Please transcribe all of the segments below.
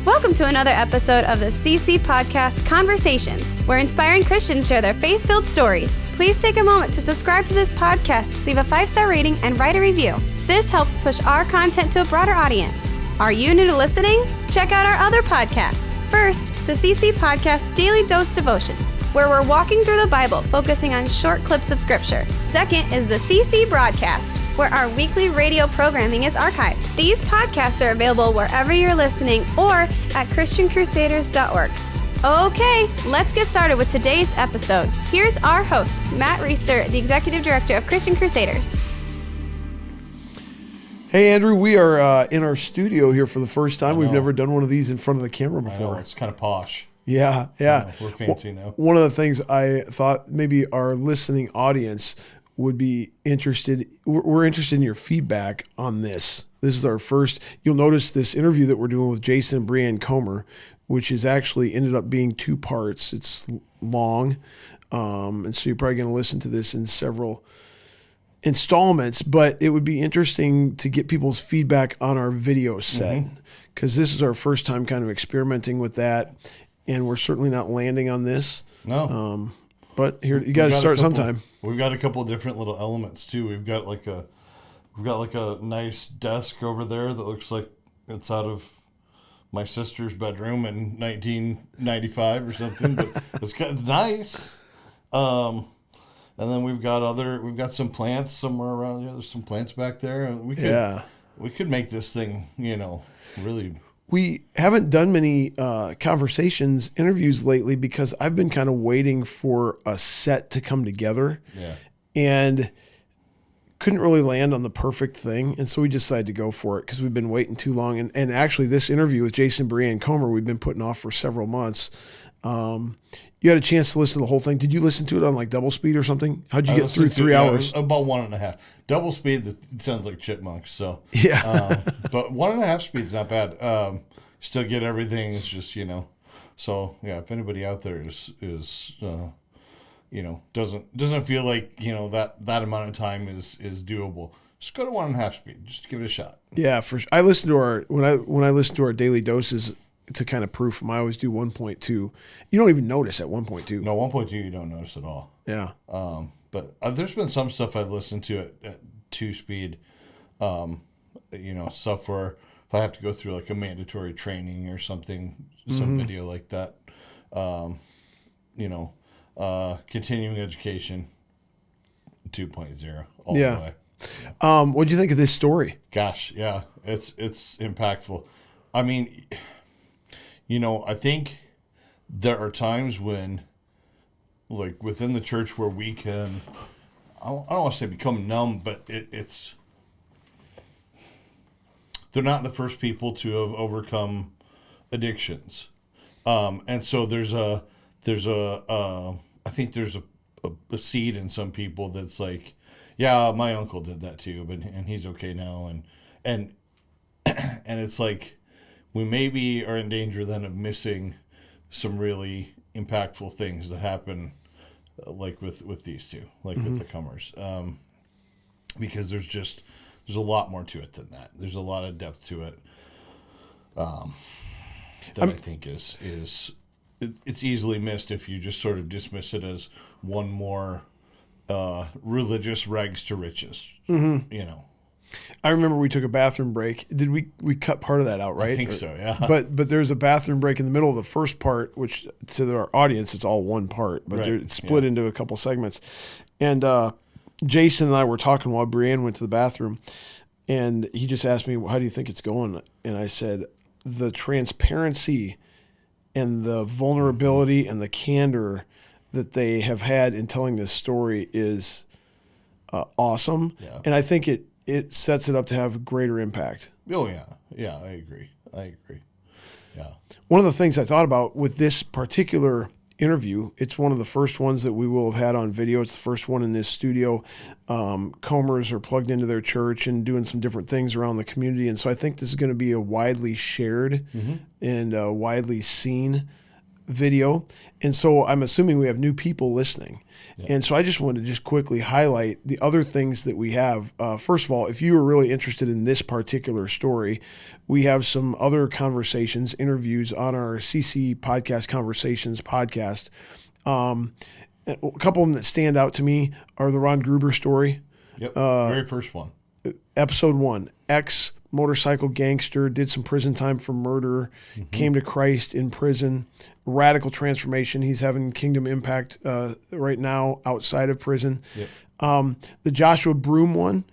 Welcome to another episode of the CC Podcast Conversations, where inspiring Christians share their faith-filled stories. Please take a moment to subscribe to this podcast, leave a 5-star rating, and write a review. This helps push our content to a broader audience. Are you new to listening? Check out our other podcasts. First, the CC Podcast Daily Dose Devotions, where we're walking through the Bible, focusing on short clips of Scripture. Second is the CC Broadcast, where our weekly radio programming is archived. These podcasts are available wherever you're listening or at ChristianCrusaders.org. Okay, let's get started with today's episode. Here's our host, Matt Reister, the Executive Director of Christian Crusaders. Hey, Andrew, we are in our studio here for the first time. We've never done one of these in front of the camera before. I know, it's kind of posh. Yeah. We're fancy now. One of the things I thought maybe our listening audience would be interested, we're interested in your feedback on this. This is our first, you'll notice this interview that we're doing with Jason and BreAnn Comer, which is actually ended up being 2 parts. It's long, and so you're probably going to listen to this in several installments, but it would be interesting to get people's feedback on our video set, because this is our first time kind of experimenting with that, and we're certainly not landing on this. No. But here, you got to start sometime. We've got a couple of different little elements too. We've got like a nice desk over there that looks like it's out of my sister's bedroom in 1995 or something. But it's nice. And then we've got some plants somewhere around here. There's some plants back there. We could make this thing, really. We haven't done many interviews lately because I've been kind of waiting for a set to come together, and couldn't really land on the perfect thing. And so we decided to go for it because we've been waiting too long. And actually this interview with Jason and BreAnn Comer, we've been putting off for several months. You had a chance to llisten to the whole thing. Did you listen to it on like double speed or something? How'd you get through 3 hours? About 1.5. Double speed, it sounds like chipmunks. So yeah, but 1.5 speed's not bad. Still get everything. It's just So yeah, if anybody out there is doesn't feel like that amount of time is doable, just go to 1.5 speed. Just give it a shot. Yeah, I listen to when I listen to our daily doses to kind of proof them. I always do 1.2. You don't even notice at 1.2. No, 1.2 you don't notice at all. Yeah. But there's been some stuff I've listened to at 2 speed. Stuff where if I have to go through like a mandatory training or something, some video like that. Continuing education 2.0 all the way. What do you think of this story? Gosh, yeah, it's impactful. I mean, I think there are times when, like within the church, where we can, I don't want to say become numb, but it's they're not the first people to have overcome addictions, and so I think there's a seed in some people that's like, yeah, my uncle did that too, and he's okay now, and it's like we maybe are in danger then of missing some really impactful things that happen, like with these two, like with the Comers, because there's a lot more to it than that. There's a lot of depth to it that I think is it's easily missed if you just sort of dismiss it as one more religious rags to riches. I remember we took a bathroom break. Did we cut part of that out, right? I think so, yeah. But there's a bathroom break in the middle of the first part, which to our audience, it's all one part, but it's split into a couple segments. And Jason and I were talking while BreAnn went to the bathroom, and he just asked me, how do you think it's going? And I said, the transparency and the vulnerability and the candor that they have had in telling this story is awesome. Yeah. And I think it sets it up to have greater impact. Oh, yeah. Yeah, I agree. Yeah. One of the things I thought about with this particular interview, it's one of the first ones that we will have had on video. It's the first one in this studio. Comers are plugged into their church and doing some different things around the community. And so I think this is going to be a widely shared and widely seen video. And so I'm assuming we have new people listening. Yeah. And so I just wanted to just quickly highlight the other things that we have. First of all, if you are really interested in this particular story, we have some other conversations, interviews on our CC Podcast Conversations podcast. A couple of them that stand out to me are the Ron Gruber story. Yep, very first one. Episode 1, ex-motorcycle gangster, did some prison time for murder, came to Christ in prison, radical transformation. He's having kingdom impact right now outside of prison. Yep. The Joshua Broom one,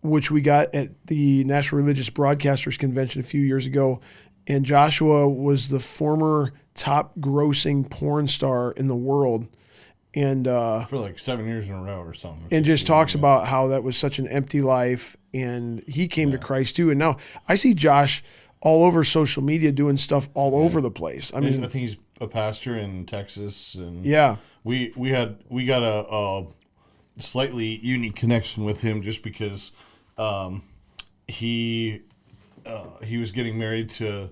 which we got at the National Religious Broadcasters Convention a few years ago, and Joshua was the former top grossing porn star in the world. And for like 7 years in a row or something. And just talks about how that was such an empty life, and he came to Christ too. And now I see Josh all over social media doing stuff all over the place. I mean, I think he's a pastor in Texas, and we got a slightly unique connection with him just because he was getting married to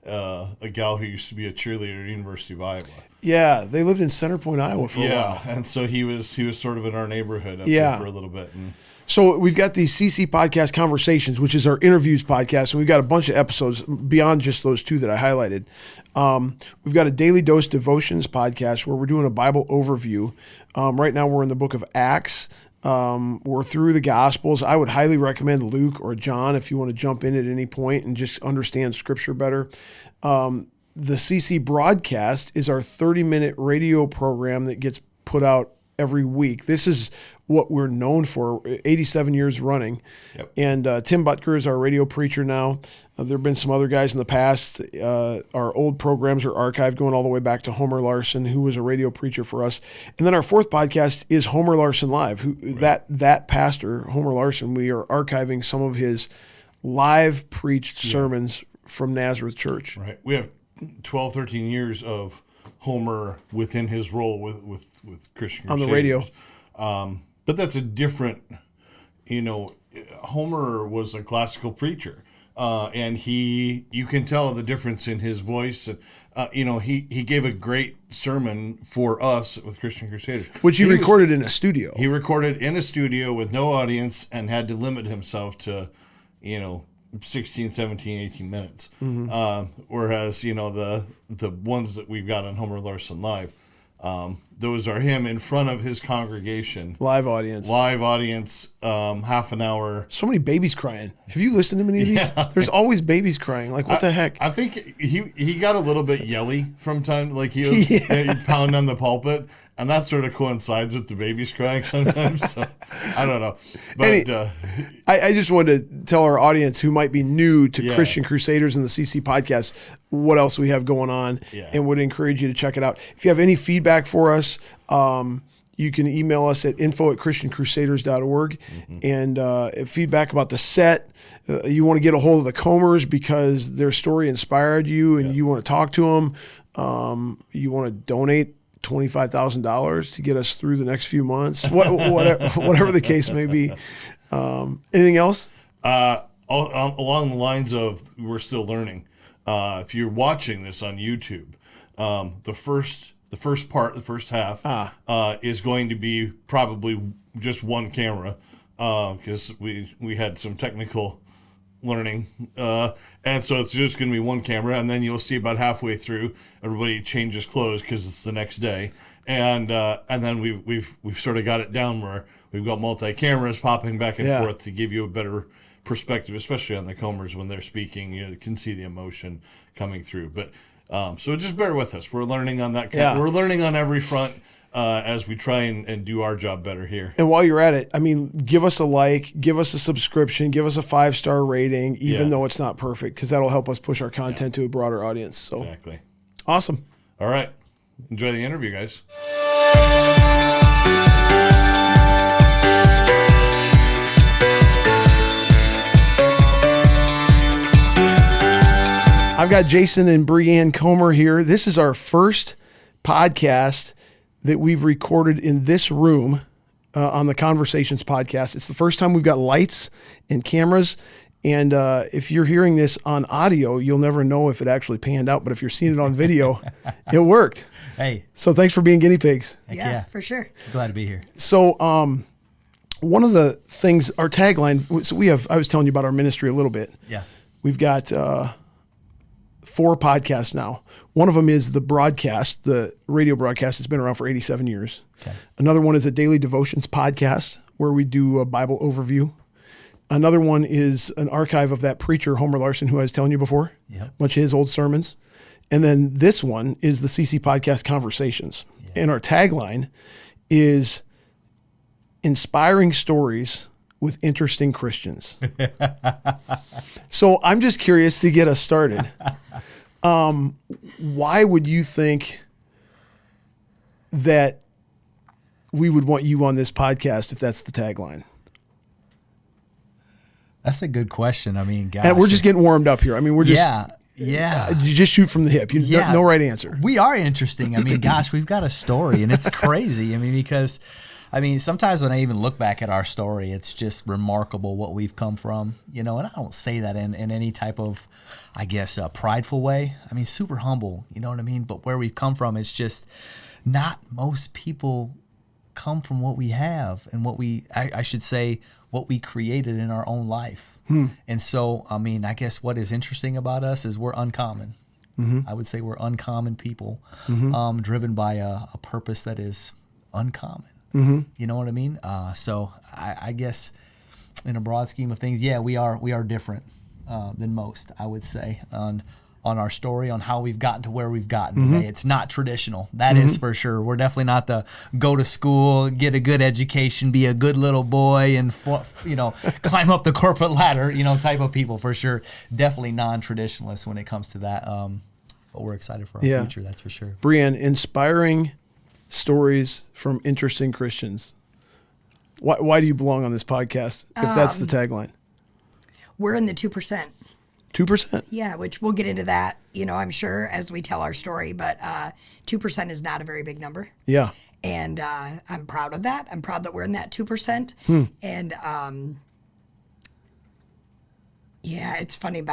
a gal who used to be a cheerleader at the University of Iowa. Yeah, they lived in Center Point, Iowa for a while. And so he was sort of in our neighborhood up there for a little bit. And so we've got these CC Podcast Conversations, which is our interviews podcast, and we've got a bunch of episodes beyond just those two that I highlighted. We've got a Daily Dose Devotions podcast where we're doing a Bible overview. Right now we're in the book of Acts. We're through the Gospels. I would highly recommend Luke or John if you want to jump in at any point and just understand Scripture better. The CC broadcast is our 30-minute radio program that gets put out every week. This is what we're known for, 87 years running. Yep. And Tim Butker is our radio preacher now. There have been some other guys in the past. Our old programs are archived going all the way back to Homer Larson, who was a radio preacher for us. And then our fourth podcast is Homer Larson Live. That pastor, Homer Larson, we are archiving some of his live preached sermons from Nazareth Church. Right. We have 12, 13 years of Homer within his role with Christian Crusaders. On the radio. But that's a different, Homer was a classical preacher. And you can tell the difference in his voice. He gave a great sermon for us with Christian Crusaders. Which he recorded in a studio. He recorded in a studio with no audience and had to limit himself to, 16, 17, 18 minutes. Whereas, the ones that we've got on Homer Larson Live, those are him in front of his congregation. Live audience, half an hour. So many babies crying. Have you listened to any of these? There's always babies crying. Like, what the heck? I think he got a little bit yelly from time, like he was pounding on the pulpit, and that sort of coincides with the babies crying sometimes. So, I don't know. But I just wanted to tell our audience who might be new to Christian Crusaders and the CC podcast what else we have going on, and would encourage you to check it out. If you have any feedback for us, you can email us at info@christiancrusaders.org. And feedback about the set. You want to get a hold of the Comers because their story inspired you and you want to talk to them. You want to donate $25,000 to get us through the next few months, whatever the case may be. Anything else? Along the lines of we're still learning. If you're watching this on YouTube, the first half is going to be probably just one camera because we had some technical learning, and so it's just going to be one camera, and then you'll see about halfway through everybody changes clothes because it's the next day, and then we've sort of got it down where we've got multi cameras popping back and forth to give you a better perspective, especially on the Comers when they're speaking. You can see the emotion coming through, but so just bear with us. We're learning on that. We're learning on every front as we try and do our job better here. And while you're at it, I mean, give us a like, give us a subscription, give us a 5-star rating, even though it's not perfect, because that'll help us push our content to a broader audience. So exactly. Awesome. All right. Enjoy the interview, guys. I've got Jason and BreAnn Comer here. This is our first podcast that we've recorded in this room on the Conversations podcast. It's the first time we've got lights and cameras, And if you're hearing this on audio, you'll never know if it actually panned out. But if you're seeing it on video, it worked. Hey. So thanks for being guinea pigs. Yeah, for sure. Glad to be here. So one of the things, our tagline, so I was telling you about our ministry a little bit. Yeah. We've got 4 podcasts now. One of them is the broadcast, the radio broadcast. It's been around for 87 years. Okay. Another one is a daily devotions podcast where we do a Bible overview. Another one is an archive of that preacher, Homer Larson, who I was telling you before. Yep. A bunch of his old sermons. And then this one is the CC Podcast Conversations. Yeah. And our tagline is inspiring stories with interesting Christians. So I'm just curious to get us started. Why would you think that we would want you on this podcast if that's the tagline? That's a good question. I mean, gosh. And we're just getting warmed up here. I mean, we're just... Yeah. You just shoot from the hip. No right answer. We are interesting. I mean, gosh, we've got a story, and it's crazy. I mean, because... sometimes when I even look back at our story, it's just remarkable what we've come from, and I don't say that in any type of, I guess, prideful way. I mean, super humble, you know what I mean? But where we've come from, it's just not most people come from what we have and I should say, what we created in our own life. And so, I guess what is interesting about us is we're uncommon. Mm-hmm. I would say we're uncommon people, driven by a purpose that is uncommon. Mm-hmm. You know what I mean? So I guess in a broad scheme of things, we are different than most, I would say, on our story, on how we've gotten to where we've gotten today. It's not traditional. That is for sure. We're definitely not the go to school, get a good education, be a good little boy, and climb up the corporate ladder, type of people for sure. Definitely non-traditionalists when it comes to that. But we're excited for our future, that's for sure. BreAnn, inspiring stories from interesting Christians. Why do you belong on this podcast if that's the tagline? We're in the 2%. 2%? Yeah, which we'll get into that, I'm sure, as we tell our story. But 2% is not a very big number. Yeah. And I'm proud of that. I'm proud that we're in that 2%. And it's funny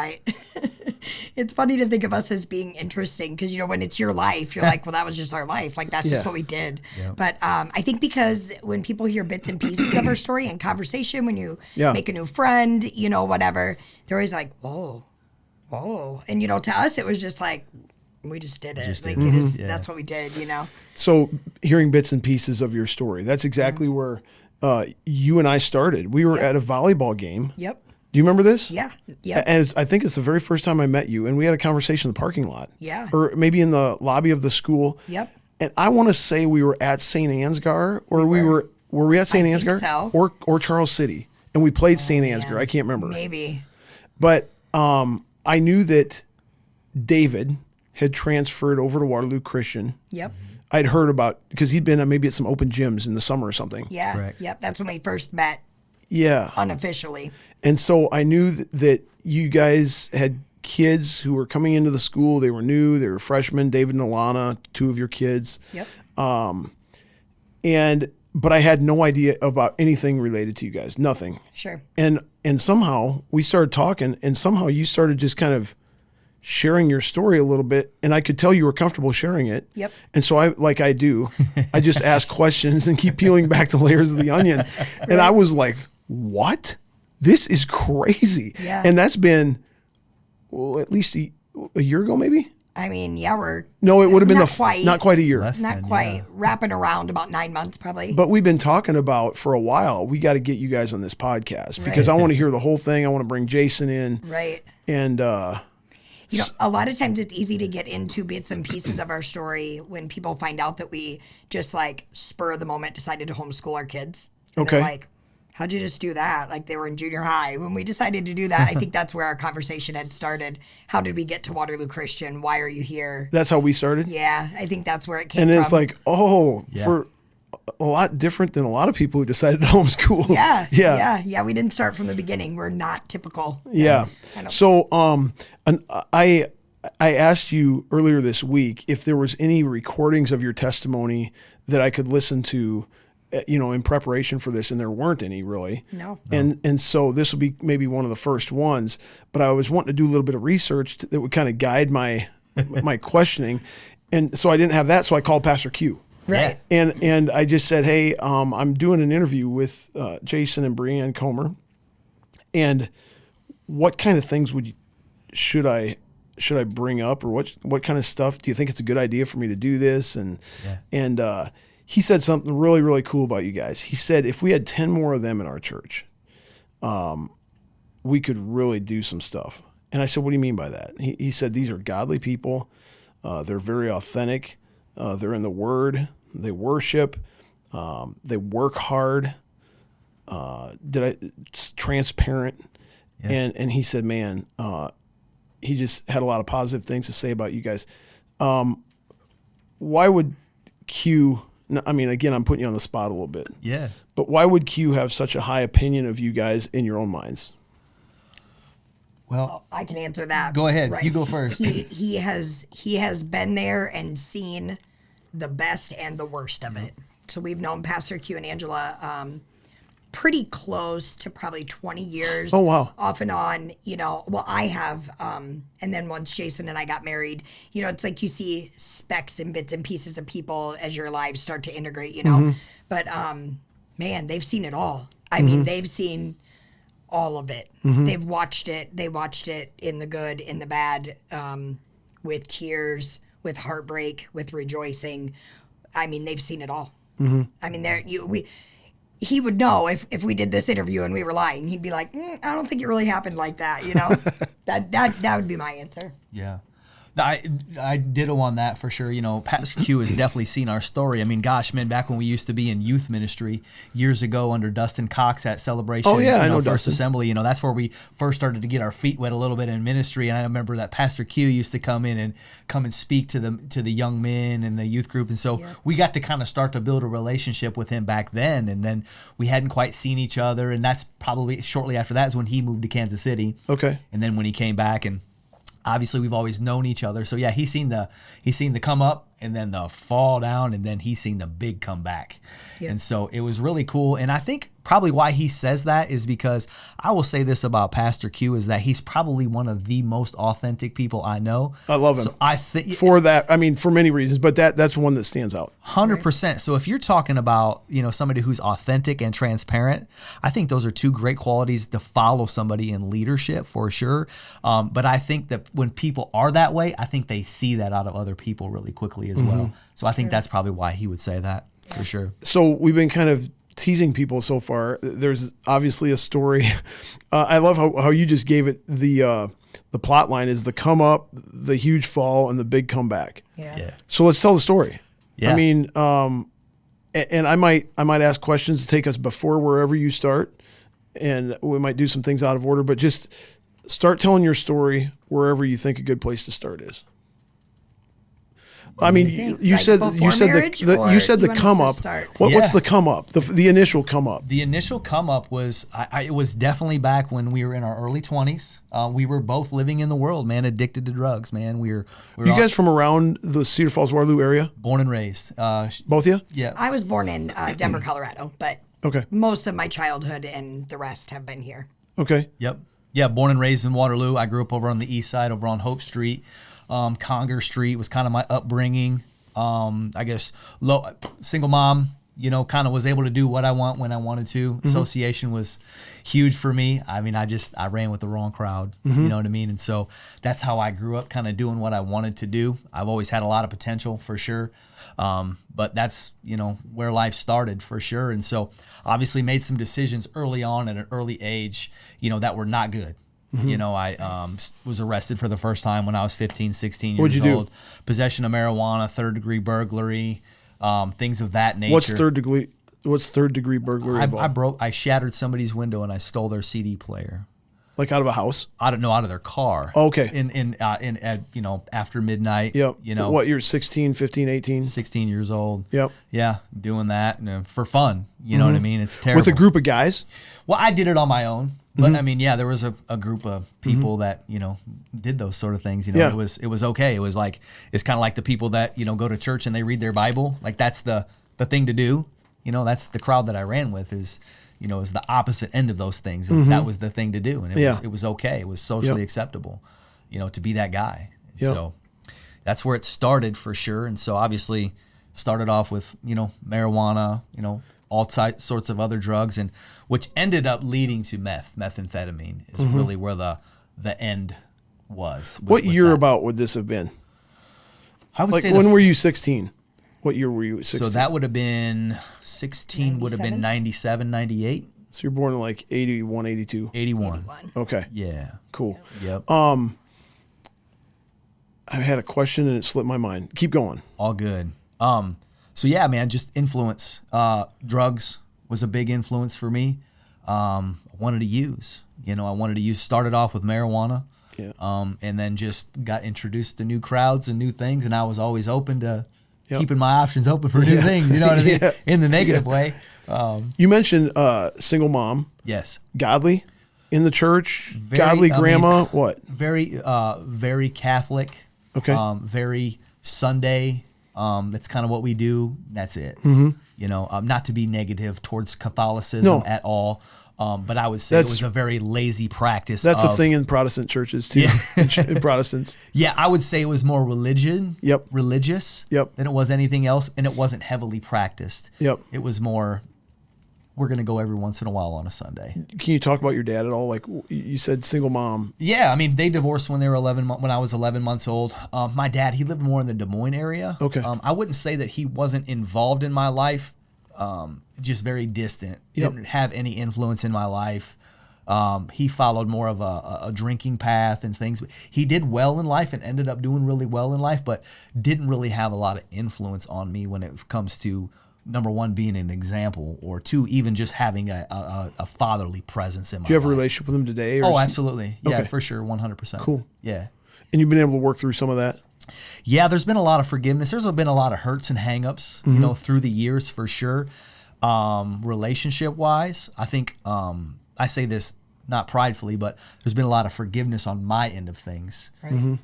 it's funny to think of us as being interesting because, when it's your life, you're like, well, that was just our life. Like, that's just what we did. Yeah. But I think because when people hear bits and pieces of our story and conversation, when you make a new friend, whatever, they're always like, whoa. And, to us, it was just like, we just did it. That's what we did, So hearing bits and pieces of your story, that's exactly where you and I started. We were at a volleyball game. Yep. Do you remember this? Yeah. Yeah. And I think it's the very first time I met you, and we had a conversation in the parking lot. Yeah. Or maybe in the lobby of the school. Yep. And I want to say we were at St. Ansgar, or were we at St. Ansgar? So. Or Charles City, and we played St. Ansgar. I can't remember. Maybe. But I knew that David had transferred over to Waterloo Christian. Yep. I'd heard about, because he'd been maybe at some open gyms in the summer or something. Yeah. Correct. Yep. That's when we first met. Yeah. Unofficially. And so I knew that you guys had kids who were coming into the school. They were new. They were freshmen, David and Alana, 2 of your kids. Yep. But I had no idea about anything related to you guys. Nothing. Sure. And somehow we started talking, and somehow you started just kind of sharing your story a little bit, and I could tell you were comfortable sharing it. Yep. And so I just ask questions and keep peeling back the layers of the onion. Right. And I was like, what? This is crazy. Yeah. And that's been, at least a year ago, maybe? I mean, it would have been not quite a year. Not quite. Wrapping around about 9 months, probably. But we've been talking about for a while, we got to get you guys on this podcast because I want to hear the whole thing. I want to bring Jason in. Right. And, a lot of times it's easy to get into bits and pieces of our story when people find out that we just spur of the moment decided to homeschool our kids. And they're like, how'd you just do that? Like they were in junior high. When we decided to do that, I think that's where our conversation had started. How did we get to Waterloo Christian? Why are you here? That's how we started? Yeah, I think that's where it came from. And it's like, for a lot different than a lot of people who decided to homeschool. Yeah. We didn't start from the beginning. We're not typical. Yeah. So I asked you earlier this week if there was any recordings of your testimony that I could listen to in preparation for this, and there weren't any really. No. And so this will be maybe one of the first ones, but I was wanting to do a little bit of research that would kind of guide my questioning. And so I didn't have that, so I called Pastor Q. Right. And I just said, hey, I'm doing an interview with Jason and BreAnn Comer, and what kind of things should I bring up, or what kind of stuff do you think it's a good idea for me to do this? And he said something really, really cool about you guys. He said if we had 10 more of them in our church, we could really do some stuff. And I said, what do you mean by that? He said these are godly people. They're very authentic. They're in the Word. They worship. They work hard. It's transparent. Yeah. And he said, man, he just had a lot of positive things to say about you guys. Why would Q? I mean, again, I'm putting you on the spot a little bit. Yeah. But why would Q have such a high opinion of you guys in your own minds? Well, I can answer that. Go ahead. Right. You go first. He has been there and seen the best and the worst of it. So we've known Pastor Q and Angela pretty close to probably 20 years. Oh, wow. Off and on, well, I have. And then once Jason and I got married, it's like you see specks and bits and pieces of people as your lives start to integrate, Mm-hmm. But, man, they've seen it all. I mean, they've seen all of it. Mm-hmm. They've watched it. They watched it in the good, in the bad, with tears, with heartbreak, with rejoicing. I mean, they've seen it all. Mm-hmm. I mean, he would know if we did this interview and we were lying. He'd be like, I don't think it really happened like that. That would be my answer. Yeah. I ditto on that for sure. Pastor Q has definitely seen our story. I mean, gosh, man, back when we used to be in youth ministry years ago under Dustin Cox at Celebration. Oh, yeah, I know First Dustin. Assembly, that's where we first started to get our feet wet a little bit in ministry. And I remember that Pastor Q used to come and speak to the young men and the youth group. And so we got to kind of start to build a relationship with him back then. And then we hadn't quite seen each other. And that's probably shortly after that is when he moved to Kansas City. Okay. And then when he came back, and obviously we've always known each other. So yeah, he's seen the come up and then the fall down, and then he's seen the big comeback. Yeah. And so it was really cool. And I think probably why he says that is because I will say this about Pastor Q is that he's probably one of the most authentic people I know. I love him. So I think for that, I mean, for many reasons, but that's one that stands out. 100%. So if you're talking about, somebody who's authentic and transparent, I think those are two great qualities to follow somebody in leadership for sure. But I think that when people are that way, I think they see that out of other people really quickly as well. So I think that's probably why he would say that for sure. So we've been kind of teasing people so far. There's obviously a story. I love how you just gave it the plot line is the come up, the huge fall, and the big comeback. Yeah. So let's tell the story. Yeah. I mean, and I might ask questions to take us before wherever you start, and we might do some things out of order, but just start telling your story wherever you think a good place to start is. I mean, you said the come up. What's the come up? The initial come up. The initial come up was it was definitely back when we were in our early 20s. We were both living in the world, man, addicted to drugs, man. We were you guys from around the Cedar Falls, Waterloo area? Born and raised. Both of you? Yeah. I was born in Denver, Colorado, but most of my childhood and the rest have been here. Okay. Yep. Yeah, born and raised in Waterloo. I grew up over on the east side, over on Hope Street. Conger Street was kind of my upbringing. I guess single mom, kind of was able to do what I want when I wanted to. Mm-hmm. Association was huge for me. I mean, I ran with the wrong crowd, you know what I mean? And so that's how I grew up, kind of doing what I wanted to do. I've always had a lot of potential for sure. But that's, where life started for sure. And so obviously made some decisions early on at an early age, that were not good. Mm-hmm. I was arrested for the first time when I was 15, 16 years What'd you old. Do? Possession of marijuana, third-degree burglary, things of that nature. What's third degree burglary? I shattered somebody's window and I stole their CD player. Like out of a house? Out of their car. Okay. In after midnight. Yep. What, you're 16, 15, 18? 16 years old. Yep. Yeah, doing that for fun. You know what I mean? It's terrible. With a group of guys? Well, I did it on my own. But I mean, yeah, there was a group of people that, did those sort of things. It was okay. It was like, it's kind of like the people that, go to church and they read their Bible. Like that's the thing to do. that's the crowd that I ran with is the opposite end of those things. And that was the thing to do. And it was okay. It was socially acceptable, to be that guy. And so that's where it started for sure. And so obviously started off with, marijuana, all sorts of other drugs, and which ended up leading to methamphetamine is really where the end was. What year about would this have been? I would say when were you 16? What year were you at 16? So that would have been 16, would have been 97, 98. So you're born in like 81, 82? 81. Okay. Yeah. Cool. Yep. I had a question and it slipped my mind. Keep going. All good. So yeah, man, just influence. Drugs was a big influence for me. I wanted to use, started off with marijuana. Yeah. And then just got introduced to new crowds and new things, and I was always open to keeping my options open for new things, you know what I mean? In the negative way. You mentioned single mom. Yes. Godly in the church, godly grandma, what? Very Catholic. Okay. Very Sunday. That's kind of what we do. That's it. Not to be negative towards Catholicism at all. But I would say it was a very lazy practice. That's a thing in Protestant churches too. In Protestants. Yeah, I would say it was more religious than it was anything else, and it wasn't heavily practiced. It was more, we're going to go every once in a while on a Sunday. Can you talk about your dad at all? Like you said, single mom. Yeah, I mean, they divorced when they were when I was 11 months old. My dad, he lived more in the Des Moines area. Okay. I wouldn't say that he wasn't involved in my life. Just very distant. Didn't have any influence in my life. He followed more of a drinking path and things. He did well in life and ended up doing really well in life, but didn't really have a lot of influence on me when it comes to, number one, being an example, or two, even just having a fatherly presence in my life. Do you have a relationship with him today? Oh, absolutely. Yeah, for sure. 100%. Cool. Yeah. And you've been able to work through some of that? Yeah, there's been a lot of forgiveness. There's been a lot of hurts and hangups, through the years for sure. Relationship wise, I think I say this not pridefully, but there's been a lot of forgiveness on my end of things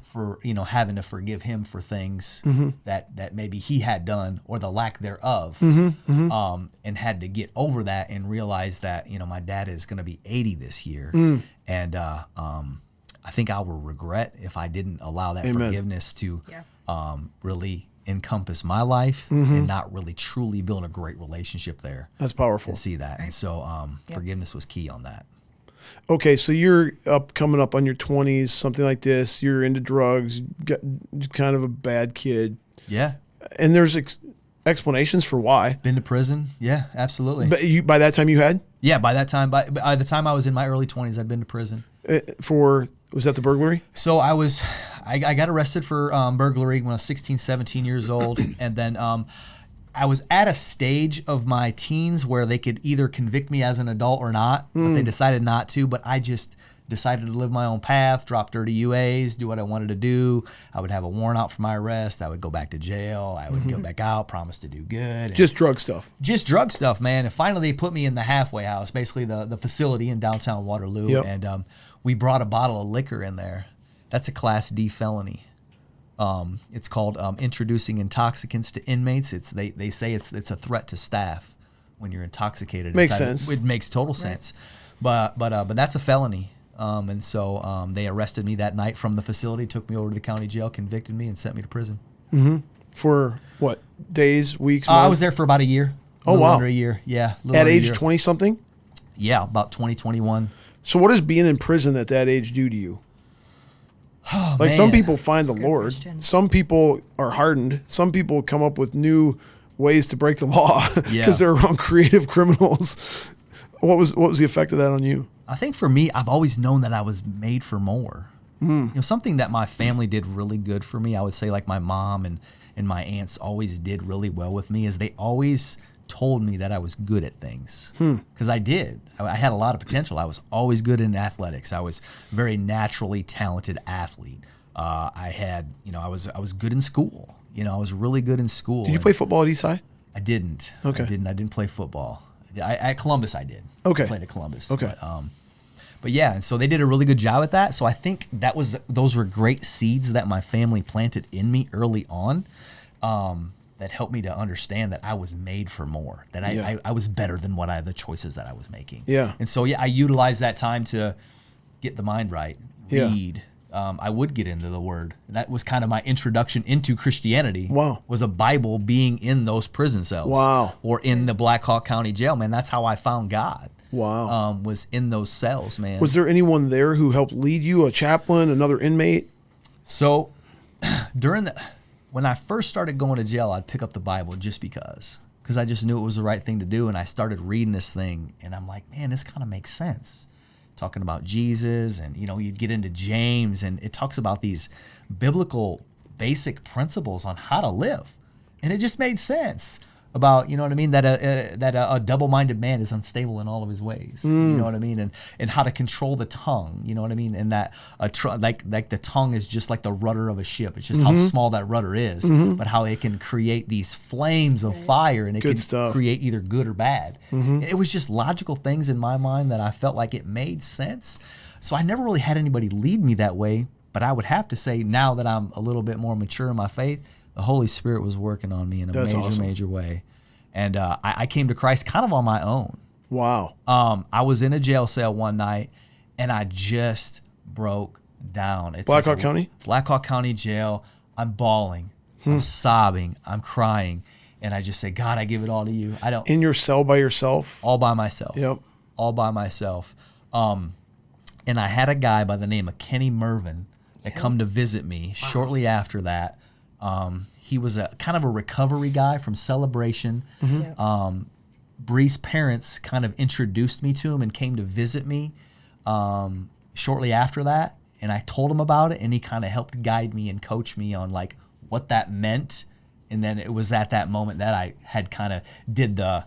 for having to forgive him for things that maybe he had done or the lack thereof, and had to get over that and realize that my dad is going to be 80 this year, and I think I will regret if I didn't allow that forgiveness to really encompass my life and not really truly build a great relationship there. That's powerful. And see that. And so forgiveness was key on that. Okay, so you're coming up on your 20s, something like this. You're into drugs, kind of a bad kid. Yeah. And there's explanations for why. Been to prison. Yeah, absolutely. But by that time you had? Yeah, by that time, by the time I was in my early 20s, I'd been to prison. Was that the burglary? So I got arrested for burglary when I was 16, 17 years old. And then I was at a stage of my teens where they could either convict me as an adult or not, but they decided not to. But I just decided to live my own path, drop dirty UAs, do what I wanted to do. I would have a warrant out for my arrest. I would go back to jail. I would go back out, promise to do good. Just drug stuff. Just drug stuff, man. And finally they put me in the halfway house, basically the facility in downtown Waterloo. Yep. And we brought a bottle of liquor in there. That's a Class D felony. It's called introducing intoxicants to inmates. They say it's a threat to staff when you're intoxicated. Makes sense. It makes total sense. But that's a felony. And so they arrested me that night from the facility, took me over to the county jail, convicted me, and sent me to prison. Mm-hmm. For what? Days, weeks, months? I was there for about a year. Oh, wow. Under a year, yeah. At age 20-something? Yeah, about 2021. So what does being in prison at that age do to you? Oh, like, man. some people find the Lord. Question. Some people are hardened. Some people come up with new ways to break the law because they're around creative criminals. What was the effect of that on you? I think for me, I've always known that I was made for more. Something that my family did really good for me, I would say, like my mom and my aunts always did really well with me, is they always told me that I was good at things. Because I did. I had a lot of potential. I was always good in athletics. I was a very naturally talented athlete. I was good in school. I was really good in school. Did you play football at Eastside? I didn't. Okay. I didn't play football. At Columbus, I did. Okay. I played at Columbus. Okay. But yeah, and so they did a really good job at that. So I think those were great seeds that my family planted in me early on. that helped me to understand that I was made for more, that I was better than the choices that I was making. Yeah. And so, I utilized that time to get the mind right, read. I would get into the Word. That was kind of my introduction into Christianity. Wow. Was a Bible being in those prison cells. Wow. Or in the Black Hawk County Jail, man. That's how I found God. Wow. Was in those cells, man. Was there anyone there who helped lead you, a chaplain, another inmate? So when I first started going to jail, I'd pick up the Bible just because I just knew it was the right thing to do. And I started reading this thing, and I'm like, man, this kind of makes sense. Talking about Jesus, and you'd get into James, and it talks about these biblical basic principles on how to live, and it just made sense about that a double-minded man is unstable in all of his ways. You know what I mean, and how to control the tongue. You know what I mean, and that like the tongue is just like the rudder of a ship. It's just how small that rudder is, but how it can create these flames of fire, and it can create either good or bad. It was just logical things in my mind that I felt like it made sense. So I never really had anybody lead me that way, but I would have to say now that I'm a little bit more mature in my faith, the Holy Spirit was working on me in a major way. And I came to Christ kind of on my own. Wow. I was in a jail cell one night, and I just broke down. It's Black Hawk County? Black Hawk County Jail. I'm bawling. I'm sobbing. I'm crying. And I just say, God, I give it all to you. In your cell by yourself? All by myself. Yep. All by myself. And I had a guy by the name of Kenny Mervin that come to visit me shortly after that. He was a kind of a recovery guy from Celebration. Bree's parents kind of introduced me to him and came to visit me shortly after that. And I told him about it, and he kind of helped guide me and coach me on like what that meant. And then it was at that moment that I had kind of did the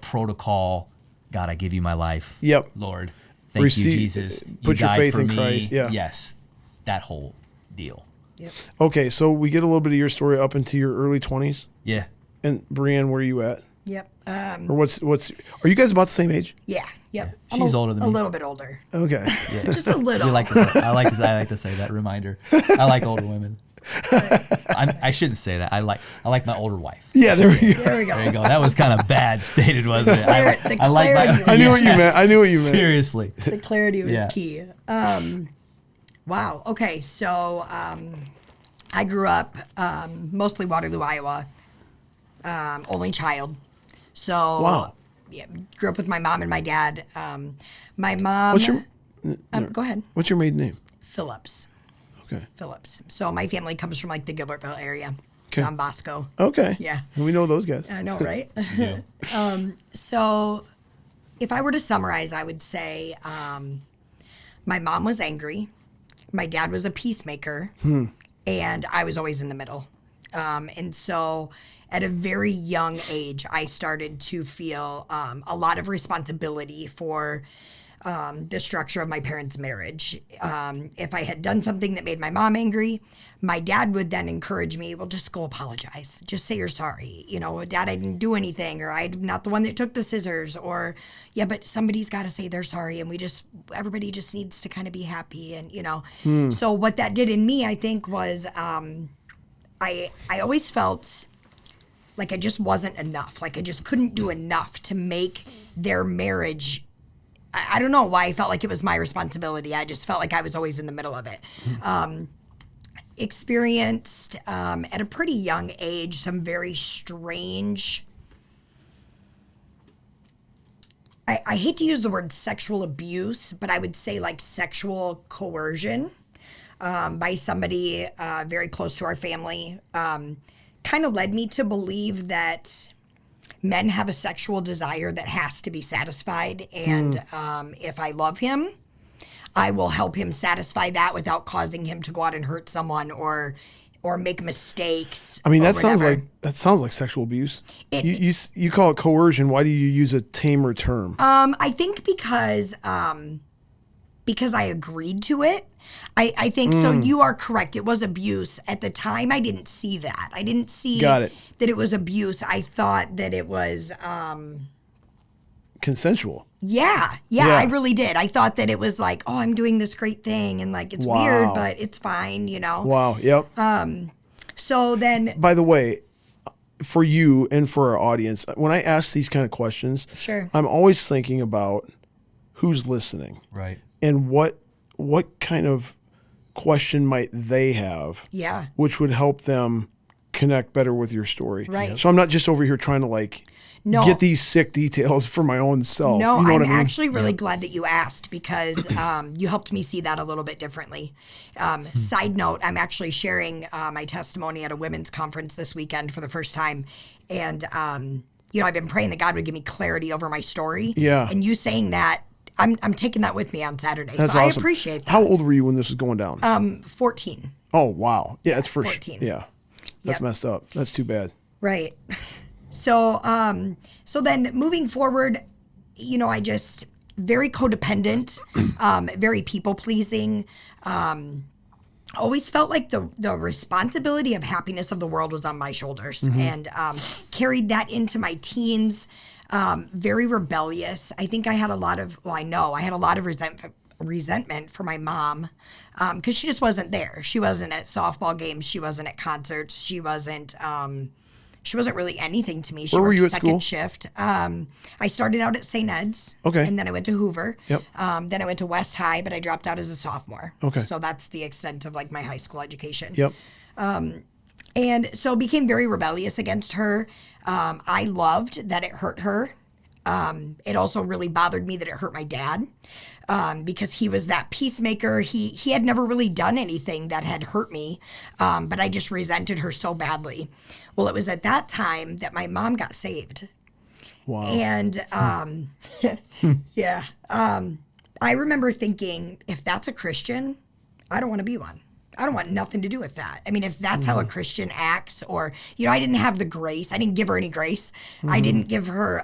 protocol. God, I give you my life. Yep. Lord, thank you, Jesus. Put you your faith in me. Christ. Yeah. Yes. That whole deal. Yep. Okay, so we get a little bit of your story up into your early 20s. Yeah. And BreAnn, where are you at? Yep. Or what's? Are you guys about the same age? Yeah. Yep. She's older than me. A little bit older. Okay. Yeah. Just a little. I like to say that reminder. I like older women. I shouldn't say that. I like my older wife. Yeah, there we go. There we go. There you go. That was kind of bad stated, wasn't it? I like my. I knew what you meant. I knew what you meant. Seriously. The clarity was Yeah. key. Wow. Okay. So I grew up mostly Waterloo, Iowa. Only child. So Wow. Yeah, grew up with my mom and my dad. My mom. What's your? Go ahead. What's your maiden name? Phillips. Okay. Phillips. So my family comes from like the Gilbertville area. Okay. Don Bosco. Okay. Yeah. We know those guys. I know, right? Yeah. So if I were to summarize, I would say my mom was angry. My dad was a peacemaker. And I was always in the middle. And so at a very young age, I started to feel a lot of responsibility for the structure of my parents' marriage. If I had done something that made my mom angry, my dad would then encourage me, well, just go apologize. Just say you're sorry. Dad, I didn't do anything, or I'm not the one that took the scissors, or, yeah, but somebody's got to say they're sorry, and everybody just needs to kind of be happy, and, So what that did in me, I think, was I always felt like I just wasn't enough. Like I just couldn't do enough to make their marriage. I don't know why I felt like it was my responsibility. I just felt like I was always in the middle of it. Experienced at a pretty young age some very strange, I hate to use the word sexual abuse, but I would say like sexual coercion by somebody very close to our family. Kind of led me to believe that men have a sexual desire that has to be satisfied. And if I love him, I will help him satisfy that without causing him to go out and hurt someone or make mistakes. I mean, that sounds like sexual abuse. You call it coercion. Why do you use a tamer term? I think because I agreed to it. I think so. You are correct. It was abuse. At the time, I didn't see that. I didn't see that it was abuse. I thought that it was consensual. Yeah, I really did. I thought that it was like, oh, I'm doing this great thing, and like it's weird, but it's fine, Wow. Yep. So then, by the way, for you and for our audience, when I ask these kind of questions, sure, I'm always thinking about who's listening, Right. and what kind of question might they have, yeah, which would help them connect better with your story. Right. So I'm not just over here trying to No. get these sick details for my own self. No, you know I'm what I mean? actually really glad that you asked because you helped me see that a little bit differently. Side note, I'm actually sharing my testimony at a women's conference this weekend for the first time. And, I've been praying that God would give me clarity over my story. Yeah. And you saying that, I'm taking that with me on Saturday. That's so awesome. I appreciate that. How old were you when this was going down? 14. Oh, wow. Yeah, it's for 14. Yeah. That's Yep. messed up. That's too bad. Right. So then moving forward, I just very codependent, very people pleasing. Always felt like the responsibility of happiness of the world was on my shoulders, and carried that into my teens. Very rebellious. I think I had a lot of resentment for my mom because she just wasn't there. She wasn't at softball games. She wasn't at concerts. She wasn't really anything to me. She Where were worked you at second school? shift. I started out at St. Ed's. Okay. And then I went to Hoover. Yep. Then I went to West High, but I dropped out as a sophomore. Okay. So that's the extent of my high school education. Yep. And so became very rebellious against her. I loved that it hurt her. It also really bothered me that it hurt my dad because he was that peacemaker. He had never really done anything that had hurt me, but I just resented her so badly. Well, it was at that time that my mom got saved. Wow. And yeah, I remember thinking, if that's a Christian, I don't want to be one. I don't want nothing to do with that. I mean, if that's how a Christian acts, or, I didn't have the grace. I didn't give her any grace. I didn't give her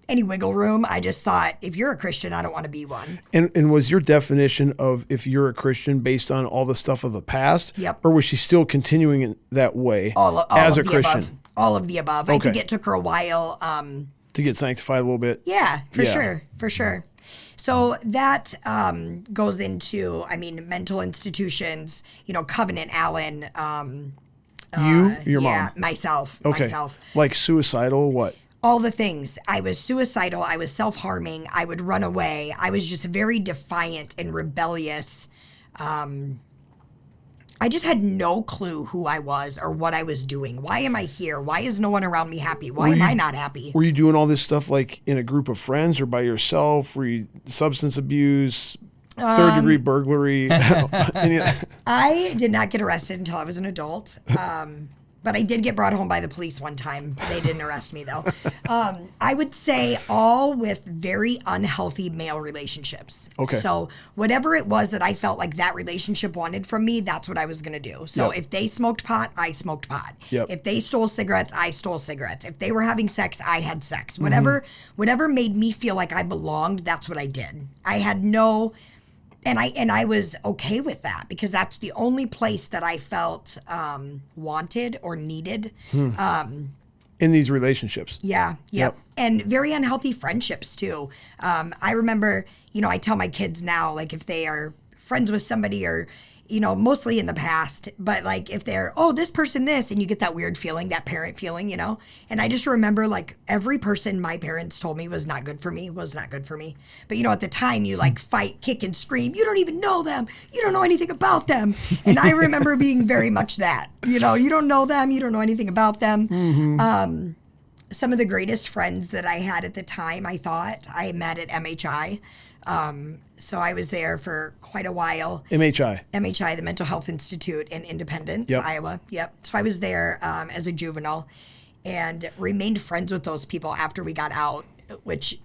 any wiggle room. I just thought, if you're a Christian, I don't want to be one. And was your definition of if you're a Christian based on all the stuff of the past? Yep. Or was she still continuing in that way All as a of the Christian? above. All of the above. I Okay. think it took her a while. To get sanctified a little bit? Yeah, for Yeah. sure. So that goes into, mental institutions, Covenant Allen. Your yeah, mom? myself. Okay. Myself. Like suicidal, what? All the things. I was suicidal. I was self-harming. I would run away. I was just very defiant and rebellious. I just had no clue who I was or what I was doing. Why am I here? Why is no one around me happy? Why am I not happy? Were you doing all this stuff in a group of friends or by yourself? Were you substance abuse, third-degree burglary? I did not get arrested until I was an adult. But I did get brought home by the police one time. They didn't arrest me, though. I would say all with very unhealthy male relationships. Okay. So whatever it was that I felt like that relationship wanted from me, that's what I was going to do. So Yep. if they smoked pot, I smoked pot. Yep. If they stole cigarettes, I stole cigarettes. If they were having sex, I had sex. Whatever made me feel like I belonged, that's what I did. I had no... And I was okay with that because that's the only place that I felt wanted or needed. In these relationships. Yeah, yep. And very unhealthy friendships too. I remember, I tell my kids now, if they are friends with somebody or, mostly in the past, but if they're, this person this, and you get that weird feeling, that parent feeling, And I just remember every person my parents told me was not good for me. But at the time you fight, kick and scream. You don't even know them. You don't know anything about them. And I remember being very much that, you don't know them. You don't know anything about them. Some of the greatest friends that I had at the time, I thought I met at MHI. So I was there for quite a while. MHI, the Mental Health Institute in Independence, Iowa. Yep. So I was there as a juvenile and remained friends with those people after we got out, which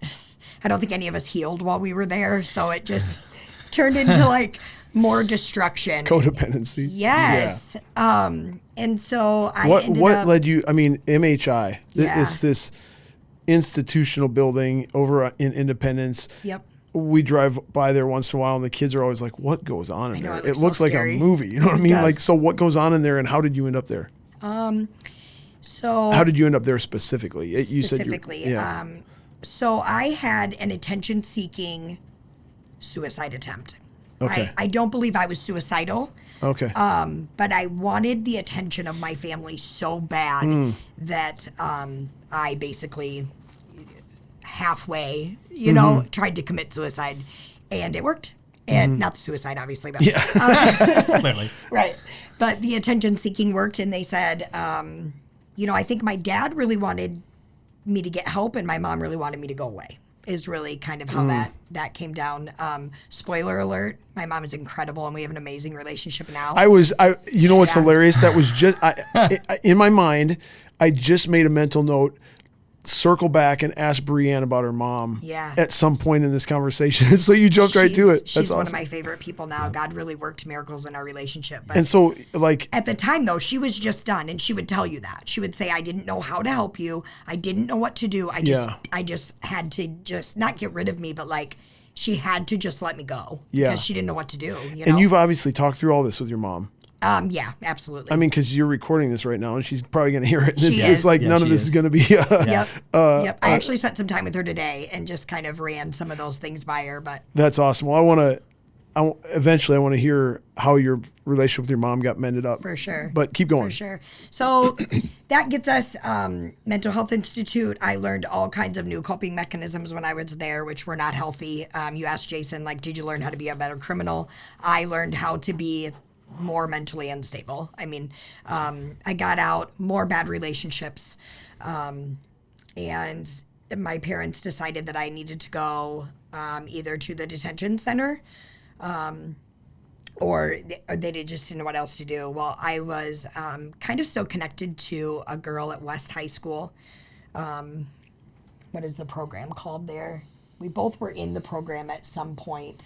I don't think any of us healed while we were there. So it just turned into more destruction. Codependency. Yes. Yeah. And so I what led you, MHI, Yeah. it's this institutional building over in Independence. Yep. We drive by there once in a while, and the kids are always like, "What goes on in there?" It looks so like scary. a movie. You know what I mean? does. So what goes on in there, and how did you end up there? So How did you end up there specifically? You specifically, said yeah. So I had an attention-seeking suicide attempt. Okay. I don't believe I was suicidal. Okay. But I wanted the attention of my family so bad that I basically halfway, tried to commit suicide, and it worked. And not the suicide, obviously, but Clearly. right. But the attention seeking worked, and they said, I think my dad really wanted me to get help, and my mom really wanted me to go away. Is really kind of how that came down. Spoiler alert: my mom is incredible, and we have an amazing relationship now. What's hilarious? That was just in my mind. I just made a mental note. Circle back and ask BreAnn about her mom at some point in this conversation. So you jumped right to it. That's she's awesome. One of my favorite people now. God really worked miracles in our relationship. But and so, like, at the time, though, she was just done, and she would tell you that. She would say, I didn't know how to help you. I didn't know what to do. I just had to just not get rid of me, but like she had to just let me go because she didn't know what to do. And you've obviously talked through all this with your mom. Yeah, absolutely. I mean, because you're recording this right now, and she's probably going to hear it. It's like none of this is going to be. Yep. I actually spent some time with her today and just kind of ran some of those things by her. But that's awesome. Well, eventually I want to hear how your relationship with your mom got mended up. For sure. But keep going. For sure. So that gets us Mental Health Institute. I learned all kinds of new coping mechanisms when I was there, which were not healthy. You asked Jason, did you learn how to be a better criminal? I learned how to be more mentally unstable. I mean, I got out, more bad relationships, and my parents decided that I needed to go either to the detention center or they just didn't know what else to do. Well, I was kind of still connected to a girl at West High School. What is the program called there? We both were in the program at some point.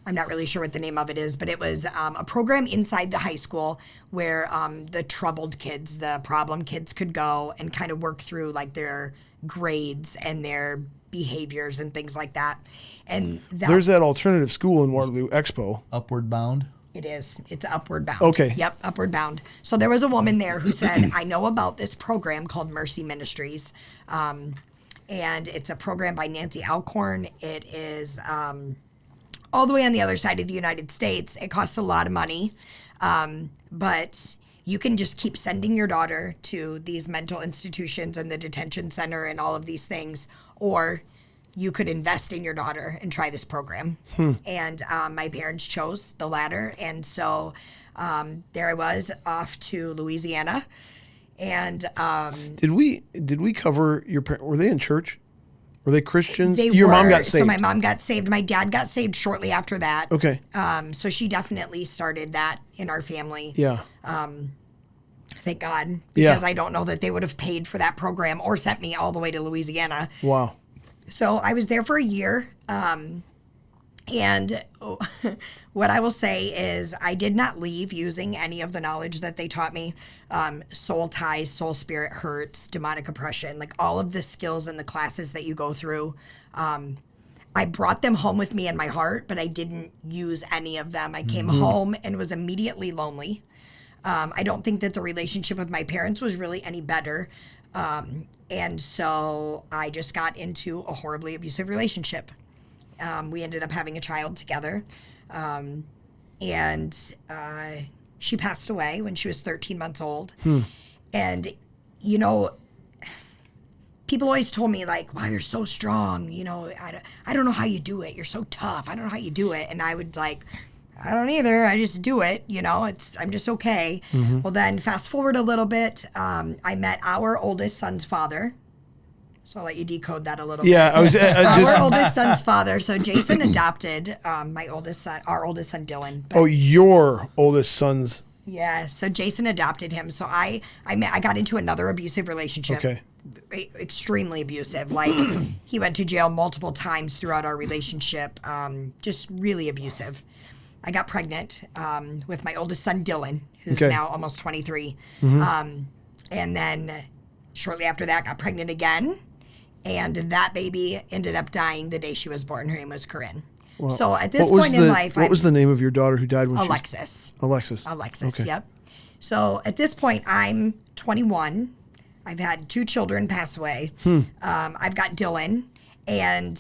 I'm not really sure what the name of it is, but it was a program inside the high school where the troubled kids, the problem kids could go and kind of work through their grades and their behaviors and things like that. And there's that alternative school in Waterloo, Expo. Upward Bound? It is. It's Upward Bound. Okay. Yep, Upward Bound. So there was a woman there who said, I know about this program called Mercy Ministries. And it's a program by Nancy Alcorn. It is all the way on the other side of the United States. It costs a lot of money, but you can just keep sending your daughter to these mental institutions and the detention center and all of these things, or you could invest in your daughter and try this program. And my parents chose the latter, and so there I was off to Louisiana. And did we cover your parents? Were they in church? Were they Christians? Your mom got saved. So my mom got saved. My dad got saved shortly after that. Okay. So she definitely started that in our family. Yeah. Thank God, because I don't know that they would have paid for that program or sent me all the way to Louisiana. Wow. So I was there for a year. And what I will say is I did not leave using any of the knowledge that they taught me. Soul ties, soul spirit hurts, demonic oppression, all of the skills and the classes that you go through. I brought them home with me in my heart, but I didn't use any of them. I came home and was immediately lonely. I don't think that the relationship with my parents was really any better. And so I just got into a horribly abusive relationship. We ended up having a child together. And she passed away when she was 13 months old. And, people always told me, wow, you're so strong. I don't know how you do it. You're so tough. I don't know how you do it. And I would I don't either. I just do it. I'm just okay. Well, then fast forward a little bit. I met our oldest son's father. So I'll let you decode that a little bit. Yeah, our oldest son's father. So Jason adopted our oldest son, Dylan. But, your oldest son's. Yeah, so Jason adopted him. So I got into another abusive relationship. Okay. Extremely abusive. He went to jail multiple times throughout our relationship. Just really abusive. I got pregnant with my oldest son, Dylan, who's now almost 23. And then shortly after that, got pregnant again. And that baby ended up dying the day she was born. Her name was Corinne. Well, so at this point in life... What was the name of your daughter who died when Alexis. Alexis. Alexis, yep. So at this point, I'm 21. I've had 2 children pass away. I've got Dylan. And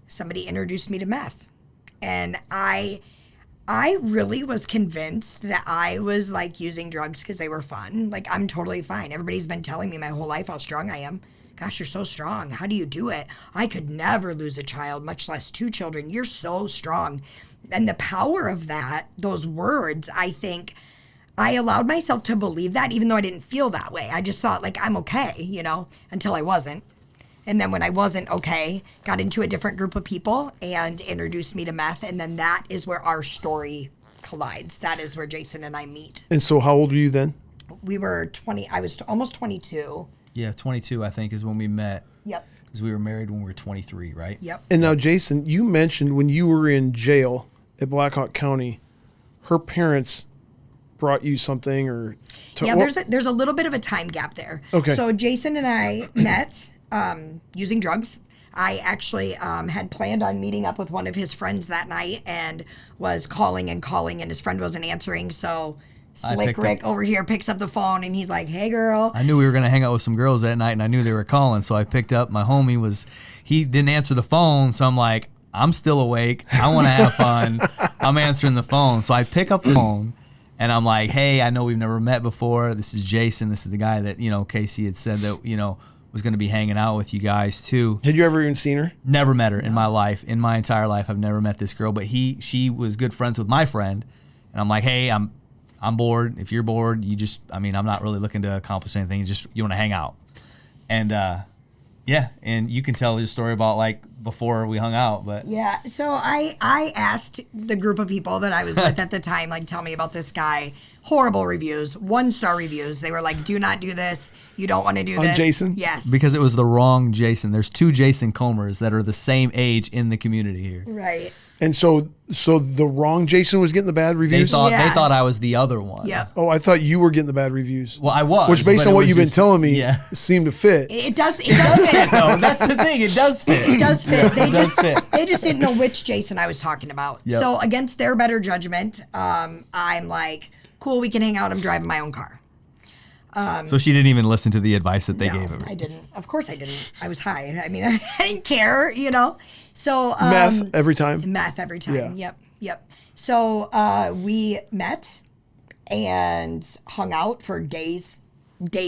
somebody introduced me to meth. And I really was convinced that I was like using drugs because they were fun. Like, I'm totally fine. Everybody's been telling me my whole life how strong I am. Gosh, you're so strong. How do you do it? I could never lose a child, much less 2 children. You're so strong. And the power of that, those words, I think I allowed myself to believe that, even though I didn't feel that way. I just thought, like, I'm okay, you know, until I wasn't. And then when I wasn't okay, got into a different group of people and introduced me to meth. And then that is where our story collides. That is where Jason and I meet. And so how old were you then? We were 20. I was almost 22. Yeah, 22, I think, is when we met. Yep. Because we were married when we were 23, right? Yep. And now, Jason, you mentioned when you were in jail at Blackhawk County, her parents brought you something or... Yeah, there's a little bit of a time gap there. Okay. So Jason and I met using drugs. I actually had planned on meeting up with one of his friends that night and was calling, and his friend wasn't answering, so... Slick Rick over here picks up the phone and he's like, "Hey, girl." I knew we were going to hang out with some girls that night, and I knew they were calling, so I picked up. My homie he didn't answer the phone, so I'm like, I'm still awake. I want to have fun. I'm answering the phone. So I pick up the phone, and I'm like, "Hey, I know we've never met before. This is Jason. This is the guy that, Casey had said that, was going to be hanging out with you guys too." Had you ever even seen her? Never met her in my life. In my entire life, I've never met this girl, but she was good friends with my friend, and I'm like, "Hey, I'm bored. If you're bored, I'm not really looking to accomplish anything. You want to hang out." And and you can tell the story about like before we hung out, but yeah. So I asked the group of people that I was with at the time, like, tell me about this guy. Horrible reviews, 1-star reviews. They were like, "Do not do this. You don't want to do this." Jason? Yes. Because it was the wrong Jason. There's 2 Jason Comers that are the same age in the community here. Right. And so the wrong Jason was getting the bad They reviews? thought I was the other one. Yeah. Oh, I thought you were getting the bad reviews. Well, I was. Which, based but on it what was you've been just- telling me, yeah. seemed to fit. It does fit. No, that's the thing. It does fit. It does fit. It does fit. They just didn't know which Jason I was talking about. Yep. So against their better judgment, I'm like, cool, we can hang out. I'm driving my own car. So she didn't even listen to the advice that they gave her. I didn't. Of course I didn't. I was high. I mean, I didn't care, So Meth every time? Meth every time. Yeah. Yep. So we met and hung out for days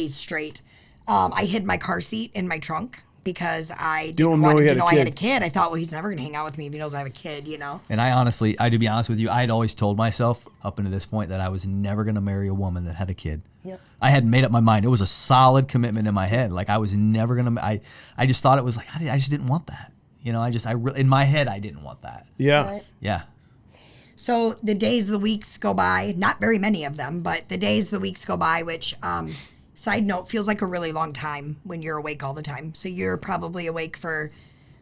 straight. I hid my car seat in my trunk because I didn't want him to know I had a kid. I thought, well, he's never going to hang out with me if he knows I have a kid, And I honestly, to be honest with you, I had always told myself up until this point that I was never going to marry a woman that had a kid. Yep. I had made up my mind. It was a solid commitment in my head. Like I was never going to, I just thought it was like, I just didn't want that. In my head, I didn't want that. Yeah. Right. Yeah. So the days, the weeks go by, not very many of them, but the days, the weeks go by, which, side note, feels like a really long time when you're awake all the time. So you're probably awake for,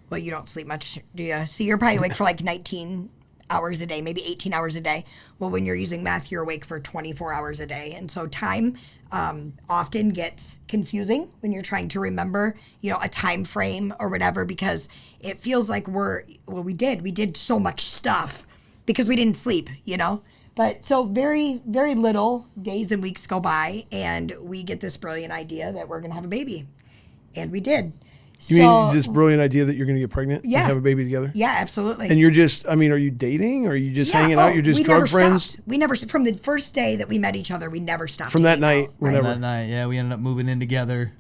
well, you don't sleep much, do you? So you're probably awake for like 19 hours a day, maybe 18 hours a day. Well, when you're using meth, you're awake for 24 hours a day. And so time often gets confusing when you're trying to remember, a time frame or whatever, because it feels like we did so much stuff because we didn't sleep, But so very, very little days and weeks go by, and we get this brilliant idea that we're going to have a baby. And we did. You mean this brilliant idea that you're going to get pregnant Yeah. and have a baby together? Yeah, absolutely. And you're just, are you dating? Or are you just hanging out? You're just drug friends? Stopped. We never, from the first day that we met each other, we never stopped. From that night, whenever. That night, yeah, we ended up moving in together.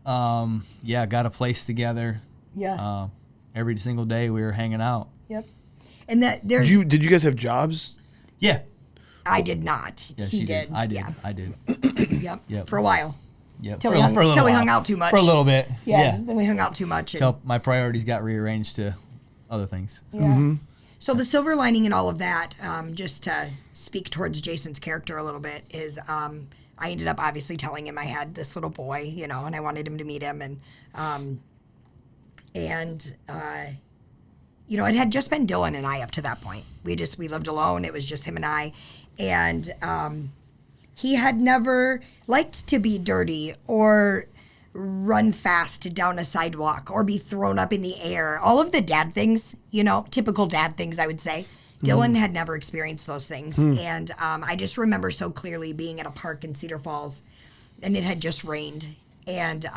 Got a place together. Yeah. Every single day we were hanging out. Yep. And there's. Did you guys have jobs? Yeah. I did not. Yeah, he she did. I did. Yeah. I did. Yep. For a while. Yep. Till we hung out too much. For a little bit. Yeah. Then we hung out too much. Till my priorities got rearranged to other things. So. Yeah. Mm-hmm. So the silver lining in all of that, just to speak towards Jason's character a little bit, is I ended up obviously telling him I had this little boy, and I wanted him to meet him, and it had just been Dylan and I up to that point. We lived alone. It was just him and I, and he had never liked to be dirty or run fast down a sidewalk or be thrown up in the air. All of the dad things, typical dad things, I would say. Dylan had never experienced those things. And I just remember so clearly being at a park in Cedar Falls, and it had just rained. And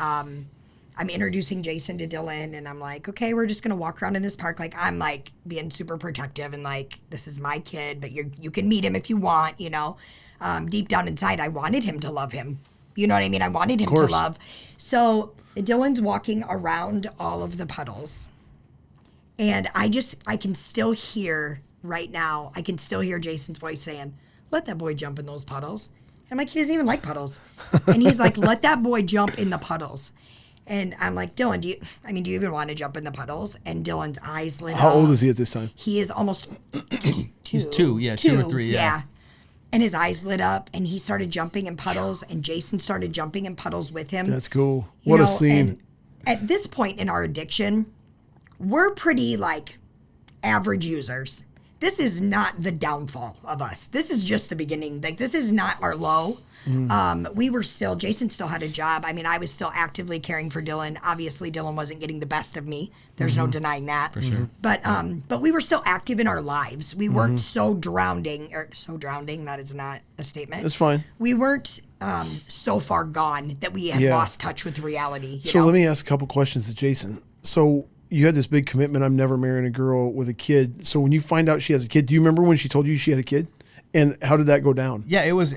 I'm introducing Jason to Dylan, and I'm like, okay, we're just gonna walk around in this park. Like, I'm like being super protective and like, this is my kid, but you can meet him if you want, you know. Deep down inside, I wanted him to love him. You know what I mean? I wanted him to love. So Dylan's walking around all of the puddles, and I can still hear right now. I can still hear Jason's voice saying, "Let that boy jump in those puddles." And I'm like, he doesn't even like puddles, and he's like, "Let that boy jump in the puddles." And I'm like, Dylan, do you even want to jump in the puddles? And Dylan's eyes lit up. How old is he at this time? He is almost 2. He's 2, yeah, 2 or 3, yeah. And his eyes lit up, and he started jumping in puddles, and Jason started jumping in puddles with him. That's cool. What a scene. And at this point in our addiction, we're pretty, like, average users. This is not the downfall of us. This is just the beginning. Like, this is not our low. Jason still had a job. I mean, I was still actively caring for Dylan. Obviously, Dylan wasn't getting the best of me. There's no denying that. For sure. But we were still active in our lives. We weren't so drowning, that is not a statement. That's fine. We weren't so far gone that we had lost touch with reality. So let me ask a couple questions to Jason. So you had this big commitment, I'm never marrying a girl with a kid. So when you find out she has a kid, do you remember when she told you she had a kid? And how did that go down? Yeah, it was,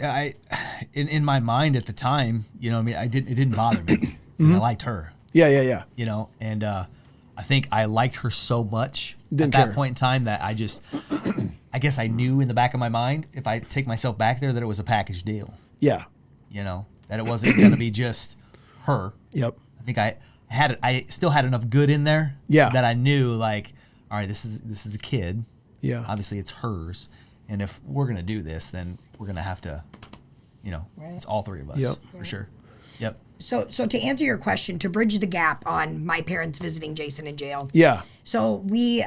in my mind at the time, you know, I mean, it didn't bother me. I liked her. Yeah. You know, and I think I liked her so much Didn't at that care. point in time that I guess I knew in the back of my mind, if I take myself back there, that it was a package deal. Yeah. You know, that it wasn't going to be just her. Yep. I think I still had enough good in there. Yeah. That I knew, like, all right, this is a kid. Yeah. Obviously, it's hers, and if we're gonna do this, then we're gonna have to, you know, it's all 3 of us. Yep. For sure. Yep. So to answer your question, to bridge the gap on my parents visiting Jason in jail. Yeah. So we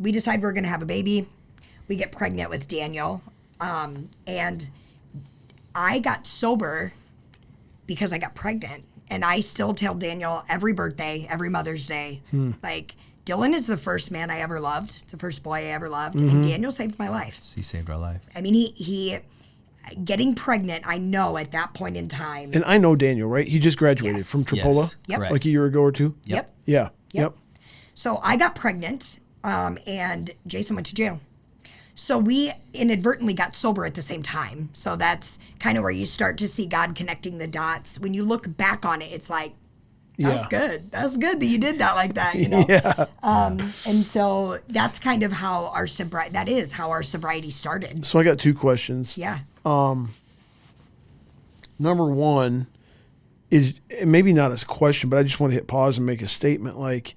decide we're gonna have a baby. We get pregnant with Daniel, and I got sober because I got pregnant. And I still tell Daniel every birthday, every Mother's Day, like, Dylan is the first man I ever loved, the first boy I ever loved, and Daniel saved my life. He saved our life. I mean, he getting pregnant, I know at that point in time. And I know Daniel, right? He just graduated Yes. from Tripola, Yes, Yep. correct. like a year ago or 2. Yep. Yeah. Yep. So I got pregnant, and Jason went to jail. So we inadvertently got sober at the same time. So that's kind of where you start to see God connecting the dots. When you look back on it, it's like, that's good. That's good that you did that like that, you know? Yeah. And so that's kind of how our sobriety started. So I got 2 questions. Yeah. Number 1 is maybe not as a question, but I just want to hit pause and make a statement. Like,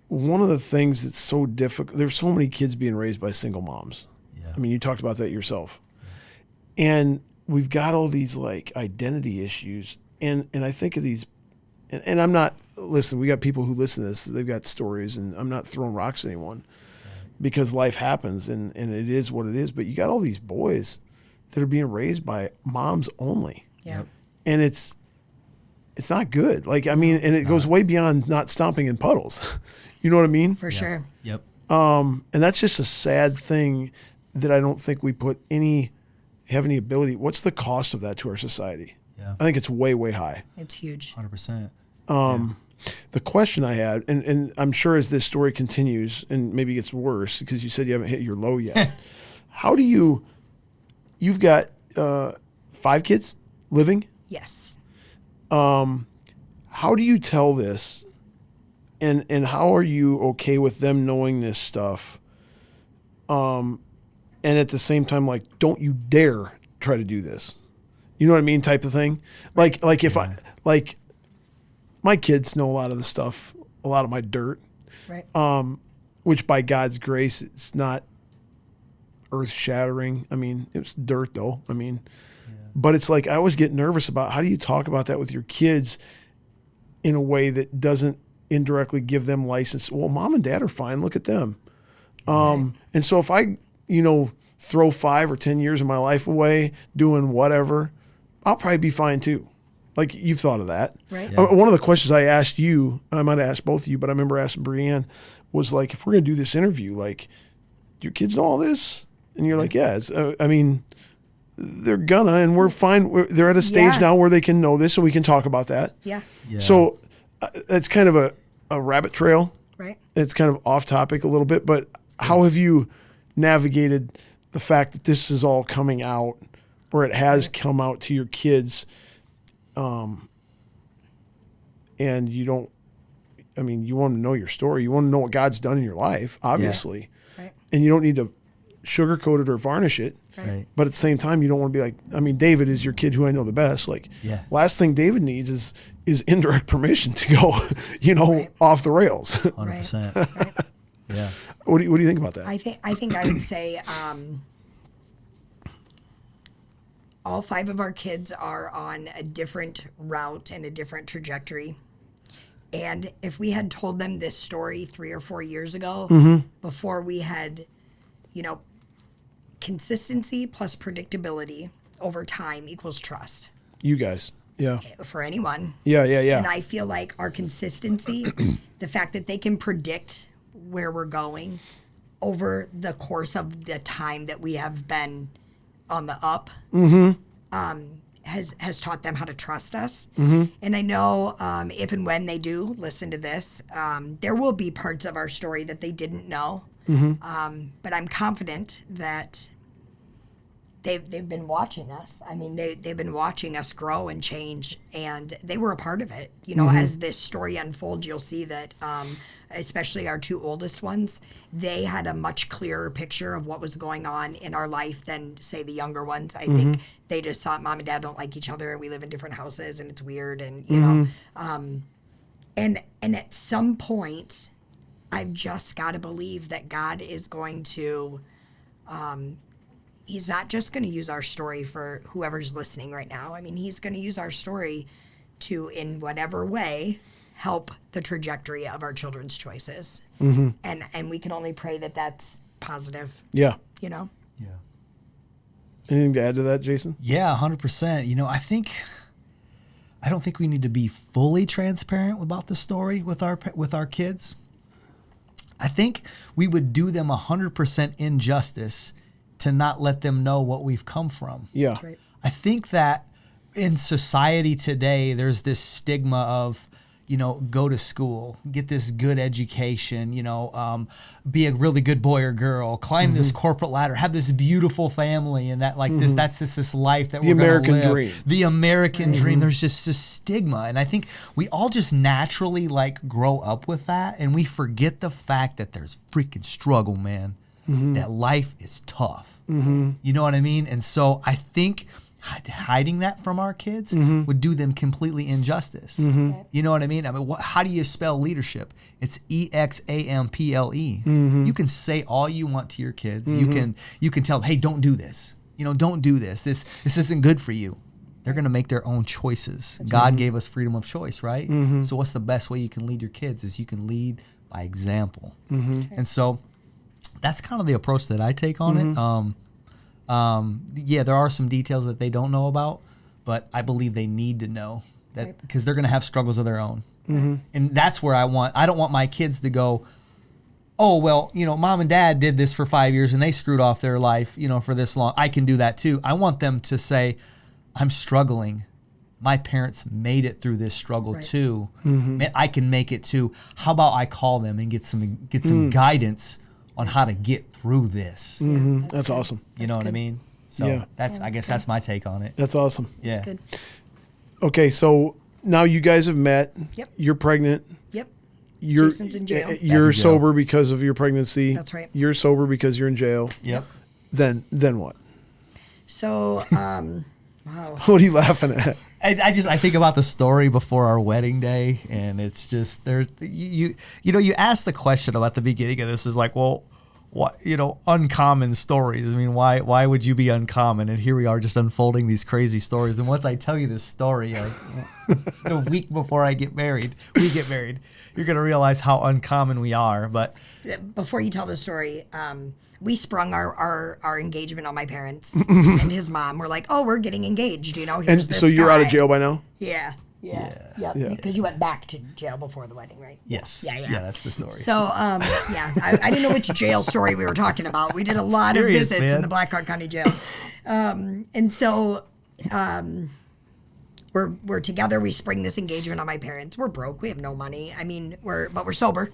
one of the things that's so difficult, there's so many kids being raised by single moms. Yeah. I mean, you talked about that yourself. And we've got all these like identity issues. And I think of these, and I'm not, listen, we got people who listen to this, they've got stories, and I'm not throwing rocks at anyone because life happens and it is what it is. But you got all these boys that are being raised by moms only. Yeah. And it's not good. Like, I mean, and it goes way beyond not stomping in puddles. You know what I mean? For sure. Yep. And that's just a sad thing that I don't think we have any ability. What's the cost of that to our society? Yeah. I think it's way, way high. It's huge. 100%. The question I had, and I'm sure as this story continues and maybe gets worse because you said you haven't hit your low yet. How do you've got 5 kids living? Yes. How do you tell this? And how are you okay with them knowing this stuff? And at the same time, like, don't you dare try to do this. You know what I mean? Type of thing. Like if my kids know a lot of the stuff, a lot of my dirt, Right. which by God's grace, it's not earth shattering. I mean, it was dirt though. I mean, but it's like, I always get nervous about how do you talk about that with your kids in a way that doesn't indirectly give them license. Well, mom and dad are fine. Look at them. And so if I, throw 5 or 10 years of my life away doing whatever, I'll probably be fine too. Like, you've thought of that. Right. Yeah. One of the questions I asked you, I might have asked both of you, but I remember asking BreAnn, was like, if we're going to do this interview, like, do your kids know all this? And you're like, yeah. they're gonna, and we're fine. They're at a stage now where they can know this, and we can talk about that. Yeah. So it's kind of a rabbit trail. Right. It's kind of off topic a little bit, but how have you navigated the fact that this is all coming out, or it has come out to your kids, and you don't, I mean, you want to know your story. You want to know what God's done in your life, obviously. Yeah. Right. And you don't need to sugarcoat it or varnish it. Right. But at the same time, you don't want to be like, I mean, David is your kid who I know the best. Like, last thing David needs is indirect permission to go, off the rails. 100%. Right. Yeah. What do you think about that? I think I would say all 5 of our kids are on a different route and a different trajectory. And if we had told them this story 3 or 4 years ago, before we had, consistency plus predictability over time equals trust. You guys. Yeah. For anyone. Yeah. And I feel like our consistency, the fact that they can predict where we're going over the course of the time that we have been on the up, has taught them how to trust us. And I know if and when they do listen to this, there will be parts of our story that they didn't know. But I'm confident that they've been watching us. I mean, they've been watching us grow and change, and they were a part of it. As this story unfolds, you'll see that especially our 2 oldest ones, they had a much clearer picture of what was going on in our life than, say, the younger ones. I think they just thought mom and dad don't like each other, we live in different houses, and it's weird, and and at some point, I've just got to believe that God is going to, he's not just going to use our story for whoever's listening right now. I mean, he's going to use our story to, in whatever way, help the trajectory of our children's choices. And we can only pray that that's positive. Yeah. Yeah. Anything to add to that, Jason? Yeah, 100%. I don't think we need to be fully transparent about the story with our kids. I think we would do them 100% injustice to not let them know what we've come from. Yeah. That's right. I think that in society today, there's this stigma of, go to school, get this good education, be a really good boy or girl, climb this corporate ladder, have this beautiful family, and that that's just this life that we're going to live. Dream. The American dream. There's just this stigma. And I think we all just naturally grow up with that, and we forget the fact that there's freaking struggle, man. That life is tough. You know what I mean? And so I think hiding that from our kids would do them completely injustice. You know what I mean? I mean, how do you spell leadership? It's EXAMPLE. You can say all you want to your kids. You can tell them, hey, don't do this. Don't do this. This isn't good for you. They're going to make their own choices. God gave us freedom of choice, right? So what's the best way you can lead your kids is you can lead by example. And so that's kind of the approach that I take on it. There are some details that they don't know about, but I believe they need to know that because they're going to have struggles of their own. And that's where I don't want my kids to go, oh, well, mom and dad did this for 5 years and they screwed off their life, for this long. I can do that too. I want them to say, I'm struggling. My parents made it through this struggle too. Man, I can make it too. How about I call them and get some guidance on how to get through this. That's awesome. You know what I mean? So I guess that's my take on it. That's awesome. Yeah. That's good. Okay, so now you guys have met. Yep. You're pregnant. Yep. Jason's in jail. You're sober because of your pregnancy. That's right. You're sober because you're in jail. Yep. Then what? So, wow. What are you laughing at? I think about the story before our wedding day, and it's just you asked the question about the beginning of this is like, well, what, uncommon stories. I mean, why would you be uncommon? And here we are just unfolding these crazy stories. And once I tell you this story, a week before we get married, you're gonna realize how uncommon we are. But before you tell the story, we sprung our engagement on my parents and his mom. We're like, oh, we're getting engaged, And so you're out of jail by now? Yeah. Yeah. Because you went back to jail before the wedding, right? Yes. Yeah. That's the story. So, I didn't know which jail story we were talking about. We did a lot of visits in the Black Hawk County Jail. And so we're together. We spring this engagement on my parents. We're broke. We have no money. I mean, but we're sober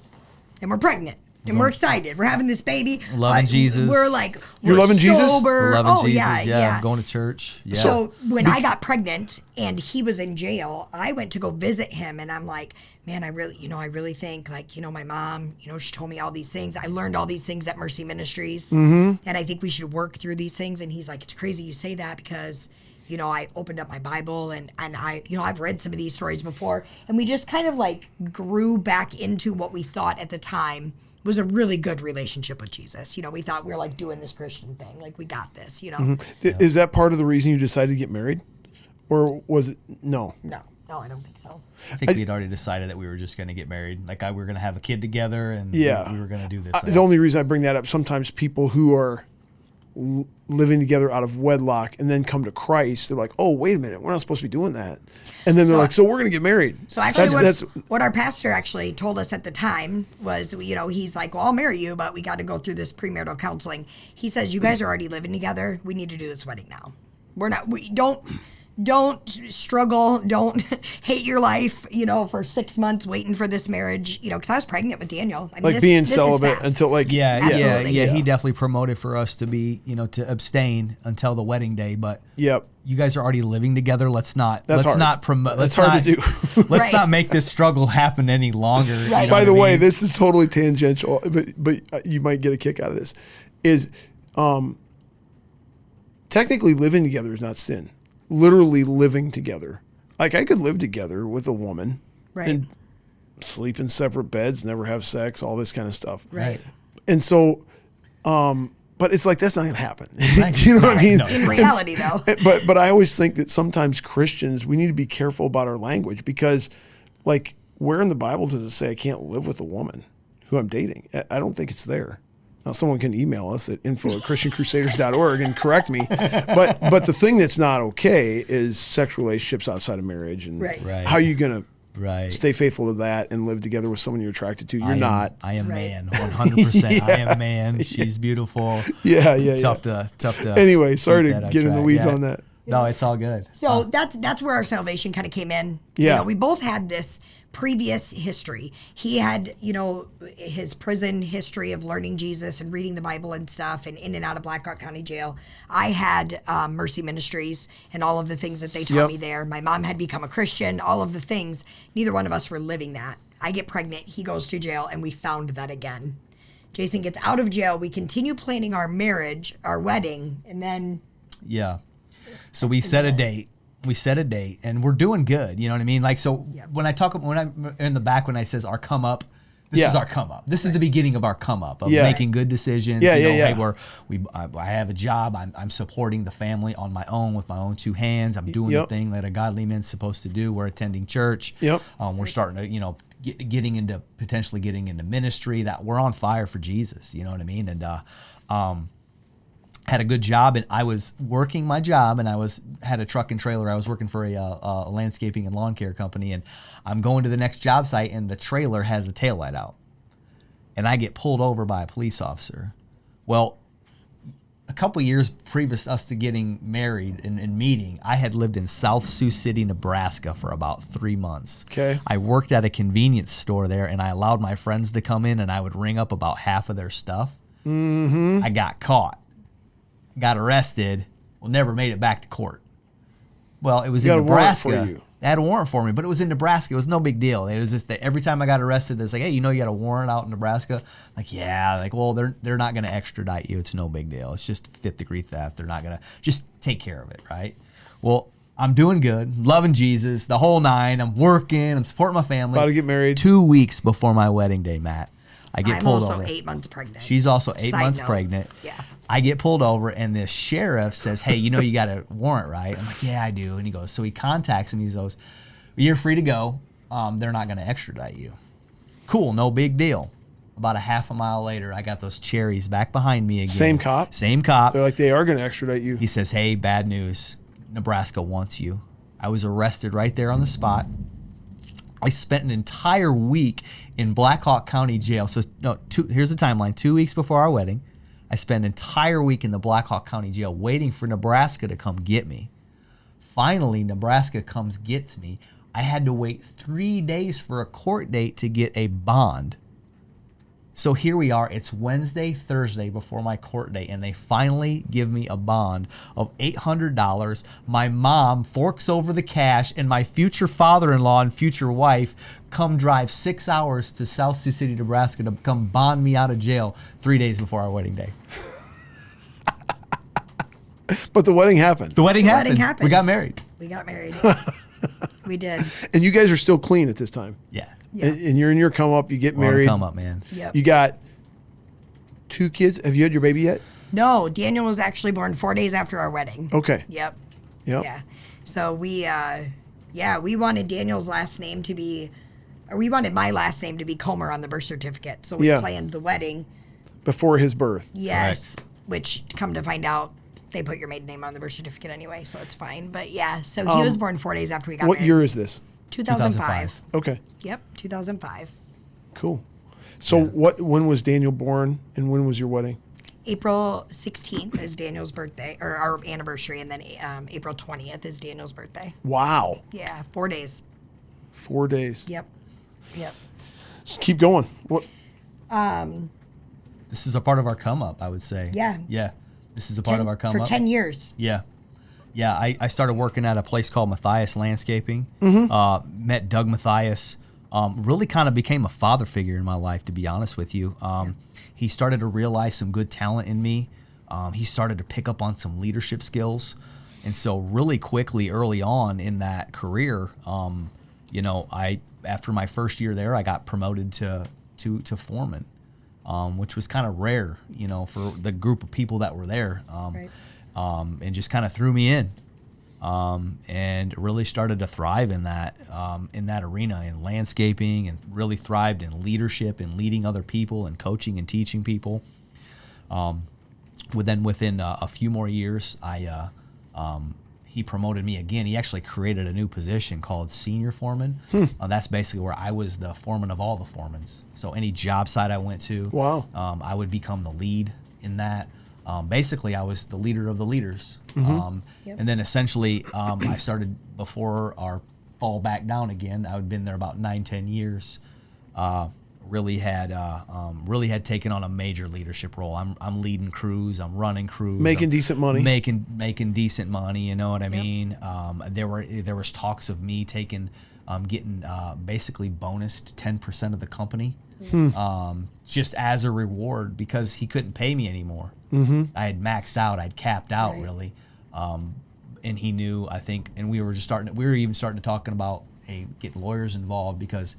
and we're pregnant. And we're excited. We're having this baby. Loving Jesus. We're like, You're loving Jesus? We're loving Jesus. Yeah. Going to church. Yeah. So when I got pregnant and he was in jail, I went to go visit him, and I'm like, man, I really think, like, my mom, she told me all these things. I learned all these things at Mercy Ministries, and I think we should work through these things. And he's like, it's crazy you say that because, I opened up my Bible and I, I've read some of these stories before, and we just kind of like grew back into what we thought at the time was a really good relationship with Jesus. We thought we were like doing this Christian thing. Like, we got this, Is that part of the reason you decided to get married? Or was it, no? No, I don't think so. I think we had already decided that we were just going to get married. Like, we were going to have a kid together, and we were going to do this. The only reason I bring that up, sometimes people who are living together out of wedlock and then come to Christ, they're like, oh, wait a minute, we're not supposed to be doing that. And then they're like, so we're going to get married. So actually what our pastor actually told us at the time was, he's like, well, I'll marry you, but we got to go through this premarital counseling. He says, you guys are already living together. We need to do this wedding now. Don't struggle. Don't hate your life, for 6 months waiting for this marriage, because I was pregnant with Daniel. I mean, like being celibate until like. Yeah. He definitely promoted for us to be, to abstain until the wedding day. But you guys are already living together. Let's not promote. That's hard to do. Let's not make this struggle happen any longer. Right. By the way, this is totally tangential, but you might get a kick out of this. Is technically living together is not sin. Literally living together. Like, I could live together with a woman, right, and sleep in separate beds, never have sex, all this kind of stuff. Right. And so, but it's like, that's not going to happen. Do you know what I mean? No, it's reality, though. But I always think that sometimes Christians, we need to be careful about our language, because, like, where in the Bible does it say I can't live with a woman who I'm dating? I don't think it's there. Now, someone can email us at info@christiancrusaders.org and correct me. But the thing that's not okay is sexual relationships outside of marriage. And how are you going to stay faithful to that and live together with someone you're attracted to? You're not. I am man, 100%. I am man. She's beautiful. Yeah. Tough to. Anyway, sorry to get in the weeds on that. No, it's all good. So that's where our salvation kind of came in. Yeah. We both had this previous history. He had, his prison history of learning Jesus and reading the Bible and stuff, and in and out of Black Hawk County Jail. I had Mercy Ministries and all of the things that they taught me there. My mom had become a Christian, all of the things. Neither one of us were living that. I get pregnant, he goes to jail, and we found that again. Jason gets out of jail. We continue planning our marriage, our wedding, and then... Yeah. So we set a date. And we're doing good. You know what I mean? Like, so when I'm in the back, when I says our come up, this is our come up. This is the beginning of our come up of making good decisions. Hey, I have a job. I'm supporting the family on my own with my own two hands. I'm doing the thing that a godly man's supposed to do. We're attending church. We're starting to, potentially getting into ministry, that we're on fire for Jesus. You know what I mean? And, had a good job, and I was working my job, and had a truck and trailer. I was working for a landscaping and lawn care company, and I'm going to the next job site, and the trailer has a taillight out, and I get pulled over by a police officer. Well, a couple years previous to us to getting married and meeting, I had lived in South Sioux City, Nebraska for about 3 months. Okay. I worked at a convenience store there, and I allowed my friends to come in, and I would ring up about half of their stuff. Mm-hmm. I got caught. Got arrested, never made it back to court. Well, it was in Nebraska. They had a warrant for me, but it was in Nebraska. It was no big deal. It was just that every time I got arrested, it's like, hey, you got a warrant out in Nebraska? Like, yeah. Like, well, they're not going to extradite you. It's no big deal. It's just fifth-degree theft. They're not going to just take care of it, right? Well, I'm doing good, loving Jesus, the whole nine. I'm working. I'm supporting my family. About to get married. 2 weeks before my wedding day, Matt, I get pulled over. I'm also 8 months pregnant. She's also 8 months pregnant. Yeah. I get pulled over, and the sheriff says, hey, you got a warrant, right? I'm like, yeah, I do. And he goes, so he contacts him. He goes, you're free to go. They're not going to extradite you. Cool, no big deal. About a half a mile later, I got those cherries back behind me again. Same cop? Same cop. They're like, they are going to extradite you. He says, hey, bad news. Nebraska wants you. I was arrested right there on the spot. I spent an entire week in Black Hawk County Jail. So here's the timeline. 2 weeks before our wedding, I spent an entire week in the Black Hawk County Jail waiting for Nebraska to come get me. Finally, Nebraska comes, gets me. I had to wait 3 days for a court date to get a bond. So here we are. It's Wednesday, Thursday before my court date, and they finally give me a bond of $800. My mom forks over the cash, and my future father-in-law and future wife come drive 6 hours to South Sioux City, Nebraska to come bond me out of jail 3 days before our wedding day. But the wedding happened. The wedding happened. We got married. We did. And you guys are still clean at this time. Yeah. And you're in your come up. You get married. Come up, man. Yep. You got 2 kids. Have you had your baby yet? No, Daniel was actually born 4 days after our wedding. Okay. Yep. Yep. Yeah. So we wanted Daniel's last name to be, or we wanted my last name to be Comer on the birth certificate. So we planned the wedding before his birth. Yes. Correct. Which, come to find out, they put your maiden name on the birth certificate anyway, so it's fine. But yeah, so he was born 4 days after we got married. What year is this? 2005. Okay. Yep, 2005. Cool. So when was Daniel born, and when was your wedding? April 16th is Daniel's birthday, or our anniversary, and then April 20th is Daniel's birthday. Wow. Yeah, 4 days. 4 days. Yep. Just keep going. What? This is a part of our come up, I would say. Yeah. Yeah. This is a part of our come up. For 10 years. Yeah. Yeah, I started working at a place called Matthias Landscaping. Met Doug Matthias. Really kind of became a father figure in my life, to be honest with you. He started to realize some good talent in me. He started to pick up on some leadership skills. And so really quickly, early on in that career, after my first year there, I got promoted to foreman, which was kind of rare, for the group of people that were there. Right. And just kind of threw me in, and really started to thrive in that arena in landscaping, and really thrived in leadership and leading other people and coaching and teaching people. Within a few more years, he promoted me again. He actually created a new position called senior foreman. That's basically where I was the foreman of all the foremans. So any job site I went to, I would become the lead in that. Basically, I was the leader of the leaders. And then essentially, I started before our fall back down again. I had been there about 9-10 years. Really had taken on a major leadership role. I'm leading crews. I'm running crews. Making decent money. Making decent money. You know what I mean? There was talks of me getting basically bonused 10% of the company. Just as a reward, because he couldn't pay me anymore. I had maxed out. I'd capped out, really. And he knew, I think, and we were even starting to talking about, hey, get lawyers involved, because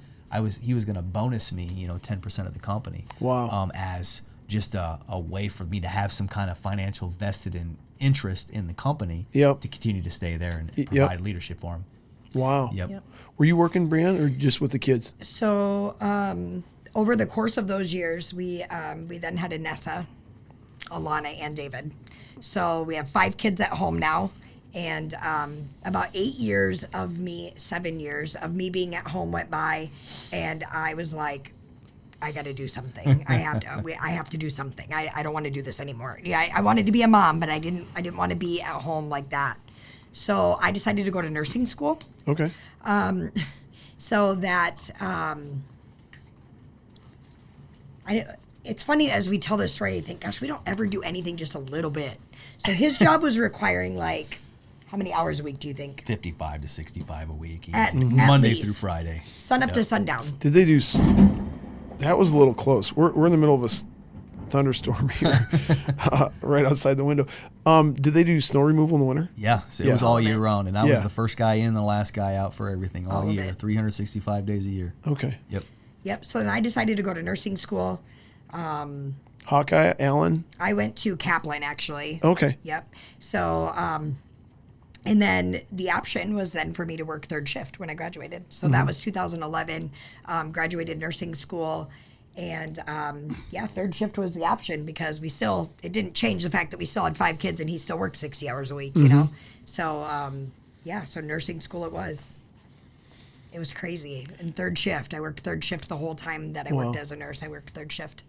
he was going to bonus me, 10% of the company. Wow. As just a way for me to have some kind of financial vested interest in the company to continue to stay there and provide leadership for him. Wow. Yep. Were you working, BreAnn, or just with the kids? So over the course of those years, we then had Anessa, Alana, and David. So we have 5 kids at home now, and about 7 years of me being at home went by, and I was like, I got to do something. I have to do something. I don't want to do this anymore. Yeah, I wanted to be a mom, but I didn't want to be at home like that. So I decided to go to nursing school. Okay. So that it's funny as we tell this story, I think, gosh, we don't ever do anything just a little bit. So his job was requiring, like, how many hours a week do you think? 55 to 65 a week. At Monday least. through Friday. Sun up to sundown. Did they do... That was a little close. We're in the middle of a thunderstorm here, right outside the window. Did they do snow removal in the winter? Yeah, so it was all year round, and I was the first guy in, the last guy out for everything all year, 365 days a year. Okay. Yep. So then I decided to go to nursing school. Hawkeye, Allen? I went to Kaplan, actually. Okay. Yep. So, and then the option was then for me to work third shift when I graduated. So that was 2011, graduated nursing school. And third shift was the option, because it didn't change the fact that we still had 5 kids and he still worked 60 hours a week, you know? So yeah, so nursing school it was. It was crazy. And third shift. I worked third shift the whole time that I worked as a nurse. I worked third shift.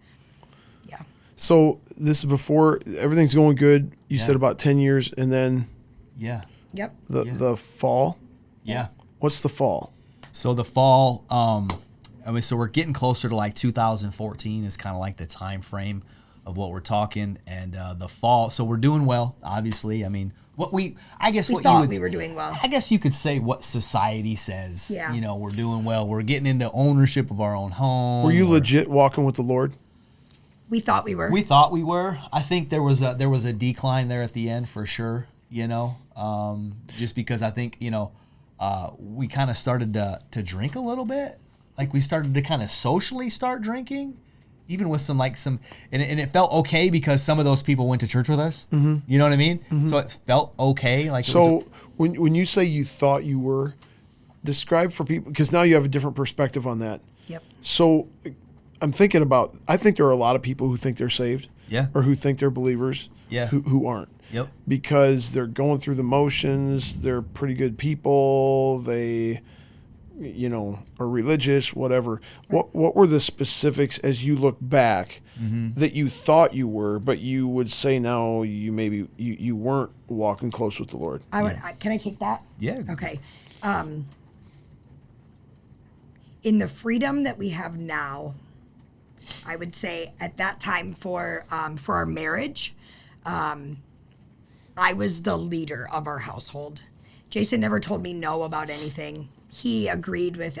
Yeah. So this is before everything's going good. You said about 10 years, and then Yeah. Yep. the fall. Yeah. What's the fall? So the fall, so we're getting closer to like 2014 is kind of like the time frame of what we're talking, and the fall. So we're doing well, obviously. I mean, we thought we were doing well. I guess you could say what society says. Yeah. You know, we're doing well. We're getting into ownership of our own home. Were you legit walking with the Lord? We thought we were. We thought we were. I think there was a decline there at the end for sure. You know, just because I think we kind of started to drink a little bit. Like we started to kind of socially start drinking, even with some and it felt okay because some of those people went to church with us. Mm-hmm. You know what I mean? Mm-hmm. So it felt okay. Like when you say you thought you were, describe for people, because now you have a different perspective on that. Yep. So I'm thinking about, I think there are a lot of people who think they're saved. Yeah. Or who think they're believers. Yeah. Who aren't. Yep. Because they're going through the motions. They're pretty good people. They, are religious, whatever. Right. What were the specifics as you look back that you thought you were, but you would say now you weren't walking close with the Lord? Can I take that? Yeah. Okay. In the freedom that we have now, I would say at that time for our marriage, I was the leader of our household. Jason never told me no about anything. He agreed with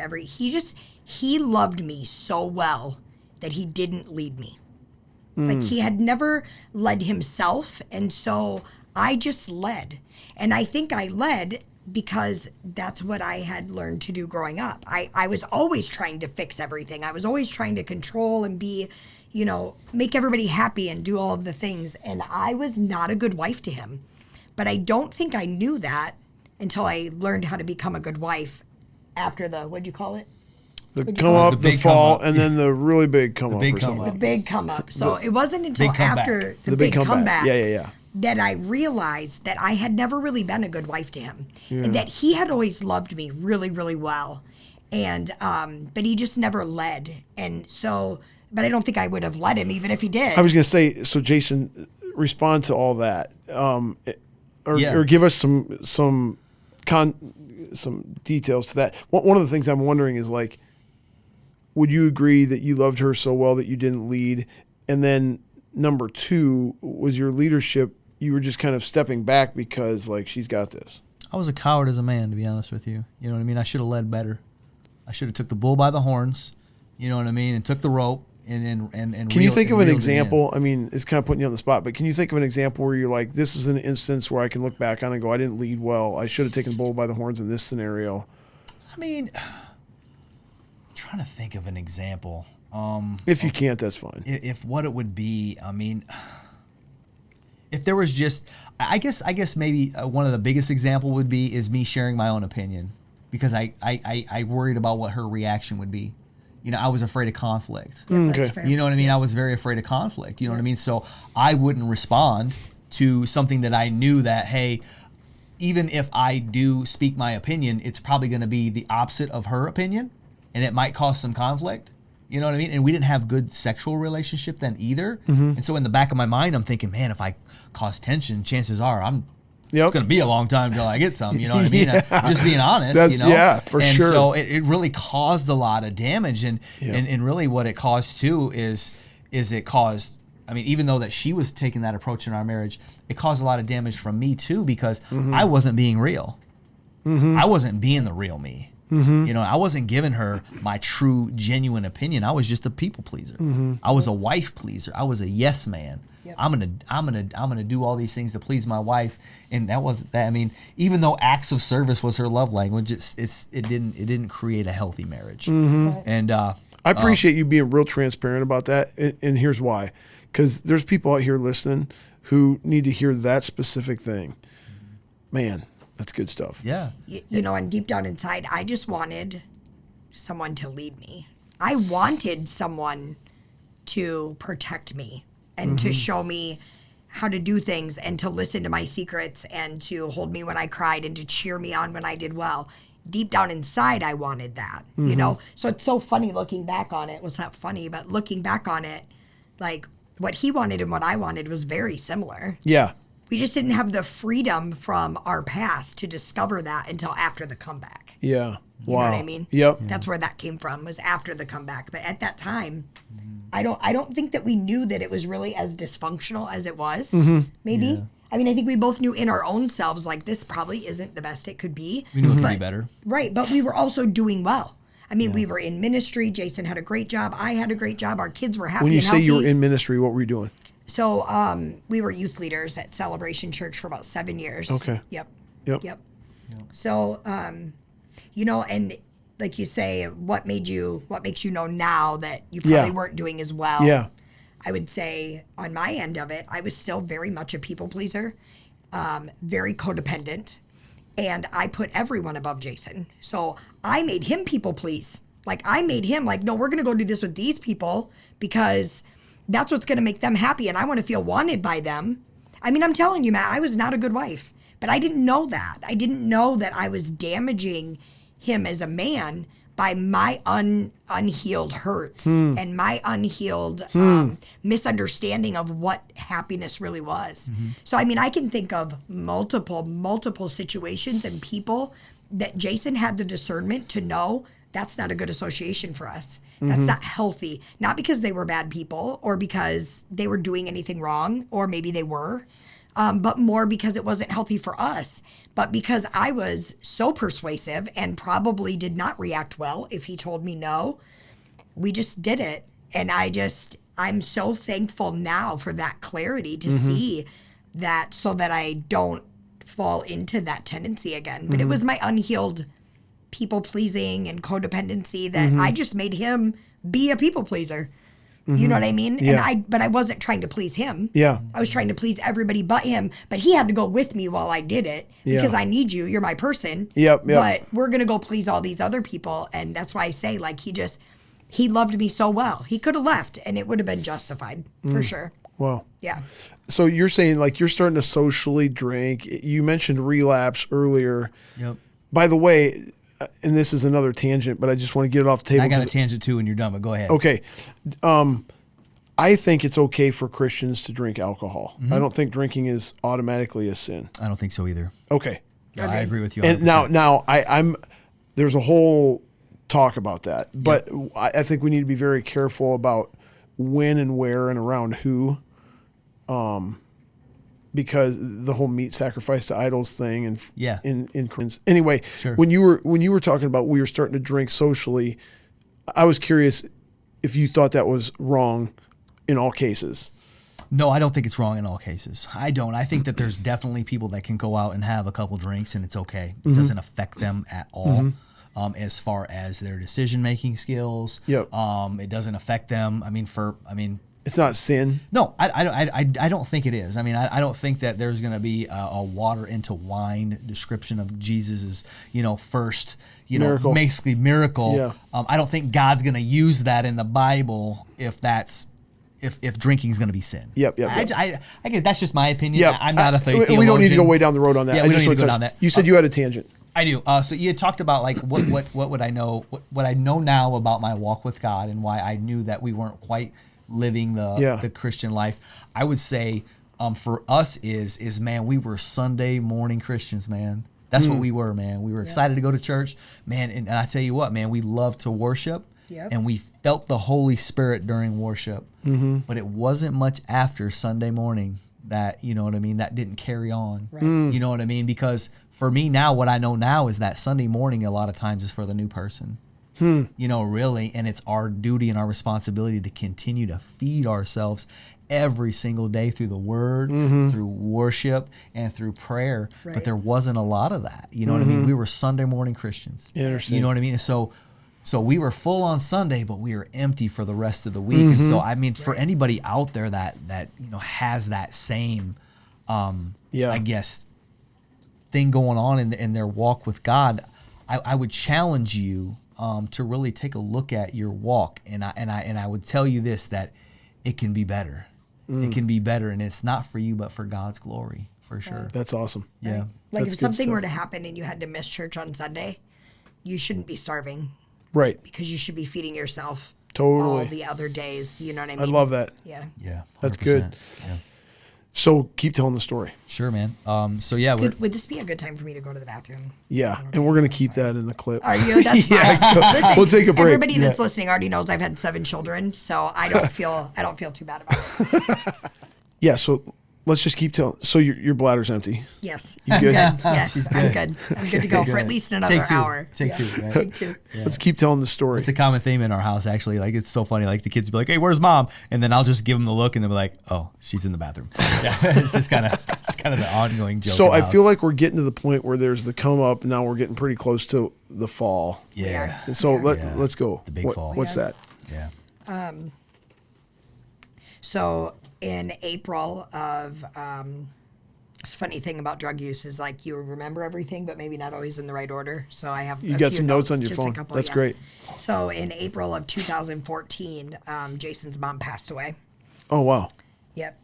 he loved me so well that he didn't lead me. Like he had never led himself. And so I just led. And I think I led because that's what I had learned to do growing up. I was always trying to fix everything. I was always trying to control and be, make everybody happy and do all of the things. And I was not a good wife to him. But I don't think I knew that until I learned how to become a good wife after what'd you call it? The come up, the fall, and then the really big come up. The big come up. So it wasn't until after the big comeback. Yeah. That I realized that I had never really been a good wife to him, and that he had always loved me really, really well, and but he just never led, and so. But I don't think I would have led him even if he did. I was going to say, so Jason, respond to all that, or give us some details to that. One of the things I'm wondering is like, would you agree that you loved her so well that you didn't lead? And then number two, was your leadership, you were just kind of stepping back because like, she's got this? I was a coward as a man, to be honest with you. You know what I mean? I should have led better. I should have took the bull by the horns, you know what I mean? And took the rope and Can you think of an example? I mean, it's kind of putting you on the spot, but can you think of an example where you're like, this is an instance where I can look back on and go, I didn't lead well. I should have taken the bull by the horns in this scenario. I mean, trying to think of an example. If you can't, that's fine. If what it would be, I mean, if there was just, I guess maybe one of the biggest example would be is me sharing my own opinion, because I worried about what her reaction would be. I was afraid of conflict. Okay. You know what I mean? I was very afraid of conflict. You know what I mean? So I wouldn't respond to something that I knew that, hey, even if I do speak my opinion, it's probably going to be the opposite of her opinion, and it might cause some conflict. You know what I mean? And we didn't have good sexual relationship then either. Mm-hmm. And so in the back of my mind, I'm thinking, man, if I cause tension, chances are it's going to be a long time till I get some. You know what I mean? Just being honest. Yeah, for sure. And so it really caused a lot of damage. And really what it caused too is it caused, I mean, even though that she was taking that approach in our marriage, it caused a lot of damage from me too, because I wasn't being real. Mm-hmm. I wasn't being the real me. Mm-hmm. I wasn't giving her my true, genuine opinion. I was just a people pleaser. Mm-hmm. I was a wife pleaser. I was a yes man. Yep. I'm gonna do all these things to please my wife, and that wasn't that. I mean, even though acts of service was her love language, it didn't create a healthy marriage. Mm-hmm. And I appreciate you being real transparent about that, and here's why: because there's people out here listening who need to hear that specific thing. Man, that's good stuff. Yeah, and deep down inside, I just wanted someone to lead me. I wanted someone to protect me. And to show me how to do things and to listen to my secrets and to hold me when I cried and to cheer me on when I did well. Deep down inside, I wanted that, you know? So it's so funny looking back on it. Well, it's not funny, but looking back on it, like what he wanted and what I wanted was very similar. Yeah. We just didn't have the freedom from our past to discover that until after the comeback. Yeah. You know what I mean? Yep. That's where that came from, was after the comeback. But at that time, I don't think that we knew that it was really as dysfunctional as it was. Maybe. Yeah. I mean, I think we both knew in our own selves, like, this probably isn't the best it could be. We knew it could be better. Right. But we were also doing well. I mean, we were in ministry. Jason had a great job. I had a great job. Our kids were happy When you and say healthy. you were in ministry, what were you doing? So we were youth leaders at Celebration Church for about 7 years. Okay. Yep. So, you know, and like you say, what makes you know now that you probably weren't doing as well? Yeah. I would say on my end of it, I was still very much a people pleaser, very codependent, and I put everyone above Jason. So I made him people please. Like, I made him like, no, we're going to go do this with these people because that's what's going to make them happy, and I want to feel wanted by them. I mean, I'm telling you, Matt, I was not a good wife, but I didn't know that. I didn't know that I was damaging him as a man by my unhealed hurts and my unhealed misunderstanding of what happiness really was. So, I mean, I can think of multiple situations and people that Jason had the discernment to know that's not a good association for us. That's not healthy. Not because they were bad people or because they were doing anything wrong, or maybe they were, but more because it wasn't healthy for us. But because I was so persuasive and probably did not react well if he told me no, we just did it. And I'm so thankful now for that clarity to see that, so that I don't fall into that tendency again. But it was my unhealed people pleasing and codependency that I just made him be a people pleaser. You know what I mean? Yeah. But I wasn't trying to please him. Yeah. I was trying to please everybody but him. But he had to go with me while I did it because I need you. You're my person. Yep. But we're going to go please all these other people. And that's why I say, like, he loved me so well. He could have left and it would have been justified for sure. Wow. Yeah. So you're saying, like, you're starting to socially drink. You mentioned relapse earlier. Yep. By the way, and this is another tangent, but I just want to get it off the table. I got a tangent too when you're done, but go ahead. Okay. I think it's okay for Christians to drink alcohol. I don't think drinking is automatically a sin. I don't think so either. Okay. I agree with you. 100%. And now I'm there's a whole talk about that, but I think we need to be very careful about when and where and around who, because the whole meat sacrifice to idols thing and in Corinthians. Anyway, when you were talking about we were starting to drink socially, I was curious if you thought that was wrong in all cases. No, I don't think it's wrong in all cases. I don't. I think that there's definitely people that can go out and have a couple drinks and it's okay. It doesn't affect them at all. As far as their decision-making skills, it doesn't affect them. It's not sin. No, I don't think it is. I mean, I don't think that there's going to be a water into wine description of Jesus's, first, miracle. Basically miracle. Yeah. I don't think God's going to use that in the Bible if drinking is going to be sin. Yep. I guess that's just my opinion. Yep. I'm not a theologian. We don't need to go way down the road on that. Yeah, we don't need to go down that. You said you had a tangent. I do. So you had talked about like what would I know? What I know now about my walk with God and why I knew that we weren't quite living the Christian life. I would say for us is man, we were Sunday morning Christians, man. That's what we were, man. We were excited to go to church, man. And I tell you what, man, we loved to worship. Yep. And we felt the Holy Spirit during worship. But it wasn't much after Sunday morning that, you know what I mean, that didn't carry on. Right. You know what I mean? Because for me now, what I know now is that Sunday morning a lot of times is for the new person. Really. And it's our duty and our responsibility to continue to feed ourselves every single day through the word, through worship, and through prayer. Right. But there wasn't a lot of that. You know what I mean? We were Sunday morning Christians. Interesting. You know what I mean? So we were full on Sunday, but we were empty for the rest of the week. And so, I mean, for anybody out there that has that same, I guess, thing going on in their walk with God, I would challenge you to really take a look at your walk. And I would tell you this, that it can be better. It can be better, and it's not for you, but for God's glory, for sure. That's awesome. Yeah. Like That's if good something stuff. were to happen and you had to miss church on Sunday, you shouldn't be starving Right. because you should be feeding yourself Totally. all the other days. You know what I mean? I love that. Yeah. Yeah. That's 100%. good. Yeah. So keep telling the story. Sure, man. So yeah, Would this be a good time for me to go to the bathroom? Yeah. And we're going to keep that in the clip. Are you? That's fine. Yeah, go- Listen, we'll take a break. Everybody that's Yeah. listening already knows I've had 7 children, so I don't feel too bad about it. Yeah. So let's just keep telling. So your bladder's empty. Yes. You I'm good? Yes. She's I'm good. good. I'm good to go for at least another Take 2. hour. Take Yeah. 2. Right? Take 2. Let's keep telling the story. It's a common theme in our house, actually. Like, it's so funny. Like, the kids be like, "Hey, where's mom?" And then I'll just give them the look, and they'll be like, "Oh, she's in the bathroom." Yeah, it's just kind of the ongoing joke. So in the I house. feel like we're getting to the point where there's the come up. Now we're getting pretty close to the fall. yeah, And so Yeah. let's go. The big fall. What's that? yeah. So in April of, it's a funny thing about drug use is like you remember everything, but maybe not always in the right order. So I have You a got few some notes on your just a phone. couple, That's yeah. great. So in April of 2014, Jason's mom passed away. Oh wow. Yep.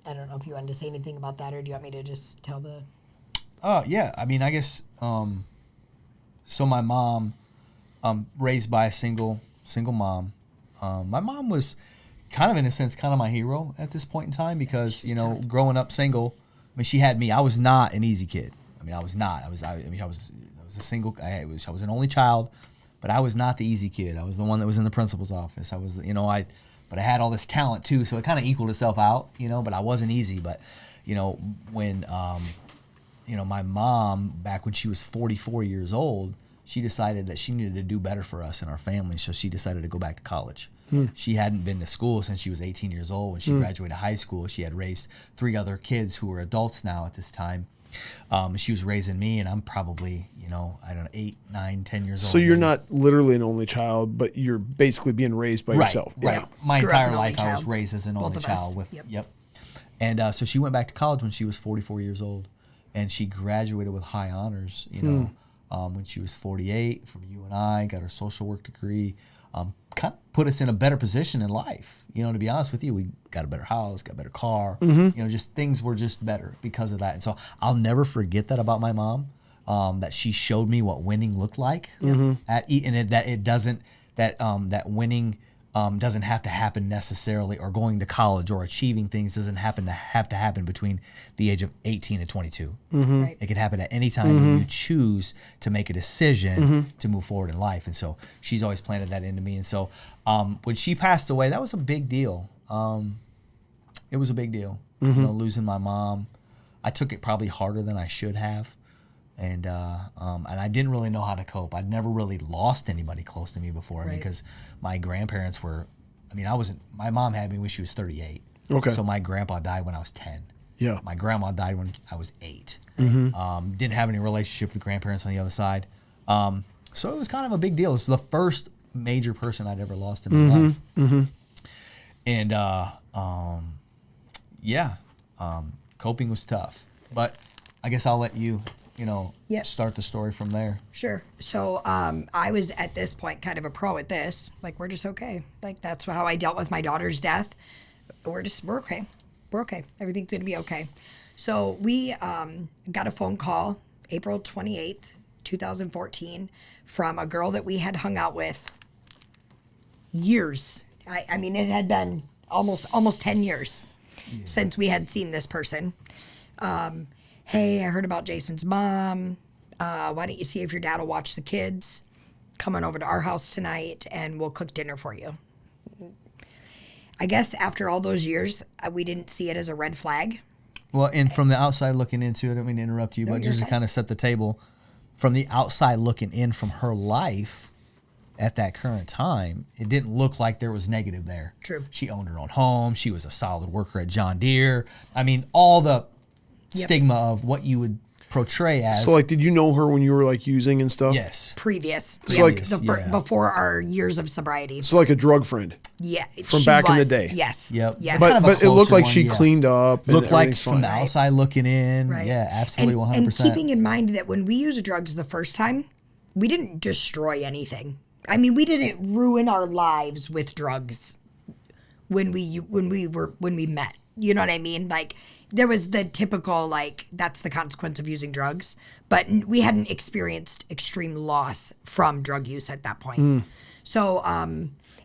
I don't know if you wanted to say anything about that, or do you want me to just tell the? Yeah. I mean, I guess. So my mom, raised by a single mom. My mom was kind of, in a sense, kind of my hero at this point in time because growing up single. I mean, she had me. I was not an easy kid. I mean, I was not. I was a single. I was an only child, but I was not the easy kid. I was the one that was in the principal's office. I was, but I had all this talent too, so it kind of equaled itself out, But I wasn't easy. But, when, my mom, back when she was 44 years old, she decided that she needed to do better for us and our family, so she decided to go back to college. She hadn't been to school since she was 18 years old. When she graduated high school, she had raised 3 other kids who were adults now at this time. She was raising me, and I'm probably, 8, 9, 10 years old. So you're not literally an only child, but you're basically being raised by yourself. Right. Yeah. My Grew up entire an only life, I was child. raised as an Both only of us. child. Yep. And so she went back to college when she was 44 years old, and she graduated with high honors. When she was 48 from UNI, got her social work degree. Kind of put us in a better position in life. To be honest with you, we got a better house, got a better car. Just things were just better because of that. And so I'll never forget that about my mom. That she showed me what winning looked like. That winning doesn't have to happen necessarily, or going to college or achieving things doesn't have to happen between the age of 18 and 22. Right. It can happen at any time you choose to make a decision to move forward in life. And so she's always planted that into me. And so when she passed away, that was a big deal. It was a big deal, losing my mom. I took it probably harder than I should have. And I didn't really know how to cope. I'd never really lost anybody close to me before. I mean, because my grandparents were, my mom had me when she was 38. Okay. So my grandpa died when I was 10. Yeah. My grandma died when I was 8. Didn't have any relationship with the grandparents on the other side. So it was kind of a big deal. It was the first major person I'd ever lost in my life. And coping was tough. But I guess I'll let you, start the story from there. Sure. So I was at this point kind of a pro at this. Like, we're just okay. Like, that's how I dealt with my daughter's death. We're okay. We're okay. Everything's going to be okay. So we got a phone call April 28th, 2014, from a girl that we had hung out with years. I mean, it had been almost 10 years since we had seen this person. Hey, I heard about Jason's mom. Why don't you see if your dad will watch the kids? Come on over to our house tonight, and we'll cook dinner for you. I guess after all those years, we didn't see it as a red flag. Well, and from the outside looking into it, I don't mean to interrupt you, but just to kind of set the table, from the outside looking in from her life at that current time, it didn't look like there was negative there. True. She owned her own home. She was a solid worker at John Deere. I mean, all the stigma of what you would portray as. So, like, did you know her when you were, like, using and stuff? Yes. Previous. So, like, before our years of sobriety. So, like a drug friend. Yeah. From back in the day. Yes. Yep. Yes. Kind of a But it looked closer like one, she cleaned up. And Looked like everything's from the fine. outside looking in. Right. Yeah, absolutely, 100%. And keeping in mind that when we used drugs the first time, we didn't destroy anything. I mean, we didn't ruin our lives with drugs. when we met. You know what I mean? Like, there was the typical, like, that's the consequence of using drugs, but we hadn't experienced extreme loss from drug use at that point. So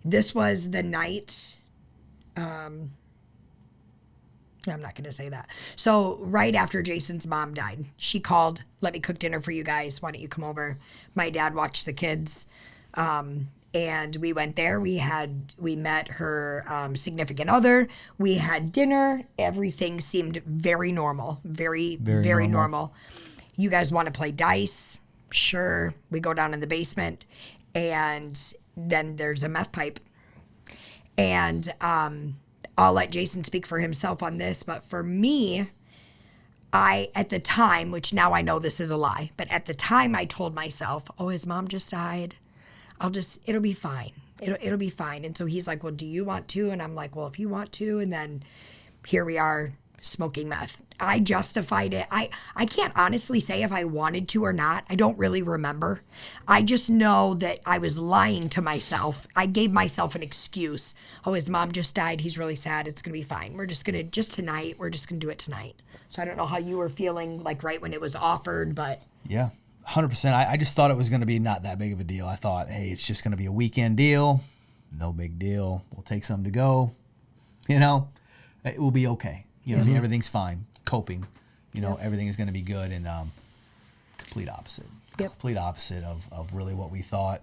this was the night. I'm not going to say that. So right after Jason's mom died, she called, let me cook dinner for you guys. Why don't you come over? My dad watched the kids. And we went there. We met her significant other. We had dinner. Everything seemed very normal, very normal. You guys want to play dice? Sure. We go down in the basement, and then there's a meth pipe. And I'll let Jason speak for himself on this, but for me, at the time, which now I know this is a lie, but at the time I told myself, oh, his mom just died. It'll be fine. It'll be fine. And so he's like, well, do you want to? And I'm like, well, if you want to. And then here we are smoking meth. I justified it. I can't honestly say if I wanted to or not. I don't really remember. I just know that I was lying to myself. I gave myself an excuse. Oh, his mom just died. He's really sad. It's going to be fine. We're just going to, tonight, we're just going to do it tonight. So I don't know how you were feeling, like, right when it was offered, but. Yeah. 100%. I just thought it was going to be not that big of a deal. I thought, hey, it's just going to be a weekend deal. No big deal. We'll take some to go. You know, it will be okay. You know, everything's fine. Coping. You know, everything is going to be good. And complete opposite. Yep. Complete opposite of really what we thought.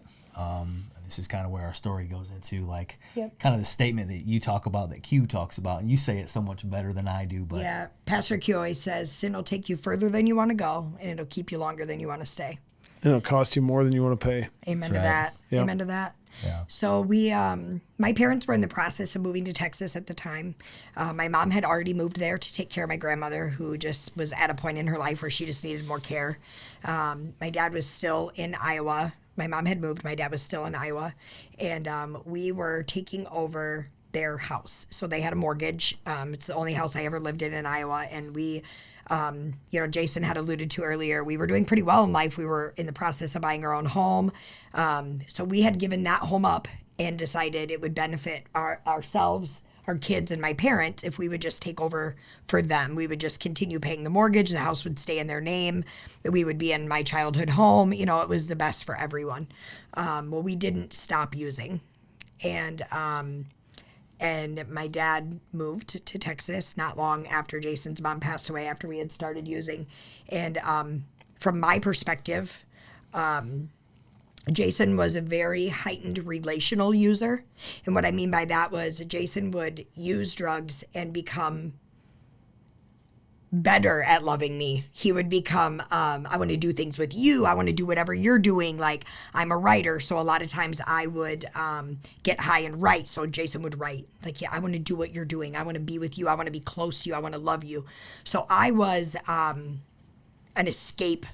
This is kind of where our story goes into, like, kind of the statement that you talk about, that Q talks about, and you say it so much better than I do. But yeah, Pastor Q always says, sin will take you further than you want to go, and it'll keep you longer than you want to stay. And it'll cost you more than you want to pay. Amen to that. Yep. Amen to that. Yeah. So we, my parents were in the process of moving to Texas at the time. My mom had already moved there to take care of my grandmother, who just was at a point in her life where she just needed more care. My dad was still in Iowa. My mom had moved. My dad was still in Iowa. And we were taking over their house. So they had a mortgage. It's the only house I ever lived in Iowa. And we, Jason had alluded to earlier, we were doing pretty well in life. We were in the process of buying our own home. So we had given that home up and decided it would benefit ourselves, our kids, and my parents if we would just take over for them. We would just continue paying the mortgage. The house would stay in their name. We would be in my childhood home. You know, it was the best for everyone. Well, we didn't stop using. And my dad moved to Texas not long after Jason's mom passed away, after we had started using. And from my perspective, Jason was a very heightened relational user. And what I mean by that was Jason would use drugs and become better at loving me. He would become, I want to do things with you. I want to do whatever you're doing. Like, I'm a writer. So a lot of times I would get high and write. So Jason would write, like, yeah, I want to do what you're doing. I want to be with you. I want to be close to you. I want to love you. So I was an escape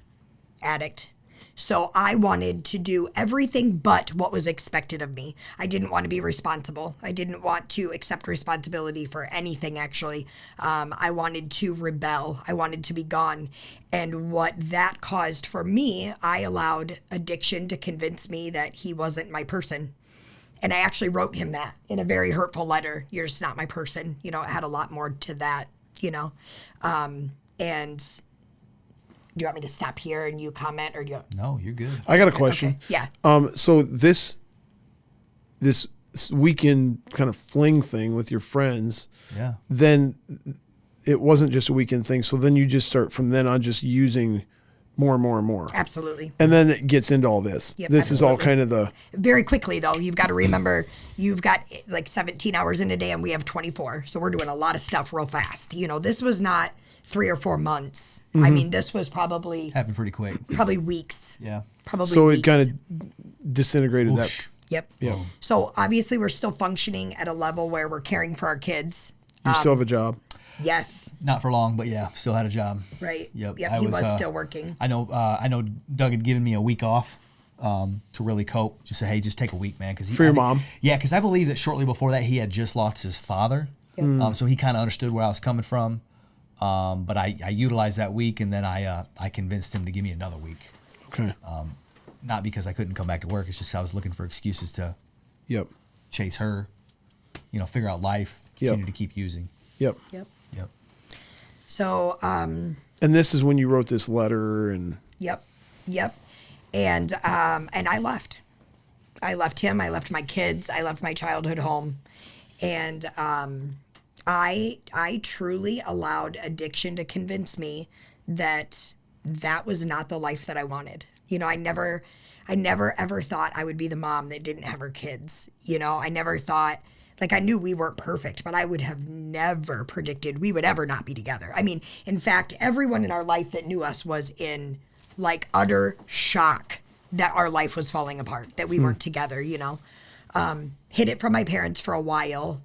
addict. So I wanted to do everything but what was expected of me. I didn't want to be responsible. I didn't want to accept responsibility for anything, actually. I wanted to rebel. I wanted to be gone. And what that caused for me, I allowed addiction to convince me that he wasn't my person. And I actually wrote him that in a very hurtful letter. You're just not my person. You know, it had a lot more to that, you know. And do you want me to stop here and you comment, or do you? No, you're good. I got a question. Okay. Yeah. So this weekend kind of fling thing with your friends. Yeah. Then it wasn't just a weekend thing. So then you just start from then on just using more and more and more. Absolutely. And then it gets into all this. Yep, this absolutely. is all kind of the. Very quickly, though, you've got to remember you've got like 17 hours in a day and we have 24. So we're doing a lot of stuff real fast. You know, this was not 3 or 4 months. I mean, this was probably happened pretty quick. Probably weeks. Yeah. Probably So weeks. it kind of disintegrated that. Yep. Yeah. So obviously we're still functioning at a level where we're caring for our kids. You still have a job. Yes. Not for long, but yeah, still had a job. Right. Yep. Yep. He was still working. I know Doug had given me a week off to really cope. Just say, hey, just take a week, man. For your mom? Yeah, because I believe that shortly before that he had just lost his father. Yep. So he kind of understood where I was coming from. But I utilized that week, and then I convinced him to give me another week. Okay. Not because I couldn't come back to work. It's just I was looking for excuses to Yep. chase her. figure out life, continue to keep using. Yep. So, and this is when you wrote this letter and. Yep. And I left. I left him. I left my kids. I left my childhood home. And I truly allowed addiction to convince me that was not the life that I wanted. I never ever thought I would be the mom that didn't have her kids. I never thought, I knew we weren't perfect, but I would have never predicted we would ever not be together. I mean, in fact, everyone in our life that knew us was in utter shock that our life was falling apart, that we weren't together, hid it from my parents for a while,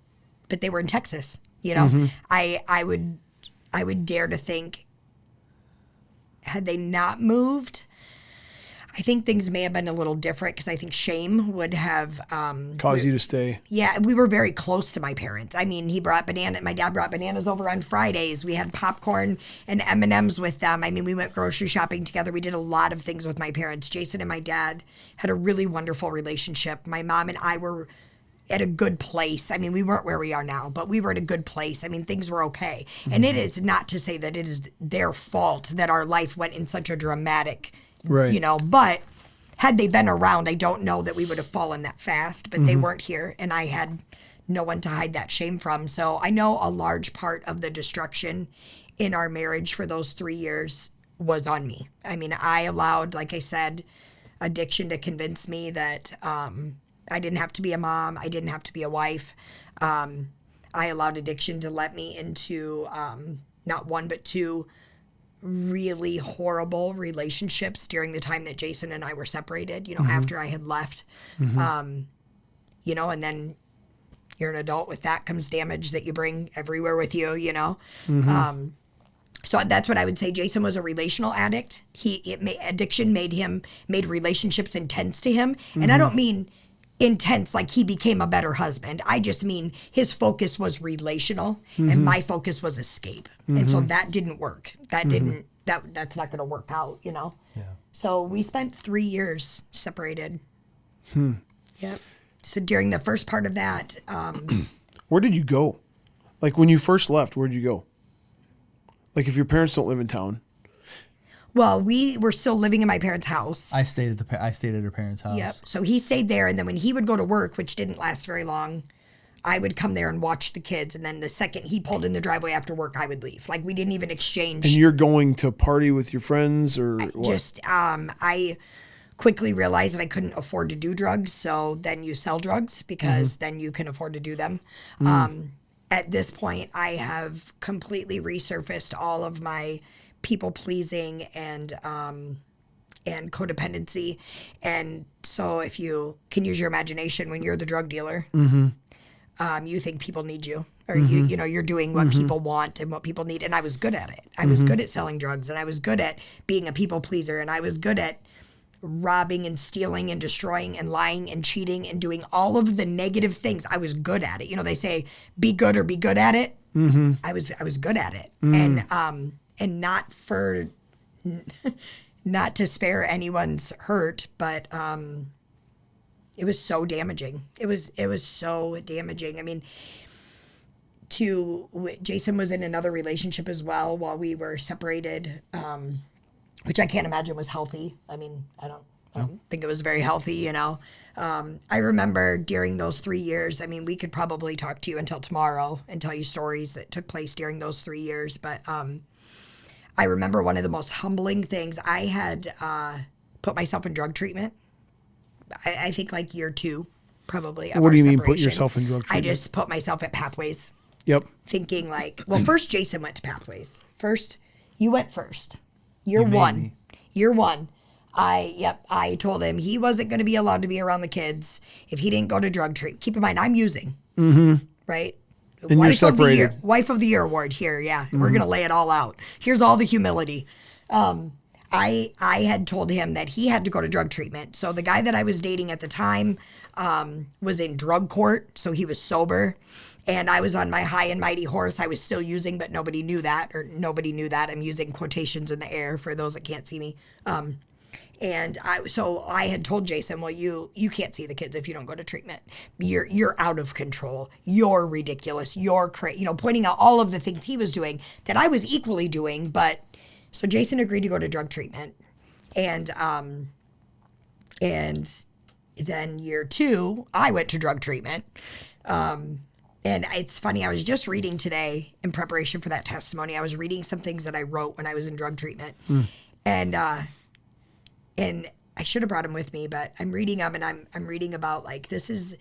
but they were in Texas, I would dare to think, had they not moved, I think things may have been a little different, because I think shame would have caused you to stay. Yeah, we were very close to my parents. I mean, my dad brought bananas over on Fridays. We had popcorn and M&Ms with them. I mean, we went grocery shopping together. We did a lot of things with my parents. Jason and my dad had a really wonderful relationship. My mom and I were at a good place. I mean, we weren't where we are now, but we were at a good place. I mean, things were okay. And it is not to say that it is their fault that our life went in such a dramatic, right. But had they been around, I don't know that we would have fallen that fast, but they weren't here, and I had no one to hide that shame from. So I know a large part of the destruction in our marriage for those 3 years was on me. I mean, I allowed, like I said, addiction to convince me that I didn't have to be a mom. I didn't have to be a wife. I allowed addiction to let me into not one, but two really horrible relationships during the time that Jason and I were separated, after I had left. And then you're an adult. With that comes damage that you bring everywhere with you, So that's what I would say. Jason was a relational addict. Addiction made relationships intense to him. And I don't mean intense like he became a better husband. I just mean his focus was relational and my focus was escape. And so that didn't work. That's not going to work out, Yeah. So we spent 3 years separated. Yep. So during the first part of that, where did you go? Like when you first left, where did you go? Like if your parents don't live in town. Well, we were still living in my parents' house. I stayed at her parents' house. Yep. So he stayed there, and then when he would go to work, which didn't last very long, I would come there and watch the kids. And then the second he pulled in the driveway after work, I would leave. We didn't even exchange. And you're going to party with your friends or what? I quickly realized that I couldn't afford to do drugs. So then you sell drugs because then you can afford to do them. At this point, I have completely resurfaced all of my people pleasing and codependency. And so if you can use your imagination, when you're the drug dealer, you think people need you, or you're doing what people want and what people need. And I was good at it. I was good at selling drugs, and I was good at being a people pleaser, and I was good at robbing and stealing and destroying and lying and cheating and doing all of the negative things. I was good at it. They say be good or be good at it. I was good at it. And not to spare anyone's hurt, but it was so damaging. It was so damaging. I mean, Jason was in another relationship as well while we were separated, which I can't imagine was healthy. I mean, I don't think it was very healthy, I remember during those 3 years, I mean, we could probably talk to you until tomorrow and tell you stories that took place during those 3 years, but I remember one of the most humbling things. I had put myself in drug treatment. I think year 2, probably. What do you mean put yourself in drug treatment? I just put myself at Pathways. Yep. Thinking first Jason went to Pathways. First, you went first. Year one. I told him he wasn't going to be allowed to be around the kids if he didn't go to drug treatment. Keep in mind, I'm using. Right? And you're separated. Wife of the Year award here, yeah. We're going to lay it all out. Here's all the humility. I had told him that he had to go to drug treatment. So the guy that I was dating at the time was in drug court, so he was sober. And I was on my high and mighty horse. I was still using, but nobody knew that, I'm using quotations in the air for those that can't see me. And I had told Jason, well, you can't see the kids if you don't go to treatment. You're out of control. You're ridiculous. You're crazy. Pointing out all of the things he was doing that I was equally doing. But so Jason agreed to go to drug treatment, and then year 2, I went to drug treatment. And it's funny, I was just reading today in preparation for that testimony. I was reading some things that I wrote when I was in drug treatment. And I should have brought them with me, but I'm reading them, and I'm reading about, like, this is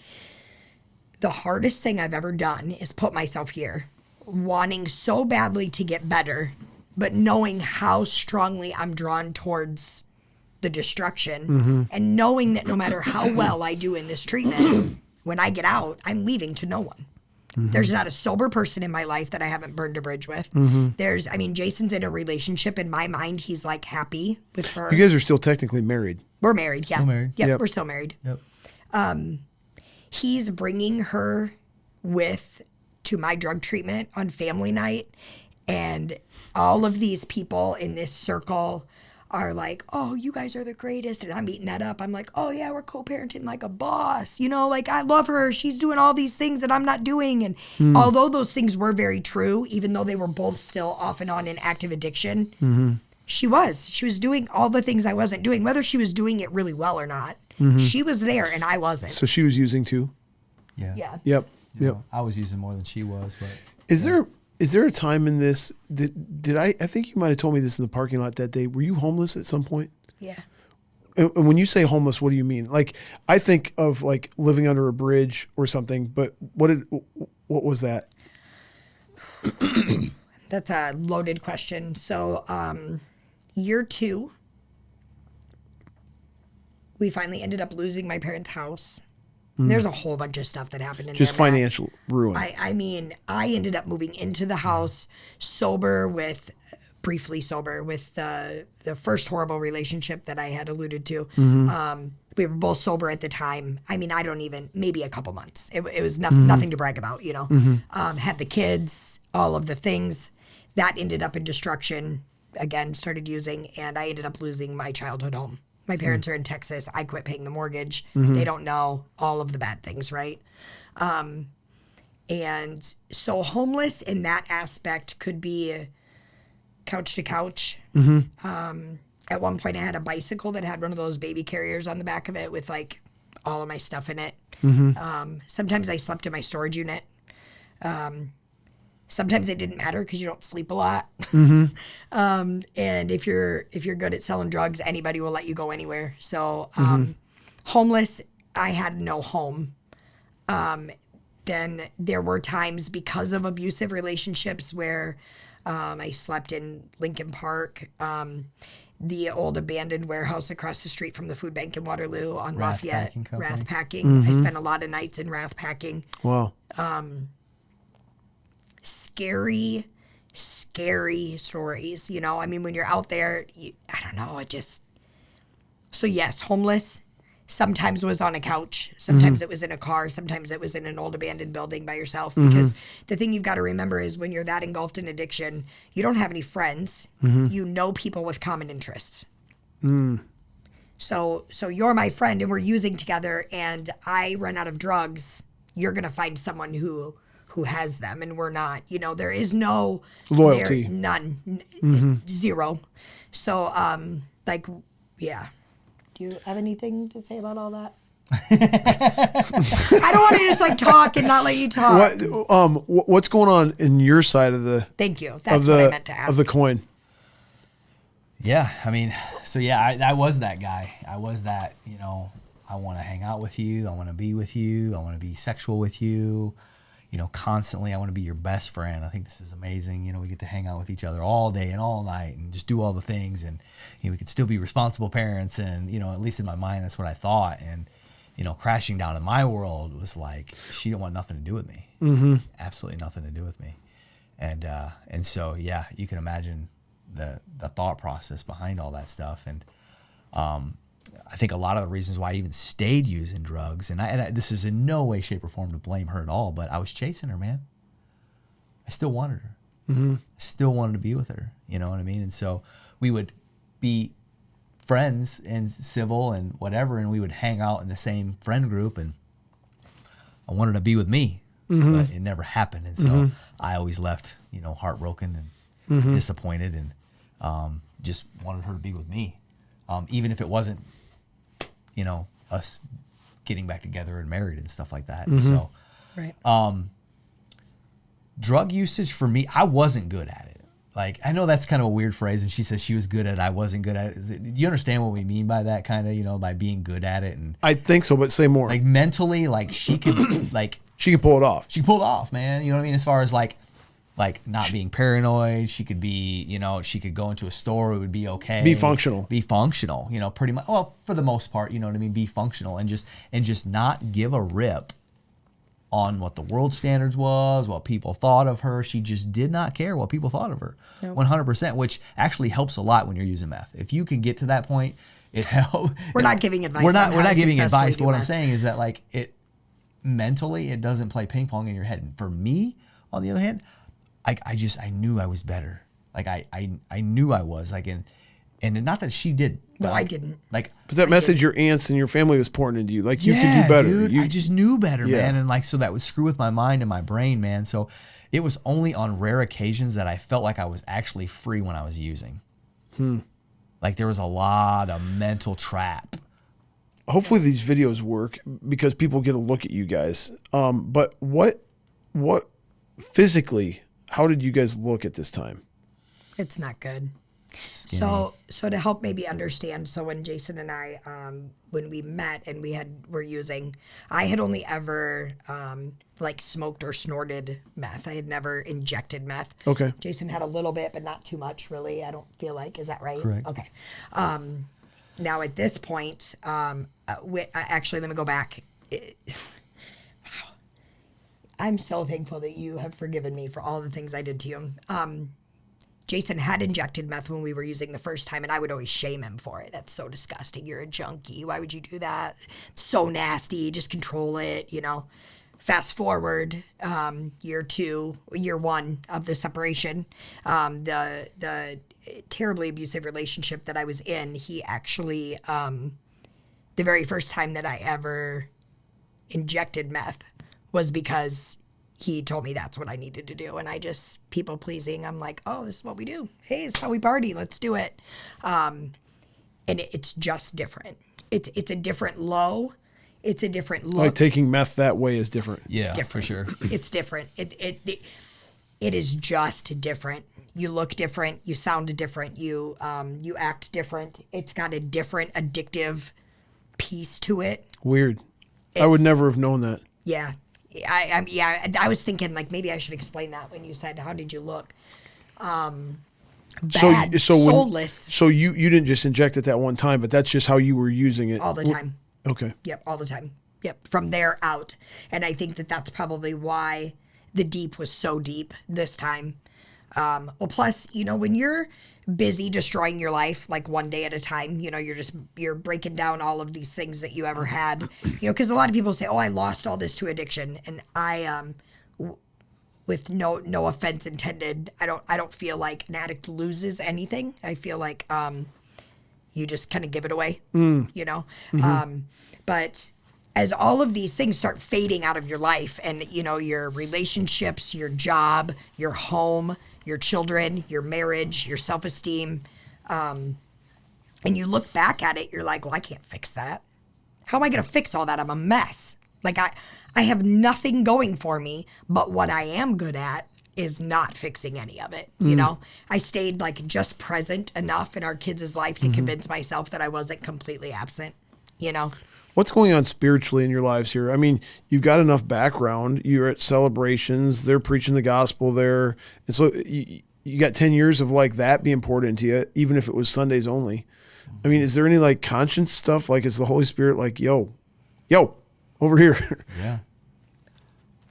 the hardest thing I've ever done is put myself here, wanting so badly to get better, but knowing how strongly I'm drawn towards the destruction, and knowing that no matter how well I do in this treatment, when I get out, I'm leaving to no one. There's not a sober person in my life that I haven't burned a bridge with. Jason's in a relationship. In my mind, he's like happy with her. You guys are still technically married. We're married, yeah. Still married. Yep, we're still married. Yep. He's bringing her to my drug treatment on family night. And all of these people in this circle are like, oh, you guys are the greatest. And I'm eating that up. I'm like, oh, yeah, we're co-parenting like a boss. Like, I love her. She's doing all these things that I'm not doing. And although those things were very true, even though they were both still off and on in active addiction, she was doing all the things I wasn't doing, whether she was doing it really well or not. She was there and I wasn't. So she was using too? Yeah. Yep. I was using more than she was, but Is there a time in this did I think you might have told me this in the parking lot that day. Were you homeless at some point? Yeah. And when you say homeless, what do you mean? Like, I think of like living under a bridge or something, but what was that? That's a loaded question. So, year 2, we finally ended up losing my parents' house. There's a whole bunch of stuff that happened in Just there, Matt. financial ruin. I mean, I ended up moving into the house briefly sober with the first horrible relationship that I had alluded to. We were both sober at the time. I mean, maybe a couple months. It was nothing to brag about, Had the kids, all of the things. That ended up in destruction. Again, started using, and I ended up losing my childhood home. My parents are in Texas. I quit paying the mortgage. They don't know all of the bad things, right? And so homeless in that aspect could be couch to couch. At one point, I had a bicycle that had one of those baby carriers on the back of it with like all of my stuff in it. Sometimes I slept in my storage unit. Sometimes it didn't matter because you don't sleep a lot. And if you're good at selling drugs, anybody will let you go anywhere. So homeless, I had no home. Then there were times because of abusive relationships where I slept in Lincoln Park, the old abandoned warehouse across the street from the food bank in Waterloo on Lafayette. Rath Packing. I spent a lot of nights in Rath Packing. Wow. Scary stories, I mean, when you're out there, I don't know, so yes, homeless, sometimes was on a couch, sometimes it was in a car, sometimes it was in an old abandoned building by yourself, because the thing you've got to remember is when you're that engulfed in addiction, you don't have any friends, you know people with common interests. So you're my friend and we're using together and I run out of drugs, you're going to find someone who has them and we're not, there is no loyalty, none, zero. So, yeah. Do you have anything to say about all that? I don't want to just talk and not let you talk. What's going on in your side of the? Thank you. That's what I meant to ask. Of the coin. Yeah, I mean, so yeah, I was that guy. I was that, I want to hang out with you. I want to be with you. I want to be sexual with you. Constantly, I want to be your best friend. I think this is amazing. We get to hang out with each other all day and all night and just do all the things. And, we could still be responsible parents. And, at least in my mind, that's what I thought. And, crashing down in my world was like, she didn't want nothing to do with me. Absolutely nothing to do with me. And so, yeah, you can imagine the thought process behind all that stuff. And, I think a lot of the reasons why I even stayed using drugs, and this is in no way, shape, or form to blame her at all, but I was chasing her, man. I still wanted her. I still wanted to be with her. You know what I mean? And so we would be friends and civil and whatever, and we would hang out in the same friend group, and I wanted to be with me, but it never happened. And so I always left, heartbroken and disappointed, and just wanted her to be with me, even if it wasn't, us getting back together and married and stuff like that. And so, drug usage for me, I wasn't good at it. Like, I know that's kind of a weird phrase, and she says she was good at it, I wasn't good at it. Do you understand what we mean by that, kind of, by being good at it? And I think so, but say more. Like, mentally, like, she could, like... She could pull it off. She pulled it off, man. You know what I mean? As far as, like not being paranoid, she could be, she could go into a store, it would be okay. Be functional. Be functional, pretty much. Well, for the most part, you know what I mean? Be functional and just not give a rip on what the world standards was, what people thought of her. She just did not care what people thought of her. Nope. 100%, which actually helps a lot when you're using meth. If you can get to that point, it helps. We're not giving advice. We're not giving advice, but what I'm saying is that, like, it mentally, it doesn't play ping pong in your head. And for me, on the other hand, I knew I was better. Like, I knew I was, like, and not that she did. No, I didn't. Like, but that message your aunts and your family was pouring into you, like, you could do better. Dude, I just knew better, man. And, like, so that would screw with my mind and my brain, man. So it was only on rare occasions that I felt like I was actually free when I was using. Like, there was a lot of mental trap. Hopefully these videos work because people get a look at you guys. But what physically, how did you guys look at this time? It's not good. So to help maybe understand, so when Jason and I, when we met and were using, I had only ever like smoked or snorted meth. I had never injected meth. Okay. Jason had a little bit, but not too much, really. I don't feel like. Is that right? Correct. Okay. Now at this point, actually, let me go back. I'm so thankful that you have forgiven me for all the things I did to you. Jason had injected meth when we were using the first time, and I would always shame him for it. That's so disgusting. You're a junkie. Why would you do that? It's so nasty. Just control it, Fast forward, year one of the separation, the terribly abusive relationship that I was in, he actually, the very first time that I ever injected meth was because he told me that's what I needed to do. And I just, people pleasing, I'm like, oh, this is what we do. Hey, it's how we party. Let's do it. And it's just different. It's a different low. It's a different look. Like taking meth that way is different. Yeah, it's different. For sure. It's different. It is just different. You look different. You sound different. You act different. It's got a different addictive piece to it. Weird. I would never have known that. Yeah. I was thinking, like, maybe I should explain that when you said, how did you look? Bad, soulless. So you didn't just inject it that one time, but that's just how you were using it. All the time. Okay. Yep, all the time. Yep, from there out. And I think that's probably why the deep was so deep this time. Well, plus, when you're busy destroying your life, like one day at a time, you're breaking down all of these things that you ever had, because a lot of people say, oh, I lost all this to addiction. And I, with no offense intended, I don't feel like an addict loses anything. I feel like, you just kind of give it away, but as all of these things start fading out of your life and, your relationships, your job, your home, your children, your marriage, your self-esteem, and you look back at it, you're like, well, I can't fix that. How am I going to fix all that? I'm a mess. Like I have nothing going for me, but what I am good at is not fixing any of it. I stayed like just present enough in our kids' life to convince myself that I wasn't completely absent, What's going on spiritually in your lives here? I mean, you've got enough background. You're at celebrations. They're preaching the gospel there. And so you got 10 years of like that being poured into you, even if it was Sundays only. I mean, is there any like conscience stuff? Like, is the Holy Spirit like, yo, over here? Yeah.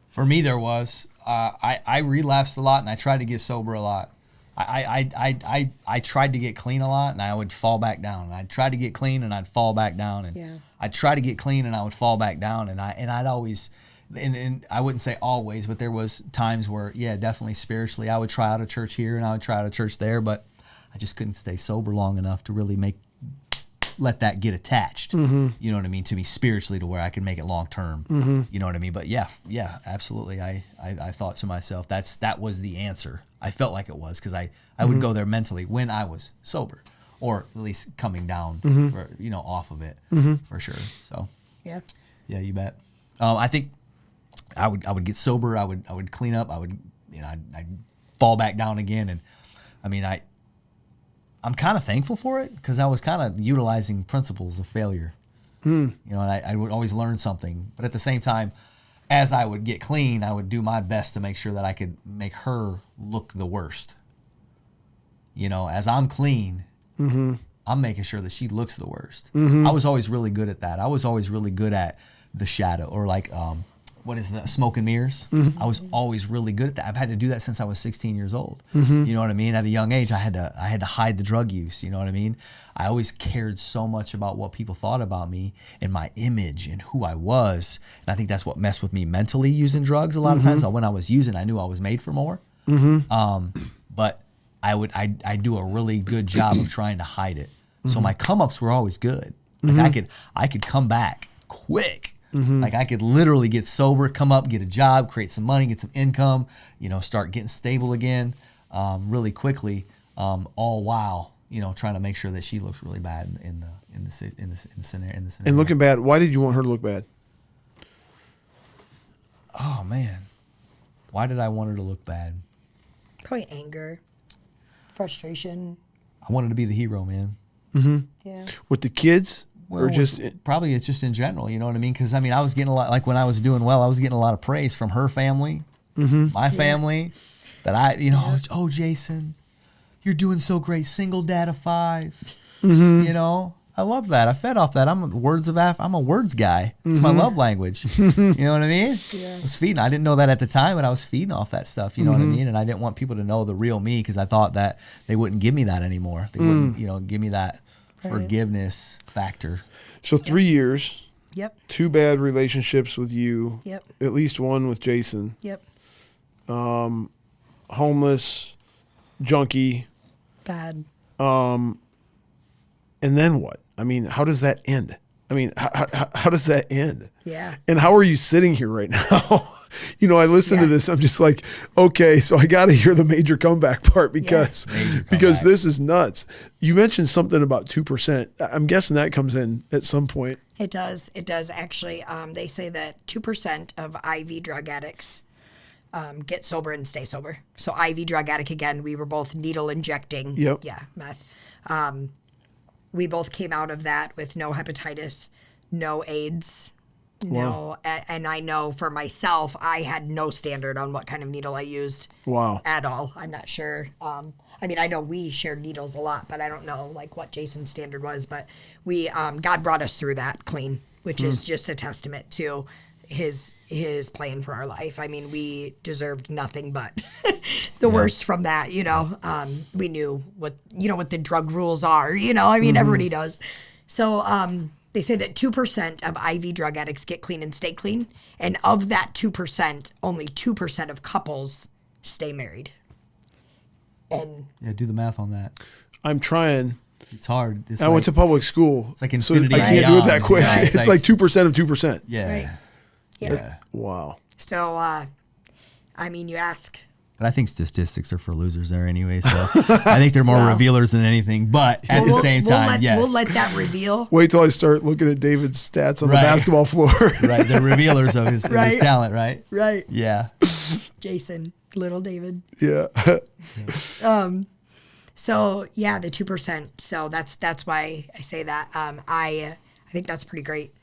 For me, there was. I relapsed a lot, and I tried to get sober a lot. I tried to get clean a lot, and I would fall back down. I'd try to get clean, and I'd fall back down. And I'd try to get clean, and I would fall back down. And I'd always, and I wouldn't say always, but there was times where, definitely spiritually, I would try out a church here, and I would try out a church there, but I just couldn't stay sober long enough to really make let that get attached. You know what I mean, to me spiritually, to where I can make it long term. You know what I mean? But yeah, absolutely. I thought to myself, that was the answer. I felt like it was, because I would go there mentally when I was sober, or at least coming down for, off of it for sure. So yeah, you bet. I think I would get sober. I would clean up. I'd fall back down again. And I mean, I'm kind of thankful for it, because I was kind of utilizing principles of failure. And I would always learn something. But at the same time, as I would get clean, I would do my best to make sure that I could make her look the worst. As I'm clean, I'm making sure that she looks the worst. I was always really good at that. I was always really good at the shadow, or like, what is that, smoke and mirrors? I was always really good at that. I've had to do that since I was 16 years old. You know what I mean? At a young age, I had to hide the drug use. You know what I mean? I always cared so much about what people thought about me and my image and who I was. And I think that's what messed with me mentally, using drugs a lot of times. When I was using, I knew I was made for more. But I do a really good job of trying to hide it. So my come ups were always good. Like I could come back quick. Like I could literally get sober, come up, get a job, create some money, get some income, start getting stable again, really quickly, all while trying to make sure that she looks really bad in the scenario. And looking bad, why did you want her to look bad? Oh man, why did I want her to look bad? Probably anger, frustration. I wanted to be the hero, man. Yeah. With the kids? Well, probably it's just in general, you know what I mean? Because I was getting a lot, like when I was doing well, I was getting a lot of praise from her family, my family, that oh Jason, you're doing so great, single dad of 5. I love that. I fed off that. I'm a words guy. It's my love language. You know what I mean? Yeah. I was feeding. I didn't know that at the time, but I was feeding off that stuff. You know what I mean? And I didn't want people to know the real me, because I thought that they wouldn't give me that anymore. They wouldn't, give me that forgiveness factor. So 3 years. Yep. 2 bad relationships with you. Yep. At least one with Jason. Yep. Homeless, junkie. Bad. And then what? How does that end? How does that end? Yeah. And how are you sitting here right now? I listen to this. I'm just like, okay, so I got to hear the major comeback part, because this is nuts. You mentioned something about 2%. I'm guessing that comes in at some point. It does. It does actually. They say that 2% of IV drug addicts get sober and stay sober. So IV drug addict, again, we were both needle injecting. Yep. Yeah, meth. We both came out of that with no hepatitis, no AIDS. Wow. No, and I know for myself, I had no standard on what kind of needle I used. Wow. At all. I'm not sure. I know we shared needles a lot, but I don't know like what Jason's standard was. But we, God brought us through that clean, which is just a testament to his plan for our life. We deserved nothing but the worst from that. We knew what the drug rules are. Everybody does. So. They say that 2% of IV drug addicts get clean and stay clean. And of that 2%, only 2% of couples stay married. And do the math on that. I'm trying. It's hard. I went to public school. It's like infinity. So I can't do it that quick. Yeah, it's like 2% of 2%. Yeah. Right. Yeah. Wow. So, you ask. But I think statistics are for losers there anyway, so I think they're more revealers than anything. But at the same time, yes. We'll let that reveal. Wait till I start looking at David's stats on the basketball floor. Right, the revealers of his talent, right? Right. Yeah. Jason, little David. Yeah. So, yeah, the 2%. So that's why I say that. I think that's pretty great.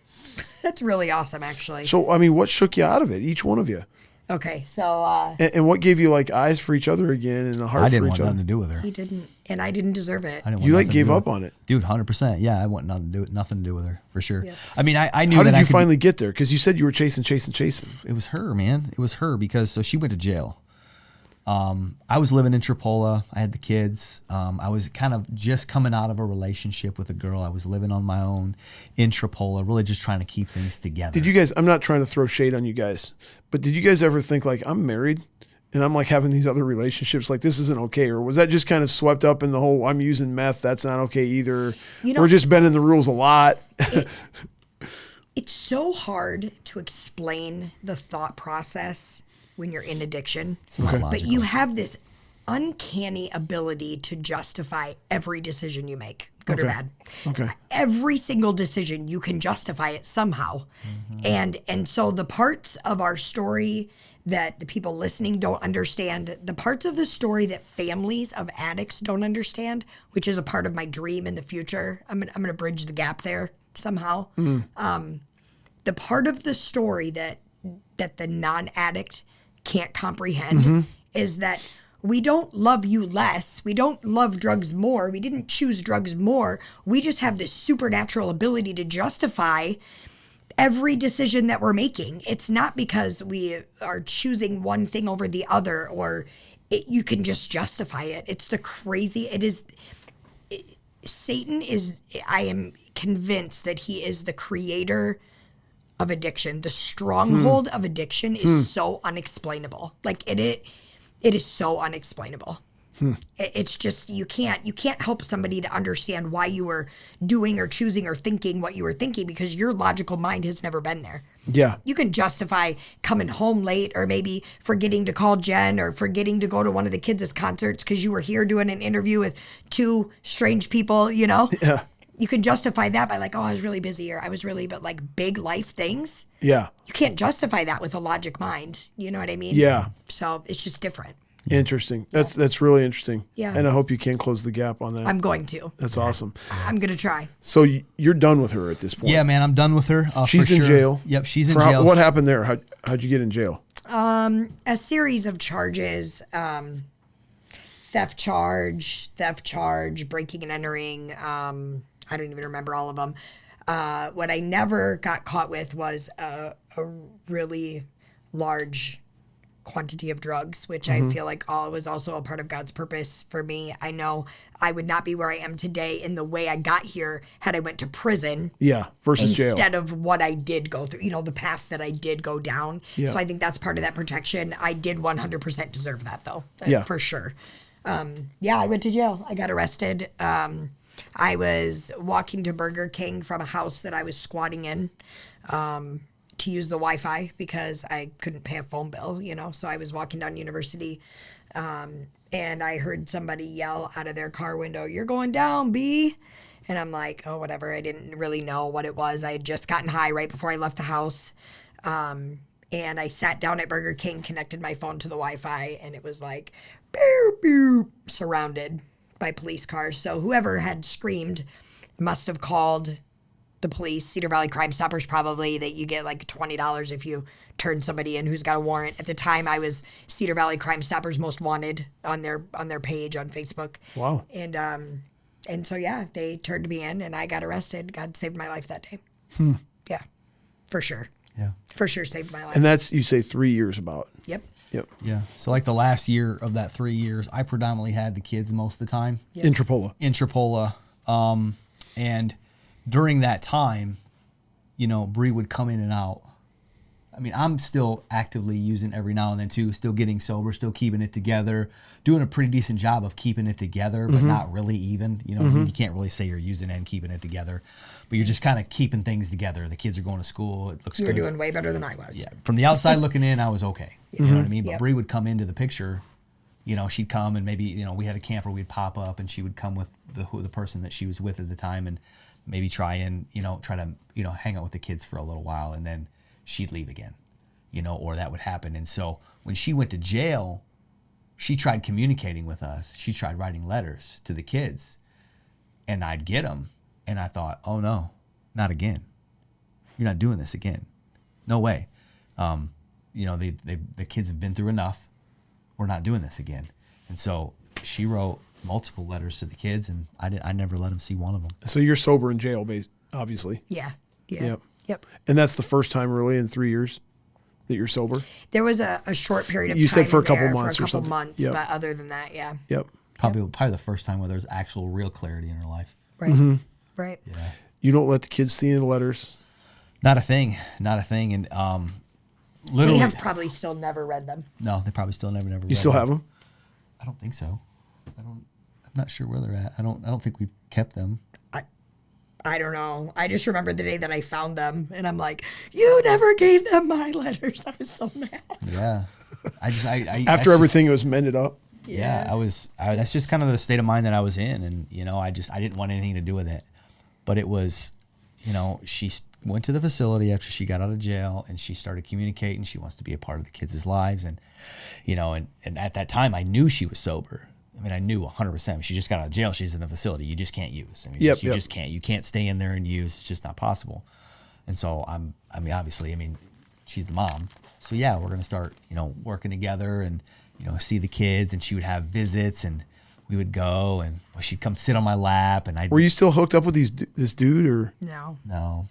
That's really awesome, actually. So, what shook you out of it, each one of you? Okay, so... and what gave you, eyes for each other again and a heart for each other? I didn't want nothing to do with her. He didn't, and I didn't deserve it. You, gave up on it. Dude, 100%. Yeah, I want nothing to do with her, for sure. Yeah. I knew How that did you finally get there? Because you said you were chasing. It was her, man. It was her, because so she went to jail. I was living in Tripola. I had the kids. I was kind of just coming out of a relationship with a girl. I was living on my own in Tripola, really just trying to keep things together. Did you guys, I'm not trying to throw shade on you guys, but did you guys ever think I'm married and I'm like having these other relationships, like this isn't okay? Or was that just kind of swept up in the whole, I'm using meth, that's not okay either? We're just bending the rules a lot. It's so hard to explain the thought process when you're in addiction. But you have this uncanny ability to justify every decision you make, good or bad. Every single decision, you can justify it somehow. And so the parts of our story that the people listening don't understand, the parts of the story that families of addicts don't understand, which is a part of my dream in the future, I'm gonna bridge the gap there somehow. The part of the story that the non-addict can't comprehend is that we don't love you less. We don't love drugs more. We didn't choose drugs more. We just have this supernatural ability to justify every decision that we're making. It's not because we are choosing one thing over the other, or you can just justify it. It's the crazy. Satan is, I am convinced that he is the creator of addiction. The stronghold of addiction is so unexplainable. Like it is so unexplainable. It's just, you can't help somebody to understand why you were doing or choosing or thinking what you were thinking, because your logical mind has never been there. Yeah. You can justify coming home late, or maybe forgetting to call Jen, or forgetting to go to one of the kids' concerts because you were here doing an interview with two strange people, Yeah. You can justify that by like, oh, I was really busy, or I was really, but like big life things. Yeah. You can't justify that with a logic mind. You know what I mean? Yeah. So it's just different. Interesting. That's really interesting. Yeah. And I hope you can close the gap on that. I'm going to. That's awesome. I'm going to try. So you're done with her at this point? Yeah, man, I'm done with her. She's for in sure. jail. Yep, she's in jail. What happened there? How'd you get in jail? A series of charges, theft charge, breaking and entering. I don't even remember all of them. What I never got caught with was a really large quantity of drugs, which I feel like was also a part of God's purpose for me. I know I would not be where I am today in the way I got here had I went to prison. Yeah, versus jail. Instead of what I did go through, the path that I did go down. Yeah. So I think that's part of that protection. I did 100% deserve that, though. Yeah. For sure. I went to jail. I got arrested. I was walking to Burger King from a house that I was squatting in to use the Wi-Fi because I couldn't pay a phone bill, So I was walking down University, and I heard somebody yell out of their car window, "You're going down, B." And I'm like, oh, whatever. I didn't really know what it was. I had just gotten high right before I left the house. And I sat down at Burger King, connected my phone to the Wi-Fi, and it was like, beep, beep, surrounded by police cars. So whoever had screamed must have called the police, Cedar Valley Crime Stoppers, probably, that you get like $20 if you turn somebody in who's got a warrant. At the time, I was Cedar Valley Crime Stoppers Most Wanted on their page on Facebook. Wow. And so, yeah, they turned me in and I got arrested. God saved my life that day. Yeah, for sure. Yeah. For sure saved my life. And that's, you say 3 years about. Yep. Yeah. So like the last year of that 3 years, I predominantly had the kids most of the time. Yep. In Tripola. And during that time, Bree would come in and out. I mean, I'm still actively using every now and then too, still getting sober, still keeping it together, doing a pretty decent job of keeping it together, but not really even. You can't really say you're using it and keeping it together, but you're just kind of keeping things together. The kids are going to school. It looks good. You were doing way better than I was. Yeah. From the outside looking in, I was okay. You know what I mean? But Yep. Bree would come into the picture. She'd come and maybe, we had a camper, we'd pop up and she would come with the person that she was with at the time and maybe try to hang out with the kids for a little while, and then she'd leave again, or that would happen. And so when she went to jail, she tried communicating with us. She tried writing letters to the kids, and I'd get them. And I thought, oh no, not again. You're not doing this again. No way. The kids have been through enough. We're not doing this again. And so she wrote multiple letters to the kids, and I never let them see one of them. So you're sober in jail, obviously. Yeah. Yep. And that's the first time really in 3 years that you're sober? There was a short period of time. You said for a couple there, months for a or couple something. months, Yep. but other than that, yeah. Yep. Probably the first time where there's actual real clarity in her life. Right. Right. Yeah. You don't let the kids see any letters? Not a thing. And literally. They have probably still never read them. No, they probably still never read You still them. have them? I don't think so. I'm not sure where they're at. I don't think we've kept them. I don't know. I just remember the day that I found them, and I'm like, you never gave them my letters. I was so mad. Yeah. After everything was mended up. Yeah, that's just kind of the state of mind that I was in, and I didn't want anything to do with it. But it was, she went to the facility after she got out of jail, and she started communicating. She wants to be a part of the kids' lives, and and at that time I knew she was sober. I mean, I knew 100%. She just got out of jail. She's in the facility. You just can't use. I mean, you just can't. You can't stay in there and use. It's just not possible. And so obviously, she's the mom. So yeah, we're gonna start, working together and see the kids. And she would have visits, and we would go, and she'd come sit on my lap. And Were you still hooked up with this dude, or No.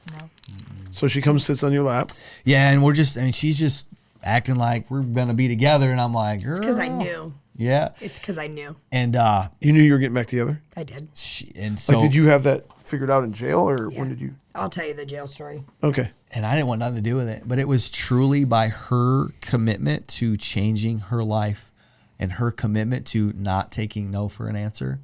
so she comes sits on your lap? Yeah, and she's just acting like we're gonna be together, and I'm like, girl. Because I knew. Yeah. It's because I knew. And you knew you were getting back together? I did. Did you have that figured out in jail, or when did you? I'll tell you the jail story. Okay. And I didn't want nothing to do with it, but it was truly by her commitment to changing her life and her commitment to not taking no for an answer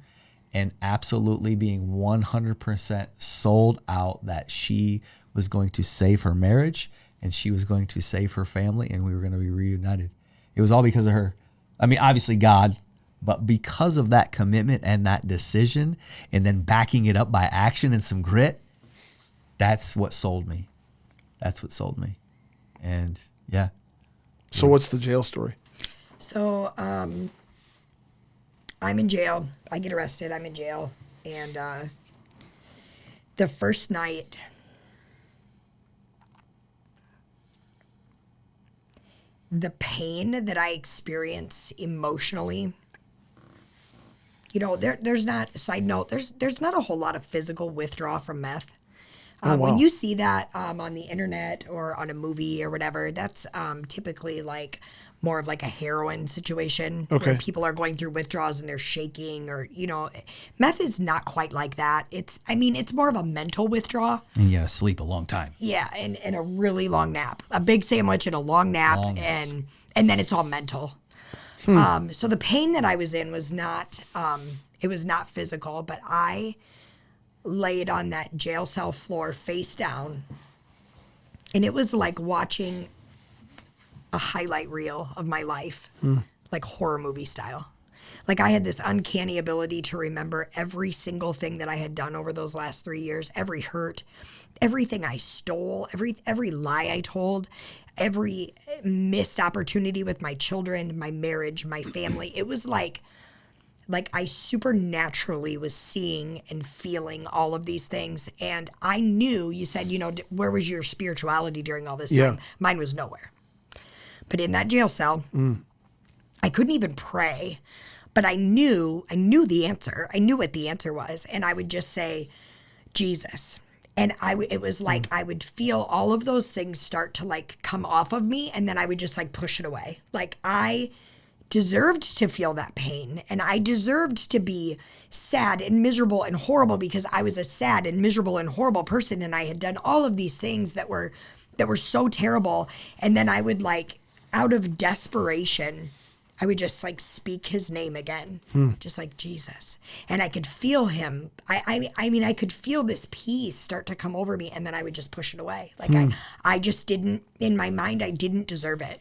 and absolutely being 100% sold out that she was going to save her marriage and she was going to save her family and we were going to be reunited. It was all because of her. Obviously God, but because of that commitment and that decision and then backing it up by action and some grit, that's what sold me. That's what sold me. And yeah. So what's the jail story? So I'm in jail. I get arrested. I'm in jail. And the first night, the pain that I experience emotionally, there's not, side note, there's not a whole lot of physical withdrawal from meth. Wow. When you see that on the internet or on a movie or whatever, that's typically like more of like a heroin situation where people are going through withdrawals and they're shaking or, meth is not quite like that. It's more of a mental withdrawal. And you gotta sleep a long time. Yeah, and a really long nap. A big sandwich and a long nap and then it's all mental. So the pain that I was in was not, it was not physical, but I laid on that jail cell floor face down, and it was like watching a highlight reel of my life, like horror movie style. Like I had this uncanny ability to remember every single thing that I had done over those last 3 years, every hurt, everything I stole, every lie I told, every missed opportunity with my children, my marriage, my family. It was like I supernaturally was seeing and feeling all of these things. And I knew, you said, where was your spirituality during all this time? Mine was nowhere. But in that jail cell, I couldn't even pray, but I knew the answer. I knew what the answer was. And I would just say, Jesus. And it was like I would feel all of those things start to like come off of me. And then I would just like push it away. Like I deserved to feel that pain, and I deserved to be sad and miserable and horrible because I was a sad and miserable and horrible person, and I had done all of these things that were so terrible. And then I would like, out of desperation, I would just like speak his name again, just like Jesus, and I could feel him. I could feel this peace start to come over me, and then I would just push it away. Like I just didn't, in my mind, I didn't deserve it.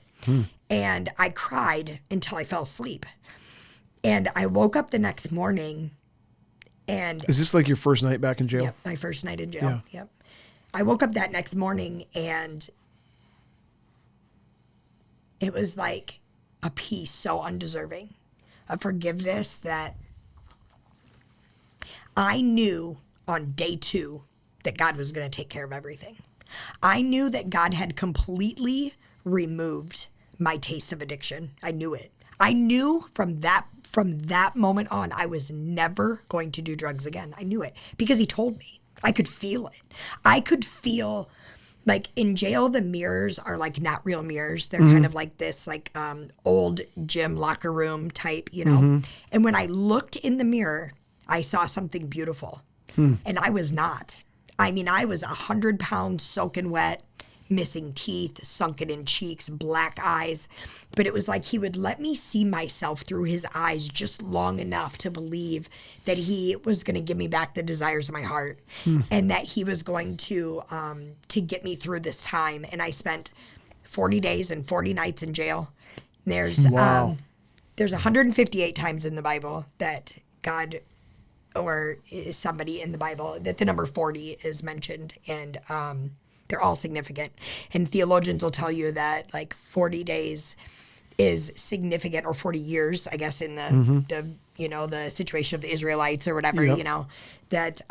And I cried until I fell asleep. And I woke up the next morning and... Is this like your first night back in jail? Yep, my first night in jail. Yeah. Yep. I woke up that next morning and it was like a peace so undeserving, a forgiveness that I knew on day 2 that God was going to take care of everything. I knew that God had completely removed my taste of addiction. I knew it. I knew from that moment on, I was never going to do drugs again. I knew it because he told me. I could feel it. I could feel, like in jail, the mirrors are like not real mirrors. They're kind of like this like old gym locker room type, And when I looked in the mirror, I saw something beautiful. And I was not. I was 100 pounds soaking wet missing teeth, sunken in cheeks, black eyes. But it was like he would let me see myself through his eyes just long enough to believe that he was going to give me back the desires of my heart, and that he was going to get me through this time. And I spent 40 days and 40 nights in jail. There's 158 times in the Bible that God or is somebody in the Bible that the number 40 is mentioned, and they're all significant. And theologians will tell you that like 40 days is significant, or 40 years, I guess, in the the situation of the Israelites or whatever, that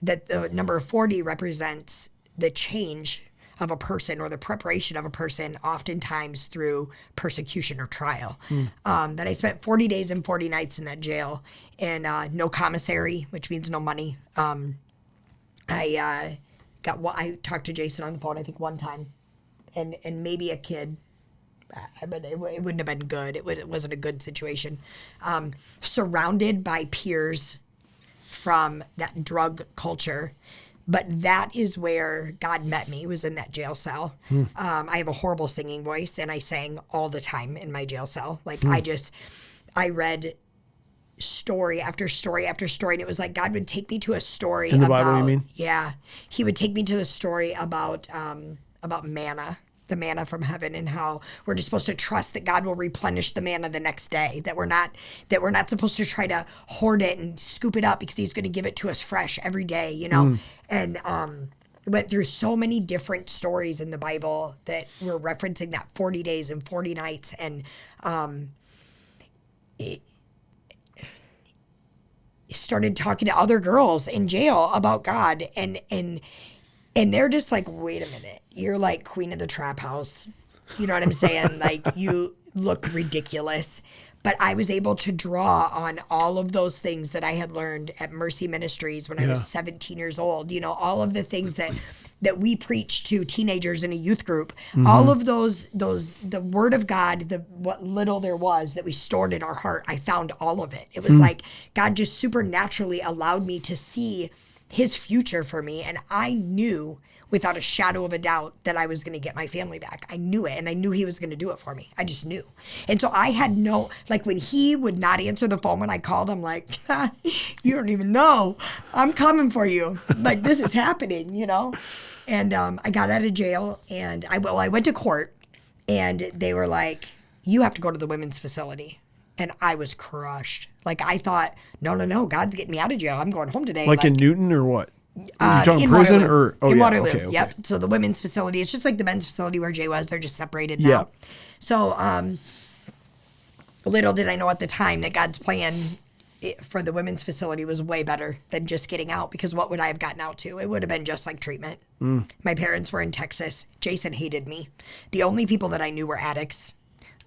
the number 40 represents the change of a person or the preparation of a person, oftentimes through persecution or trial. That I spent 40 days and 40 nights in that jail, and no commissary, which means no money. I talked to Jason on the phone, I think, one time, and maybe a kid. But it wouldn't have been good. It wasn't a good situation. Surrounded by peers from that drug culture. But that is where God met me, was in that jail cell. I have a horrible singing voice, and I sang all the time in my jail cell. Like, I read story after story after story, and it was like God would take me to a story in the Bible, you mean? Yeah. He would take me to the story about manna, the manna from heaven, and how we're just supposed to trust that God will replenish the manna the next day, that we're not supposed to try to hoard it and scoop it up, because he's going to give it to us fresh every day, and went through so many different stories in the Bible that were referencing that 40 days and 40 nights, and started talking to other girls in jail about God, and they're just like, wait a minute, you're like queen of the trap house. You know what I'm saying? Like, you look ridiculous. But I was able to draw on all of those things that I had learned at Mercy Ministries when I was 17 years old. All of the things that we preached to teenagers in a youth group, all of those, the word of God, what little there was that we stored in our heart, I found all of it. It was like God just supernaturally allowed me to see his future for me. And I knew without a shadow of a doubt that I was going to get my family back. I knew it, and I knew he was going to do it for me. I just knew. And so I had when he would not answer the phone when I called, I'm like, you don't even know. I'm coming for you. Like, this is happening, And I got out of jail, and I went to court, and they were like, you have to go to the women's facility. And I was crushed. Like, I thought, no, God's getting me out of jail. I'm going home today. Like in Newton or what? Are you talking in prison Waterloo. or in Waterloo? Okay. Yep. So the women's facility, it's just like the men's facility where Jay was. They're just separated now. Yeah. So little did I know at the time that God's plan for the women's facility was way better than just getting out, because what would I have gotten out to? It would have been just like treatment. My parents were in Texas. Jason hated me. The only people that I knew were addicts.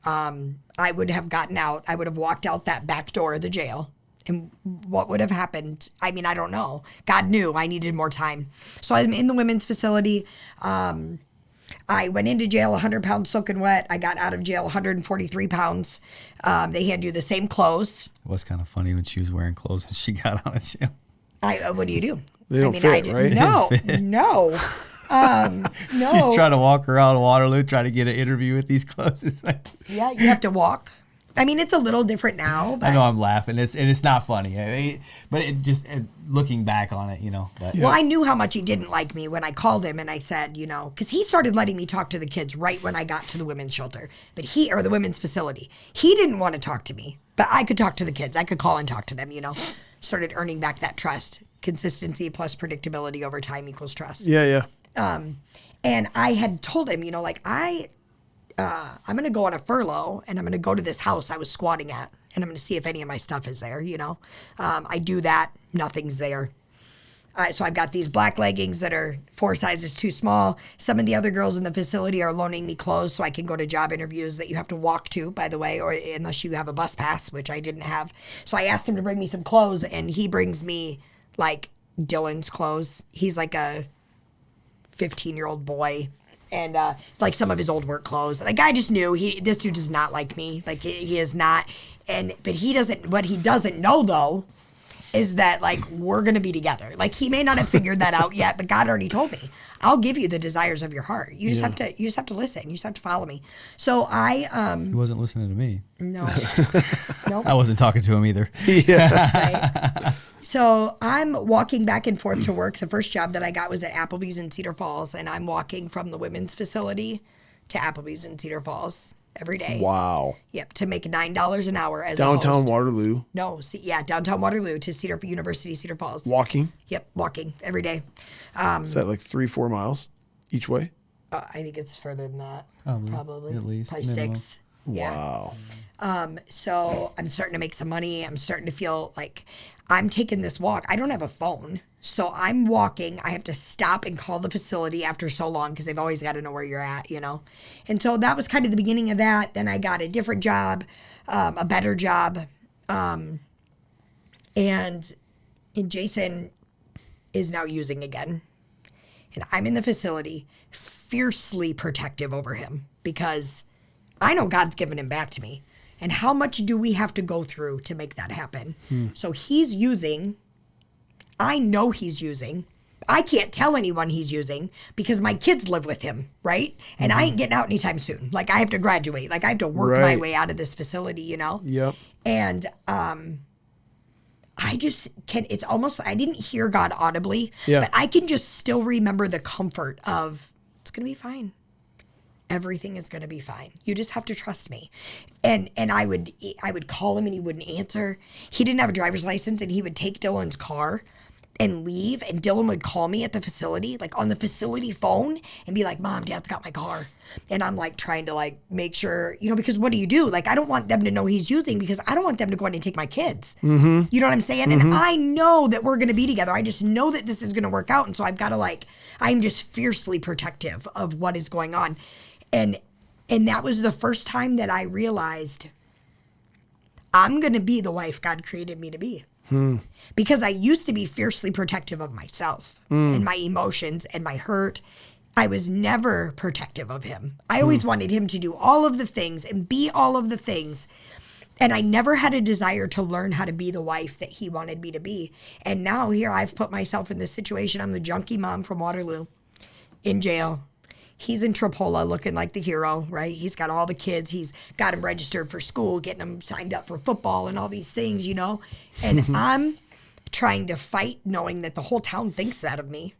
I would have gotten out. I would have walked out that back door of the jail. And what would have happened? I mean, I don't know. God knew I needed more time. So I'm in the women's facility. I went into jail 100 pounds soaking wet. I got out of jail 143 pounds. They hand you the same clothes. It was kind of funny when she was wearing clothes when she got out of jail. What do you do? They don't fit, right? No. She's trying to walk around Waterloo, trying to get an interview with these clothes. It's like, yeah, you have to walk. I mean, it's a little different now. But I know I'm laughing. It's not funny. But looking back on it, But. Well, I knew how much he didn't like me when I called him and I said, because he started letting me talk to the kids right when I got to the women's shelter, or the women's facility. He didn't want to talk to me, but I could talk to the kids. I could call and talk to them, Started earning back that trust. Consistency plus predictability over time equals trust. Yeah. And I had told him, I'm going to go on a furlough, and I'm going to go to this house I was squatting at, and I'm going to see if any of my stuff is there, I do that. Nothing's there. So I've got these black leggings that are 4 sizes too small. Some of the other girls in the facility are loaning me clothes so I can go to job interviews that you have to walk to, by the way, or unless you have a bus pass, which I didn't have. So I asked him to bring me some clothes, and he brings me, like, Dylan's clothes. He's like a 15-year-old boy. And like some of his old work clothes. Like, I just knew this dude does not like me. Like, he is not. But he doesn't. What he doesn't know, though, is that like we're gonna be together. Like he may not have figured that out yet, but God already told me, I'll give you the desires of your heart. You just have to listen. You just have to follow me. So He wasn't listening to me. No. Nope. I wasn't talking to him either. Right. So I'm walking back and forth to work. The first job that I got was at Applebee's in Cedar Falls, and I'm walking from the women's facility to Applebee's in Cedar Falls every day. Wow. Yep, to make $9 an hour as Downtown a host. Waterloo. No, downtown Waterloo to University Cedar Falls. Walking. Yep, walking every day. Is that like 3-4 miles each way? I think it's further than that. Probably. At least. Probably minimum. 6. Yeah. Wow. So I'm starting to make some money. I'm starting to feel like I'm taking this walk. I don't have a phone. So I'm walking. I have to stop and call the facility after so long because they've always got to know where you're at, And so that was kind of the beginning of that. Then I got a different job, a better job. And Jason is now using again. And I'm in the facility fiercely protective over him because I know God's given him back to me. And how much do we have to go through to make that happen? So he's using. I know he's using. I can't tell anyone he's using because my kids live with him, right? And I ain't getting out anytime soon. Like I have to graduate. Like I have to work my way out of this facility, Yep. And I just can. It's almost I didn't hear God audibly, but I can just still remember the comfort of it's gonna be fine. Everything is going to be fine. You just have to trust me. And I would call him and he wouldn't answer. He didn't have a driver's license and he would take Dylan's car and leave. And Dylan would call me at the facility, like on the facility phone and be like, Mom, Dad's got my car. And I'm like trying to like make sure, because what do you do? Like, I don't want them to know he's using because I don't want them to go out and take my kids. Mm-hmm. You know what I'm saying? Mm-hmm. And I know that we're going to be together. I just know that this is going to work out. And so I've got to I'm just fiercely protective of what is going on. And that was the first time that I realized I'm going to be the wife God created me to be. Because I used to be fiercely protective of myself and my emotions and my hurt. I was never protective of him. I always wanted him to do all of the things and be all of the things. And I never had a desire to learn how to be the wife that he wanted me to be. And now here I've put myself in this situation. I'm the junkie mom from Waterloo in jail. He's in Tripola looking like the hero, right? He's got all the kids. He's got them registered for school, getting them signed up for football and all these things, And I'm trying to fight knowing that the whole town thinks that of me.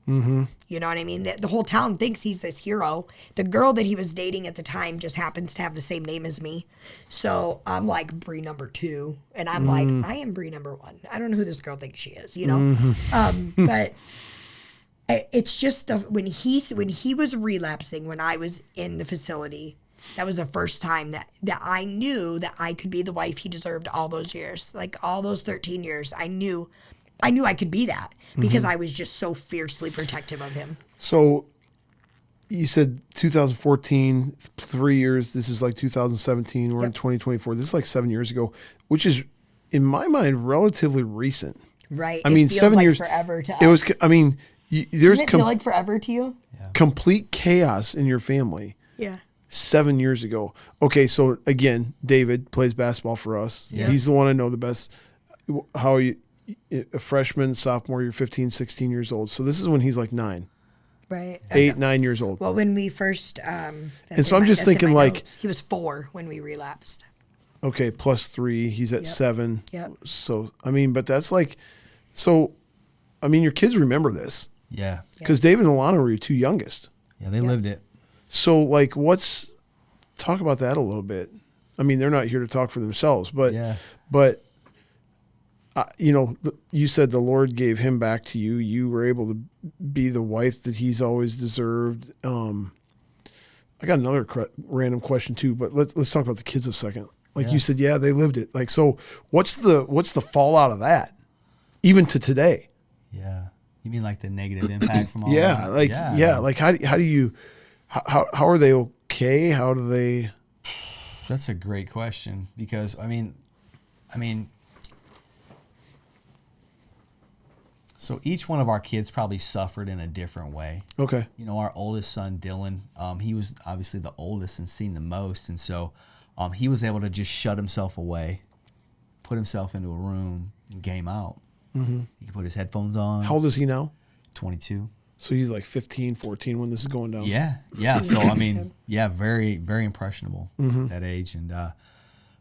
Mm-hmm. You know what I mean? The whole town thinks he's this hero. The girl that he was dating at the time just happens to have the same name as me. So I'm like Bree number 2. And I'm like, I am Bree number 1. I don't know who this girl thinks she is, Mm-hmm. But it's just when he was relapsing, when I was in the facility, that was the first time that I knew that I could be the wife he deserved all those years. Like all those 13 years, I knew I could be that because I was just so fiercely protective of him. So you said 2014, 3 years. This is like 2017. We're in 2024. This is like 7 years ago, which is, in my mind, relatively recent. Right. I mean, feels 7 like years. Forever to us. It was. I mean, there's Doesn't it feel like forever to you? Yeah. Complete chaos in your family. Yeah. 7 years ago. Okay, so again, David plays basketball for us. Yeah. He's the one I know the best. How are you? A freshman, sophomore, you're 15, 16 years old. So this is when he's like 9. Right. 8, 9 years old. Well, when we first, and so I'm just thinking like, he was 4 when we relapsed. Okay, plus 3, he's at 7. Yep. So, I mean, but that's like, so, I mean, your kids remember this. Yeah. Because David and Alana were your 2 youngest. Yeah, they lived it. So, like, talk about that a little bit. I mean, they're not here to talk for themselves, but, you said the Lord gave him back to you. You were able to be the wife that he's always deserved. I got another random question too, but let's talk about the kids a second. Like you said, yeah, they lived it. Like, so what's the fallout of that, even to today? Yeah, you mean like the negative impact from all that? Like how do you, how are they okay? How do they? That's a great question because I mean. So each one of our kids probably suffered in a different way. Okay. Our oldest son, Dylan, he was obviously the oldest and seen the most. And so he was able to just shut himself away, put himself into a room and game out. He could put his headphones on. How old is he now? 22. So he's like 15, 14 when this is going down. Yeah. So I mean, very, very impressionable at that age, and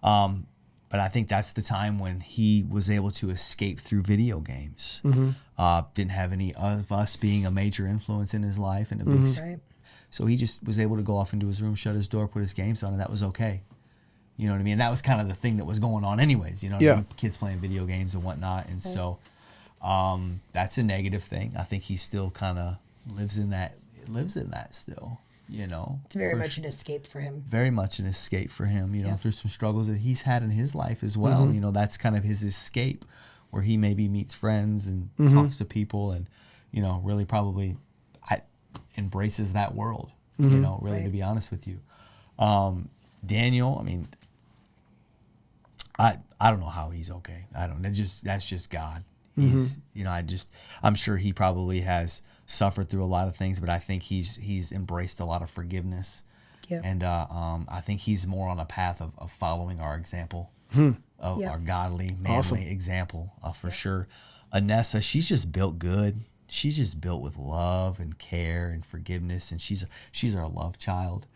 but I think that's the time when he was able to escape through video games. Didn't have any of us being a major influence in his life, and a big. So he just was able to go off into his room, shut his door, put his games on, and that was okay. You know what I mean? And that was kind of the thing that was going on anyways, you know what I mean? Kids playing video games and whatnot. And so that's a negative thing. I think he still kind of lives in that still, you know. It's very much an escape for him. Very much an escape for him, you know, through some struggles that he's had in his life as well. You know, that's kind of his escape, where he maybe meets friends and talks to people and, you know, really probably embraces that world, you know, really, to be honest with you. Daniel, I mean, I don't know how he's okay. That's just God. He's, you know, I'm sure he probably has suffered through a lot of things, but I think he's embraced a lot of forgiveness. And I think he's more on a path of following our example, of our godly, manly example, for sure. Anessa, she's just built good. She's just built with love and care and forgiveness, and she's our love child.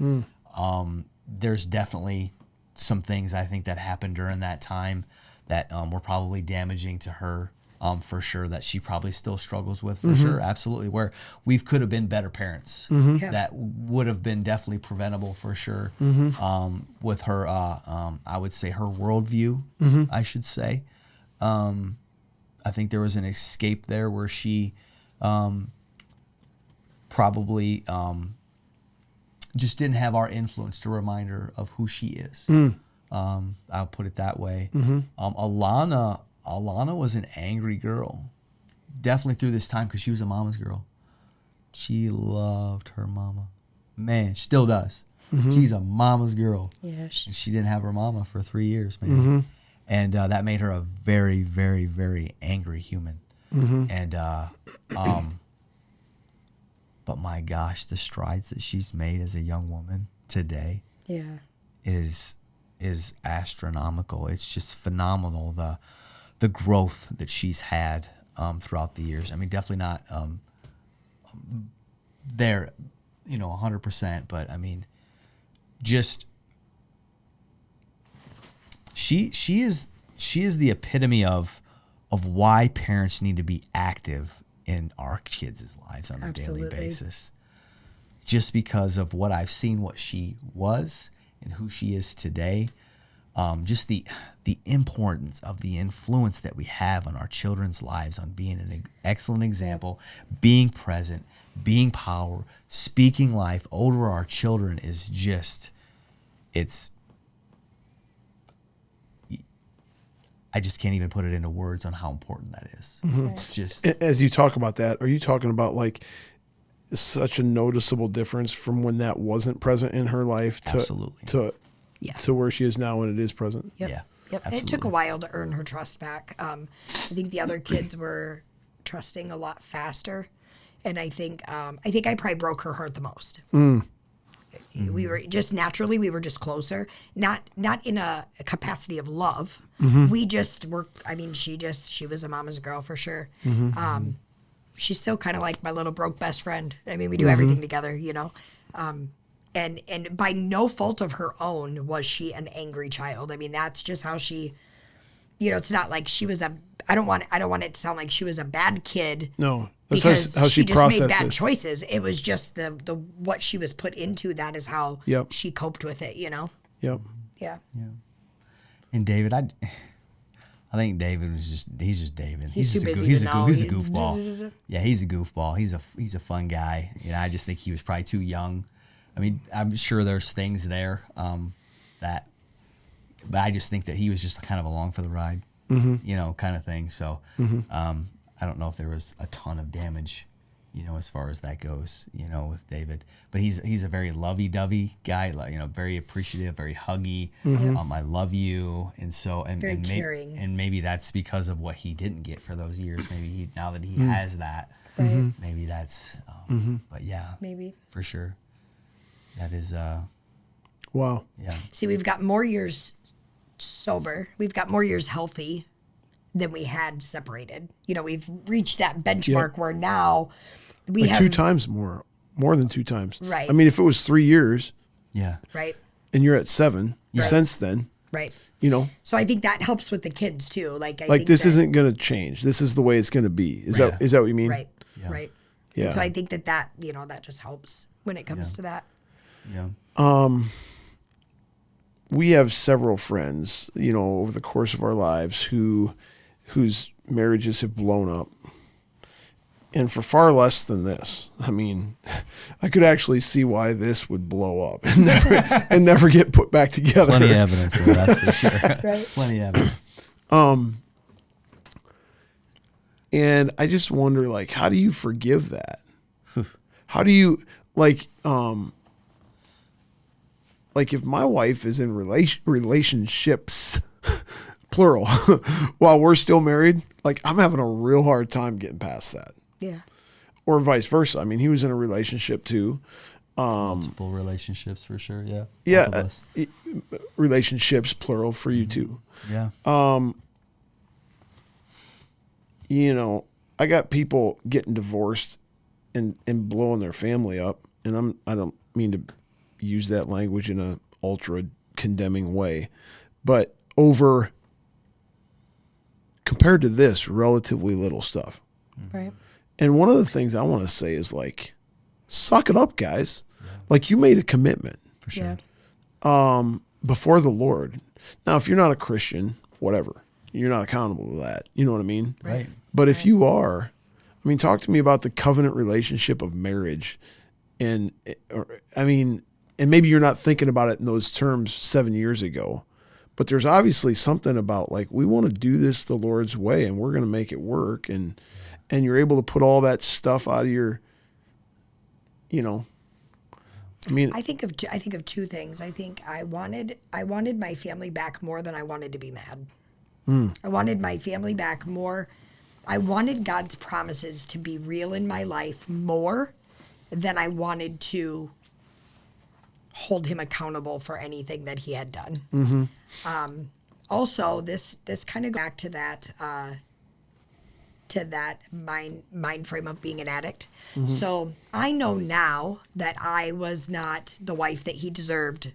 There's definitely some things I think that happened during that time that were probably damaging to her, for sure, that she probably still struggles with, for sure, absolutely, where we could have been better parents that would have been definitely preventable, for sure, with her, I would say her worldview, I should say. I think there was an escape there where she probably just didn't have our influence to remind her of who she is. I'll put it that way. Alana was an angry girl, definitely through this time, because she was a mama's girl. She loved her mama. Man, still does. She's a mama's girl. Yeah, she didn't have her mama for 3 years, man. And that made her a very, very, very angry human. And but my gosh, the strides that she's made as a young woman today is astronomical. It's just phenomenal, the growth that she's had throughout the years. I mean, definitely not there, you know, 100%, but I mean, just she is the epitome of why parents need to be active in our kids' lives on a daily basis. Just because of what I've seen, what she was and who she is today, just the importance of the influence that we have on our children's lives, on being an excellent example, being present, being power, speaking life over our children is just, I just can't even put it into words on how important that is. It's just, as you talk about that, are you talking about like such a noticeable difference from when that wasn't present in her life to where she is now when it is present? Yep. It took a while to earn her trust back. I think the other kids were trusting a lot faster, and I think I probably broke her heart the most. We were just naturally, we were just closer, not in a capacity of love. We just were, I mean, she was a mama's girl for sure. She's still kind of like my little broke best friend. I mean, we do everything together, you know. And by no fault of her own was she an angry child. I mean, that's just how she, you know, it's not like she was I don't want it to sound like she was a bad kid. No. Because how she just made bad choices. It was just the what she was put into. That is how she coped with it. You know. Yep. Yeah. And David, I think David he's just David. He's too busy he's to a know. He's a goofball. Yeah, he's a goofball. He's a fun guy. You know, I just think he was probably too young. I mean, I'm sure there's things there but I just think that he was just kind of along for the ride. You know, kind of thing. So. I don't know if there was a ton of damage, you know, as far as that goes, you know, with David. But he's a very lovey-dovey guy, you know, very appreciative, very huggy. I love you, and so and caring. And maybe that's because of what he didn't get for those years. Maybe now that he has that, maybe that's. But yeah, maybe for sure, that is. Wow. Yeah. See, we've got more years sober. We've got more years healthy than we had separated. You know, we've reached that benchmark where now we like have 2 times more than 2 times. Right. I mean, if it was 3 years, right, and you're at 7 since then, right. you know, So I think that helps with the kids too. Like I like think this that, isn't going to change. This is the way it's going to be. Is that what you mean? right, right. Yeah. And so I think that you know that just helps when it comes to that. Yeah. We have several friends, you know, over the course of our lives whose marriages have blown up. And for far less than this. I mean, I could actually see why this would blow up and never get put back together. Plenty of evidence there, that's for sure. Right. Plenty of evidence. And I just wonder, like, how do you forgive that? How do you, like if my wife is in relationships, plural, while we're still married, like, I'm having a real hard time getting past that. Yeah. Or vice versa. I mean, he was in a relationship too. Multiple relationships for sure. Yeah. Yeah. Both of us. Relationships, plural, for you too. Yeah. You know, I got people getting divorced and blowing their family up. And I don't mean to use that language in a ultra condemning way, but over, compared to this, relatively little stuff. Right. And one of the things I want to say is, like, suck it up, guys. Yeah. Like, you made a commitment. For sure. Before the Lord. Now, if you're not a Christian, whatever, you're not accountable to that. You know what I mean? Right. But if you are, I mean, talk to me about the covenant relationship of marriage. And maybe you're not thinking about it in those terms 7 years ago, but there's obviously something about, like, we want to do this the Lord's way and we're going to make it work. And you're able to put all that stuff out of your, you know, I mean, I think of 2 things. I think I wanted my family back more than I wanted to be mad. I wanted my family back more. I wanted God's promises to be real in my life more than I wanted to hold him accountable for anything that he had done. Mm-hmm. Also, this kind of goes back to that mind frame of being an addict. Mm-hmm. So I know now that I was not the wife that he deserved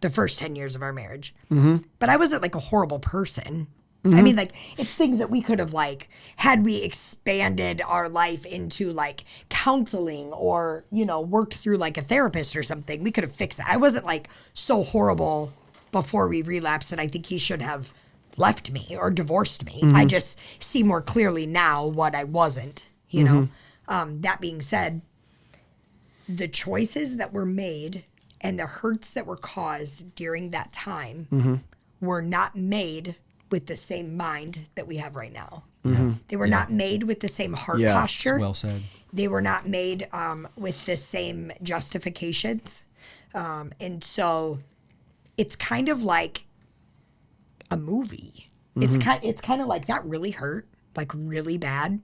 the first 10 years of our marriage. Mm-hmm. But I wasn't like a horrible person. Mm-hmm. I mean, like, it's things that we could have, like, had we expanded our life into, like, counseling or, you know, worked through, like, a therapist or something, we could have fixed that. I wasn't, like, so horrible before we relapsed that I think he should have left me or divorced me. Mm-hmm. I just see more clearly now what I wasn't, you know. That being said, the choices that were made and the hurts that were caused during that time were not made with the same mind that we have right now. Mm-hmm. They were not made with the same heart posture. Well said. They were not made with the same justifications. And so it's kind of like a movie. It's kind of like, that really hurt, like really bad.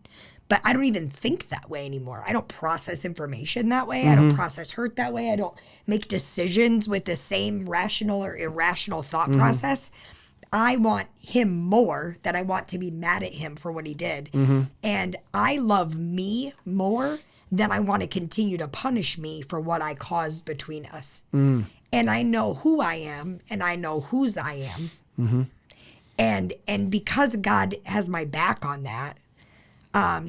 But I don't even think that way anymore. I don't process information that way. I don't process hurt that way. I don't make decisions with the same rational or irrational thought process. I want him more than I want to be mad at him for what he did. And I love me more than I want to continue to punish me for what I caused between us. And I know who I am and I know whose I am. And because God has my back on that,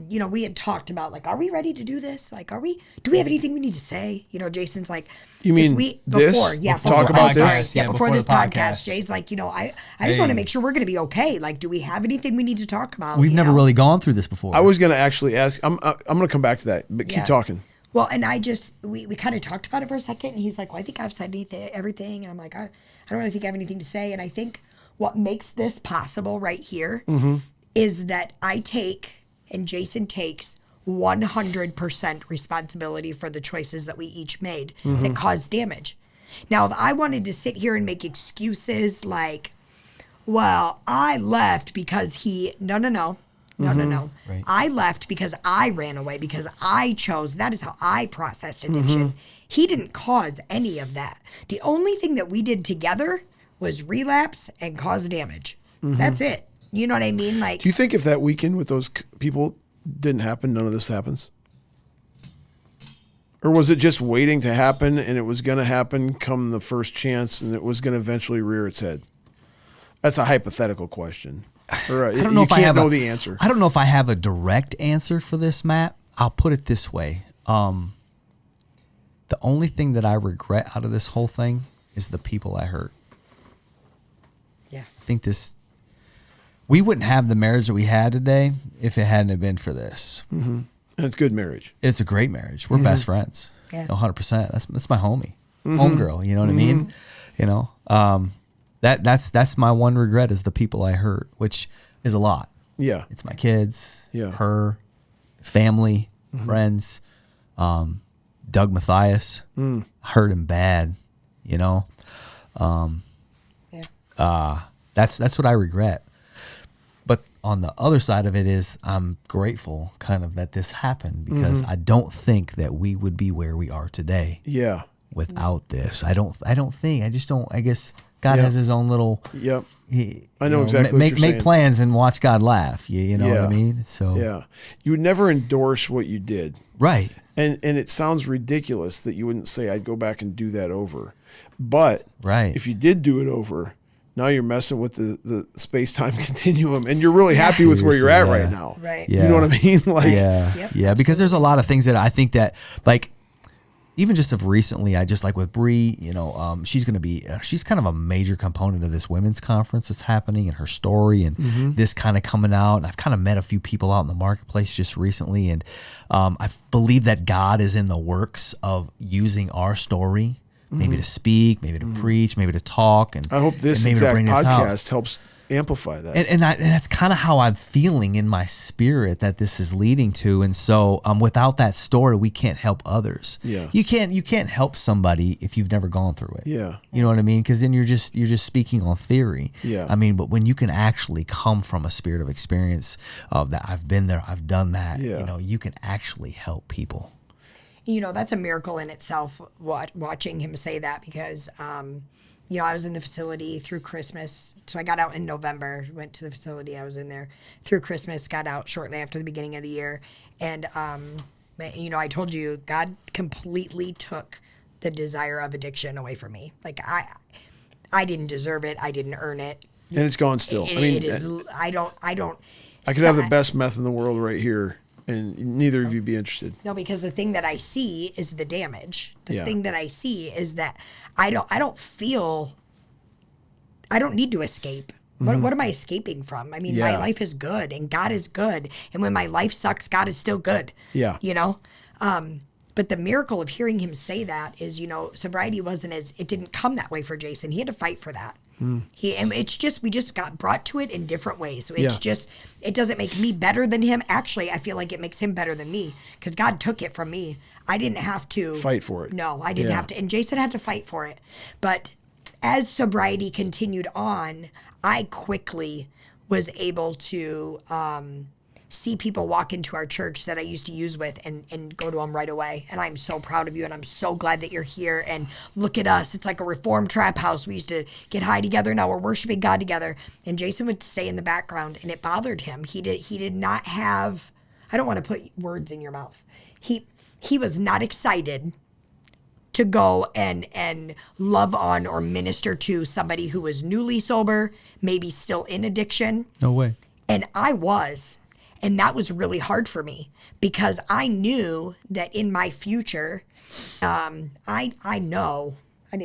you know, we had talked about, like, are we ready to do this? Like, do we have anything we need to say? You know, Jason's like, you mean before talk about this? Yeah, before this podcast, Jay's like, you know, I just want to make sure we're going to be okay. Like, do we have anything we need to talk about? We've never really gone through this before. I was going to actually ask, I'm going to come back to that, but keep talking. Well, and we kind of talked about it for a second, and he's like, well, I think I've said everything. And I'm like, I don't really think I have anything to say. And I think what makes this possible right here is that I take, and Jason takes, 100% responsibility for the choices that we each made that caused damage. Now, if I wanted to sit here and make excuses like, well, I left because no. Right. I left because I ran away, because I chose. That is how I processed addiction. He didn't cause any of that. The only thing that we did together was relapse and cause damage. That's it. You know what I mean? Like, do you think if that weekend with those people didn't happen, none of this happens? Or was it just waiting to happen, and it was going to happen come the first chance, and it was going to eventually rear its head? That's a hypothetical question. Or, I don't know you if I can't have know the answer. I don't know if I have a direct answer for this, Matt. I'll put it this way. The only thing that I regret out of this whole thing is the people I hurt. yeah. I think we wouldn't have the marriage that we had today if it hadn't been for this. Mm-hmm. And it's good marriage. It's a great marriage. We're best friends. Yeah. 100%. That's my homie, homegirl. You know what I mean? You know, that's my one regret is the people I hurt, which is a lot. Yeah. It's my kids, Yeah. her, family, friends, Doug Mathias. Hurt him bad, you know. That's what I regret. But on the other side of it is I'm grateful kind of that this happened because I don't think that we would be where we are today Yeah. without this. I guess God has his own little Yep. I I know exactly what you're saying. Make plans and watch God laugh. You know what I mean? So Yeah. You would never endorse what you did. right. And it sounds ridiculous that you wouldn't say I'd go back and do that over. But Right. if you did do it over, now you're messing with the space-time continuum, and you're really happy with where you're at Seriously, right yeah. now. Right. Yeah. You know what I mean? Like, Yeah. Yep, Because there's a lot of things that I think that like even just of recently, I just like with Bree, you know, she's going to be, she's kind of a major component of this women's conference that's happening and her story and this kind of coming out. And I've kind of met a few people out in the marketplace just recently. And I believe that God is in the works of using our story, maybe to speak, maybe to preach, maybe to talk. And I hope this and maybe to exact bring this out. podcast helps amplify that. And that's kind of how I'm feeling in my spirit that this is leading to. And so without that story, we can't help others. Yeah. You can't help somebody if you've never gone through it. Yeah. You know what I mean? Because then you're just speaking on theory. Yeah. I mean, but when you can actually come from a spirit of experience of that, I've been there, I've done that. Yeah. You know, you can actually help people. You know, that's a miracle in itself, watching him say that, because, you know, I was in the facility through Christmas. So I got out in November, went to the facility. I was in there through Christmas, got out shortly after the beginning of the year. And, you know, I told you, God completely took the desire of addiction away from me. Like, I didn't deserve it. I didn't earn it. And it's gone still. It is, I don't. I could have the best meth in the world right here, and neither of you be interested. No, because the thing that I see is the damage. The Yeah. thing that I see is that I don't need to escape. What am I escaping from? I mean, my Yeah. life is good and God is good. And when my life sucks, God is still good. Yeah. You know? But the miracle of hearing him say that is, you know, sobriety it didn't come that way for Jason. He had to fight for that. And it's just, we just got brought to it in different ways. So it's just, it doesn't make me better than him. Actually, I feel like it makes him better than me because God took it from me. I didn't have to Fight for it. No, I didn't Yeah. have to. And Jason had to fight for it. But as sobriety continued on, I quickly was able to see people walk into our church that I used to use with and go to them right away. And I'm so proud of you, and I'm so glad that you're here. And look at us. It's like a reformed trap house. We used to get high together. Now we're worshiping God together. And Jason would stay in the background, and it bothered him. He did not have, I don't want to put words in your mouth. He was not excited to go and love on or minister to somebody who was newly sober, maybe still in addiction. No way. And I was. And that was really hard for me because I knew that in my future, I know that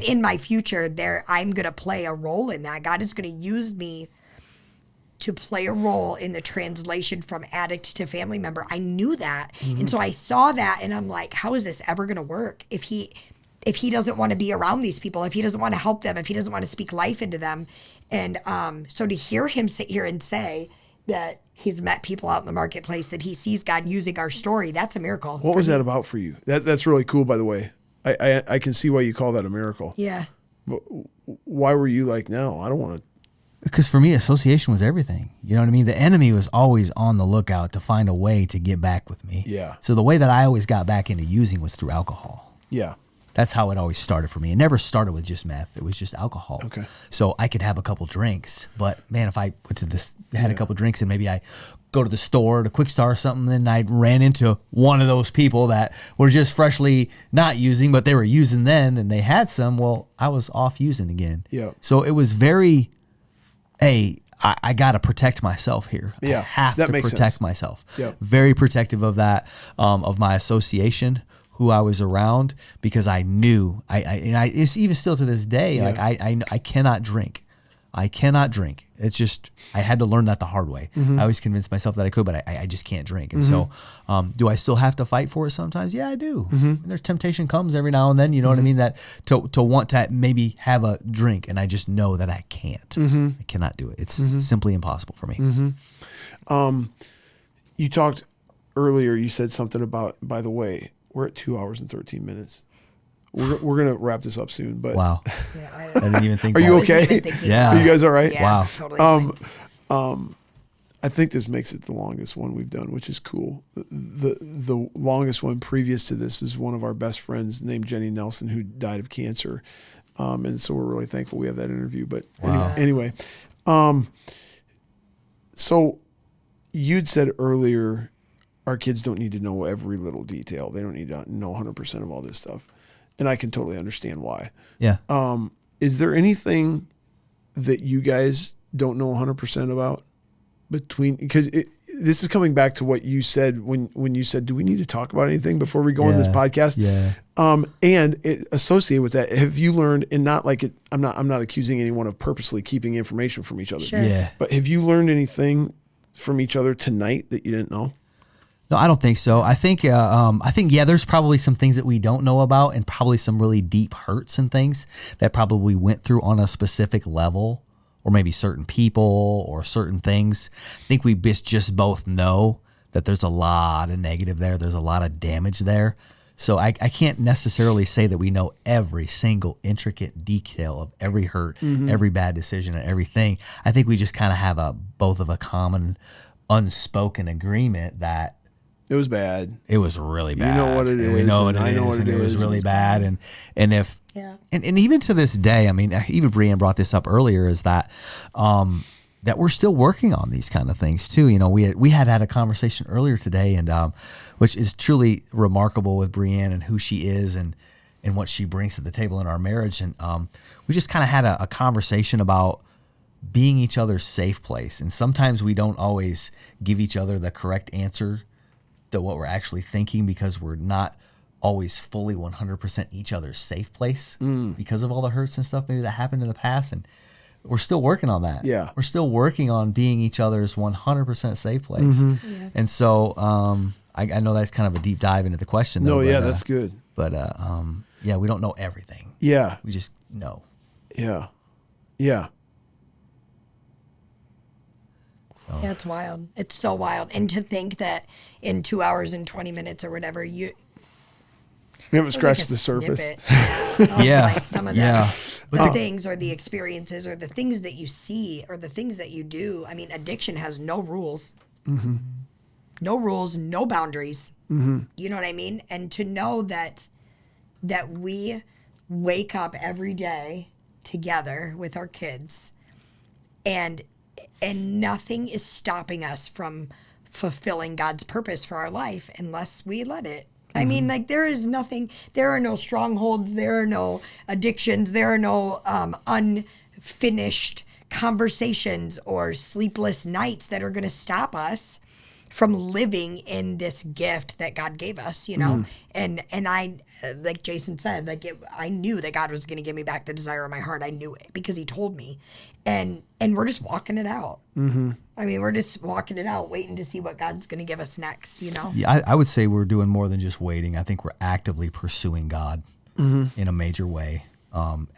in my future I'm going to play a role in that. God is going to use me to play a role in the translation from addict to family member. I knew that. And so I saw that and I'm like, how is this ever going to work if he doesn't want to be around these people, if he doesn't want to help them, if he doesn't want to speak life into them? And so to hear him sit here and say that he's met people out in the marketplace, that he sees God using our story, that's a miracle. What was that about for you? That's really cool, by the way. I can see why you call that a miracle. Yeah. But why were you like, no, I don't want to? Because for me, association was everything. You know what I mean? The enemy was always on the lookout to find a way to get back with me. Yeah. So the way that I always got back into using was through alcohol. Yeah. That's how it always started for me. It never started with just meth. It was just alcohol. Okay. So I could have a couple drinks, but man, if I went to had a couple drinks and maybe I go to the store, the Quick Star or something, then I ran into one of those people that were just freshly not using, but they were using then and they had some. Well, I was off using again. Yeah. So it was very, I got to protect myself here. Yeah, I have that to makes protect sense. myself. Yeah. Very protective of that, of my association, who I was around, because I knew, it's even still to this day, Yeah. like I cannot drink. I cannot drink. It's just, I had to learn that the hard way. Mm-hmm. I always convinced myself that I could, but I just can't drink. And so, do I still have to fight for it sometimes? Yeah, I do. Mm-hmm. And there's temptation comes every now and then, you know what I mean? That to want to maybe have a drink, and I just know that I can't. Mm-hmm. I cannot do it. It's simply impossible for me. You talked earlier, you said something about, by the way, we're at 2 hours and 13 minutes. We're going to wrap this up soon, but Wow. Yeah, I didn't even think Are you that. okay? Yeah. Are you guys all right? Yeah, Wow. totally fine. I think this makes it the longest one we've done, which is cool. The longest one previous to this is one of our best friends named Jenny Nelson, who died of cancer. And so we're really thankful we have that interview. But Wow. anyway, so you'd said earlier, our kids don't need to know every little detail. They don't need to know 100% of all this stuff. And I can totally understand why. Yeah. Is there anything that you guys don't know 100% about because this is coming back to what you said when you said, do we need to talk about anything before we go on this podcast? Yeah. And associated with that, have you learned, and not like it, I'm not accusing anyone of purposely keeping information from each other. Sure. Yeah. But have you learned anything from each other tonight that you didn't know? No, I don't think so. I think there's probably some things that we don't know about, and probably some really deep hurts and things that probably went through on a specific level, or maybe certain people or certain things. I think we just both know that there's a lot of negative there. There's a lot of damage there. So I can't necessarily say that we know every single intricate detail of every hurt, every bad decision, and everything. I think we just kind of have both of a common unspoken agreement that It was bad. it was really bad. You know what it is. We know what and it I know is, what and it was is. really bad. And if Yeah. and even to this day, I mean, even BreAnn brought this up earlier, is that that we're still working on these kind of things too. You know, we had a conversation earlier today, and which is truly remarkable with BreAnn and who she is and what she brings to the table in our marriage. And we just kind of had a conversation about being each other's safe place. And sometimes we don't always give each other the correct answer to what we're actually thinking, because we're not always fully 100% each other's safe place because of all the hurts and stuff maybe that happened in the past. And we're still working on that. Yeah. We're still working on being each other's 100% safe place. Yeah. And so I know that's kind of a deep dive into the question, though. No, yeah, but, that's good. But yeah, we don't know everything. Yeah. We just know. Yeah. Yeah. Yeah, it's wild. It's so wild. And to think that in 2 hours and 20 minutes or whatever, We haven't scratched the surface. Yeah. Like some of Yeah. the things or the experiences or the things that you see or the things that you do. I mean, addiction has no rules. Mm-hmm. No rules, no boundaries. Mm-hmm. You know what I mean? And to know that we wake up every day together with our kids and nothing is stopping us from fulfilling God's purpose for our life unless we let it. I mean, like, there is nothing, there are no strongholds, there are no addictions, there are no unfinished conversations or sleepless nights that are going to stop us from living in this gift that God gave us, you know? And I, like Jason said, I knew that God was going to give me back the desire of my heart. I knew it because he told me. And we're just walking it out. I mean, we're just walking it out, waiting to see what God's going to give us next, you know? Yeah, I would say we're doing more than just waiting. I think we're actively pursuing God in a major way,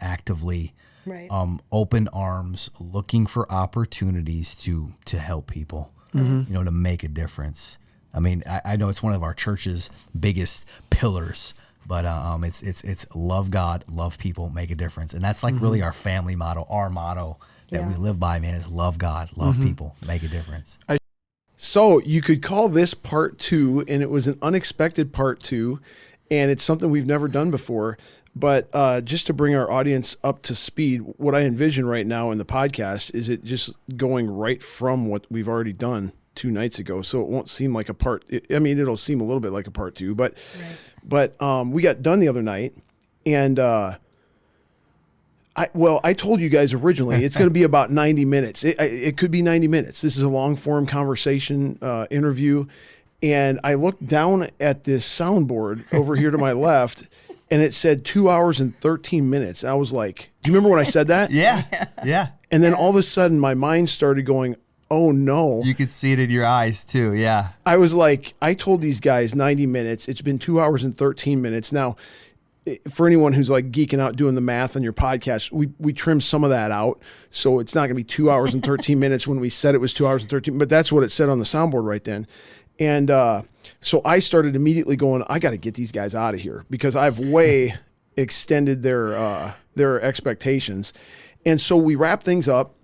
actively Right. open arms, looking for opportunities to help people, you know, to make a difference. I mean, I know it's one of our church's biggest pillars, but it's love God, love people, make a difference. And that's like really our family motto, our motto that we live by, man, is love God, love people, make a difference. So you could call this part 2, and it was an unexpected part 2, and it's something we've never done before. But just to bring our audience up to speed, what I envision right now in the podcast is it just going right from what we've already done 2 nights ago. So it won't seem like a part. It'll seem a little bit like a part 2, but we got done the other night, and I told you guys originally it's going to be about 90 minutes. It could be 90 minutes. This is a long form conversation interview, and I looked down at this soundboard over here to my left. And it said 2 hours and 13 minutes. And I was like, do you remember when I said that? Yeah. And then all of a sudden my mind started going, oh no. You could see it in your eyes too. Yeah. I was like, I told these guys 90 minutes. It's been 2 hours and 13 minutes. Now, for anyone who's like geeking out doing the math on your podcast, we trimmed some of that out. So it's not going to be 2 hours and 13 minutes when we said it was 2 hours and 13, but that's what it said on the soundboard right then. And so I started immediately going, I got to get these guys out of here because I've way extended their expectations. And so we wrapped things up.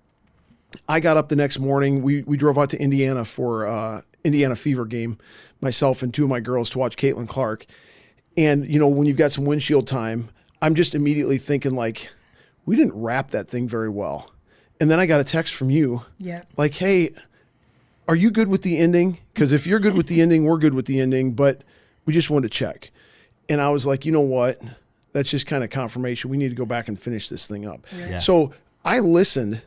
I got up the next morning. We drove out to Indiana for Indiana Fever game, myself and 2 of my girls, to watch Caitlin Clark. And, when you've got some windshield time, I'm just immediately thinking like, we didn't wrap that thing very well. And then I got a text from you like, hey, are you good with the ending? Because if you're good with the ending, we're good with the ending, but we just wanted to check. And I was like, you know what? That's just kind of confirmation. We need to go back and finish this thing up. Yeah. So I listened.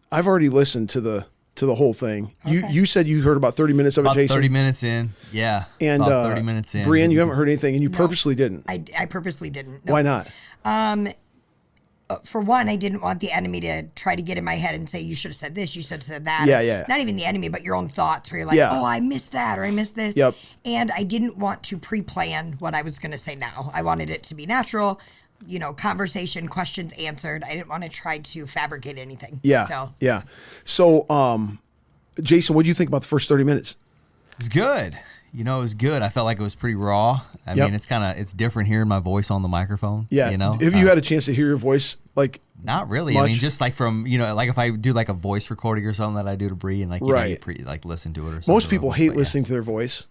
I've already listened to the whole thing. Okay. You said you heard about 30 minutes of it, Jason? 30 minutes in, yeah. And about 30 minutes in. BreAnn, you haven't heard anything, and you purposely didn't. I purposely didn't. No. Why not? For one, I didn't want the enemy to try to get in my head and say, you should have said this, you should have said that. Yeah. Not even the enemy, but your own thoughts where you're like, oh, I missed that or I missed this. Yep. And I didn't want to pre-plan what I was going to say now. I wanted it to be natural, conversation, questions answered. I didn't want to try to fabricate anything. Yeah. So, Jason, what do you think about the first 30 minutes? It's good. It was good. I felt like it was pretty raw. I mean, it's different hearing my voice on the microphone. Yeah. Have you had a chance to hear your voice? Like, not really. Much? I mean, just like from, like if I do like a voice recording or something that I do to BreAnn, like, you listen to it or something. Most people hate listening to their voice.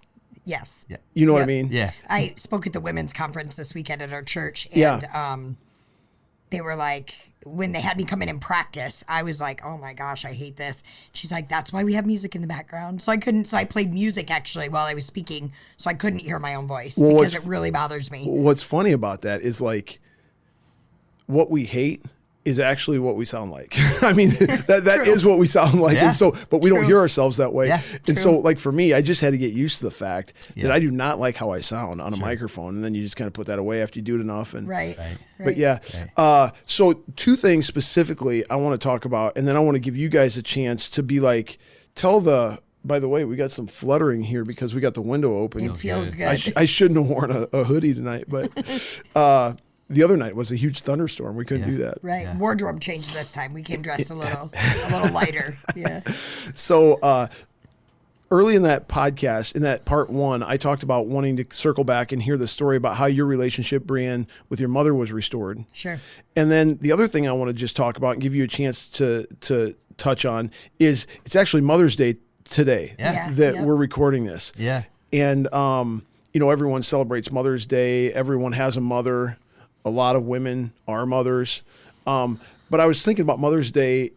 Yes. Yeah. You know what I mean? Yeah. I spoke at the women's conference this weekend at our church, and they were like, when they had me come in and practice, I was like, oh my gosh, I hate this. She's like, that's why we have music in the background. So I played music actually while I was speaking, so I couldn't hear my own voice because it really bothers me. What's funny about that is like, what we hate is actually what we sound like. I mean, that is what we sound like. Yeah. And so, but we don't hear ourselves that way. Yeah, and so like for me, I just had to get used to the fact that I do not like how I sound on a microphone. And then you just kind of put that away after you do it enough. And But yeah. So 2 things specifically I want to talk about, and then I want to give you guys a chance to be like, by the way, we got some fluttering here because we got the window open. It feels good. I shouldn't have worn a hoodie tonight, but the other night was a huge thunderstorm. We couldn't do that. Right. Yeah. Wardrobe changed this time. We came dressed a little lighter. Yeah. So early in that podcast, in that part 1, I talked about wanting to circle back and hear the story about how your relationship, BreAnn, with your mother was restored. Sure. And then the other thing I want to just talk about and give you a chance to touch on is it's actually Mother's Day today that we're recording this. Yeah. And, everyone celebrates Mother's Day. Everyone has a mother. A lot of women are mothers. But I was thinking about Mother's Day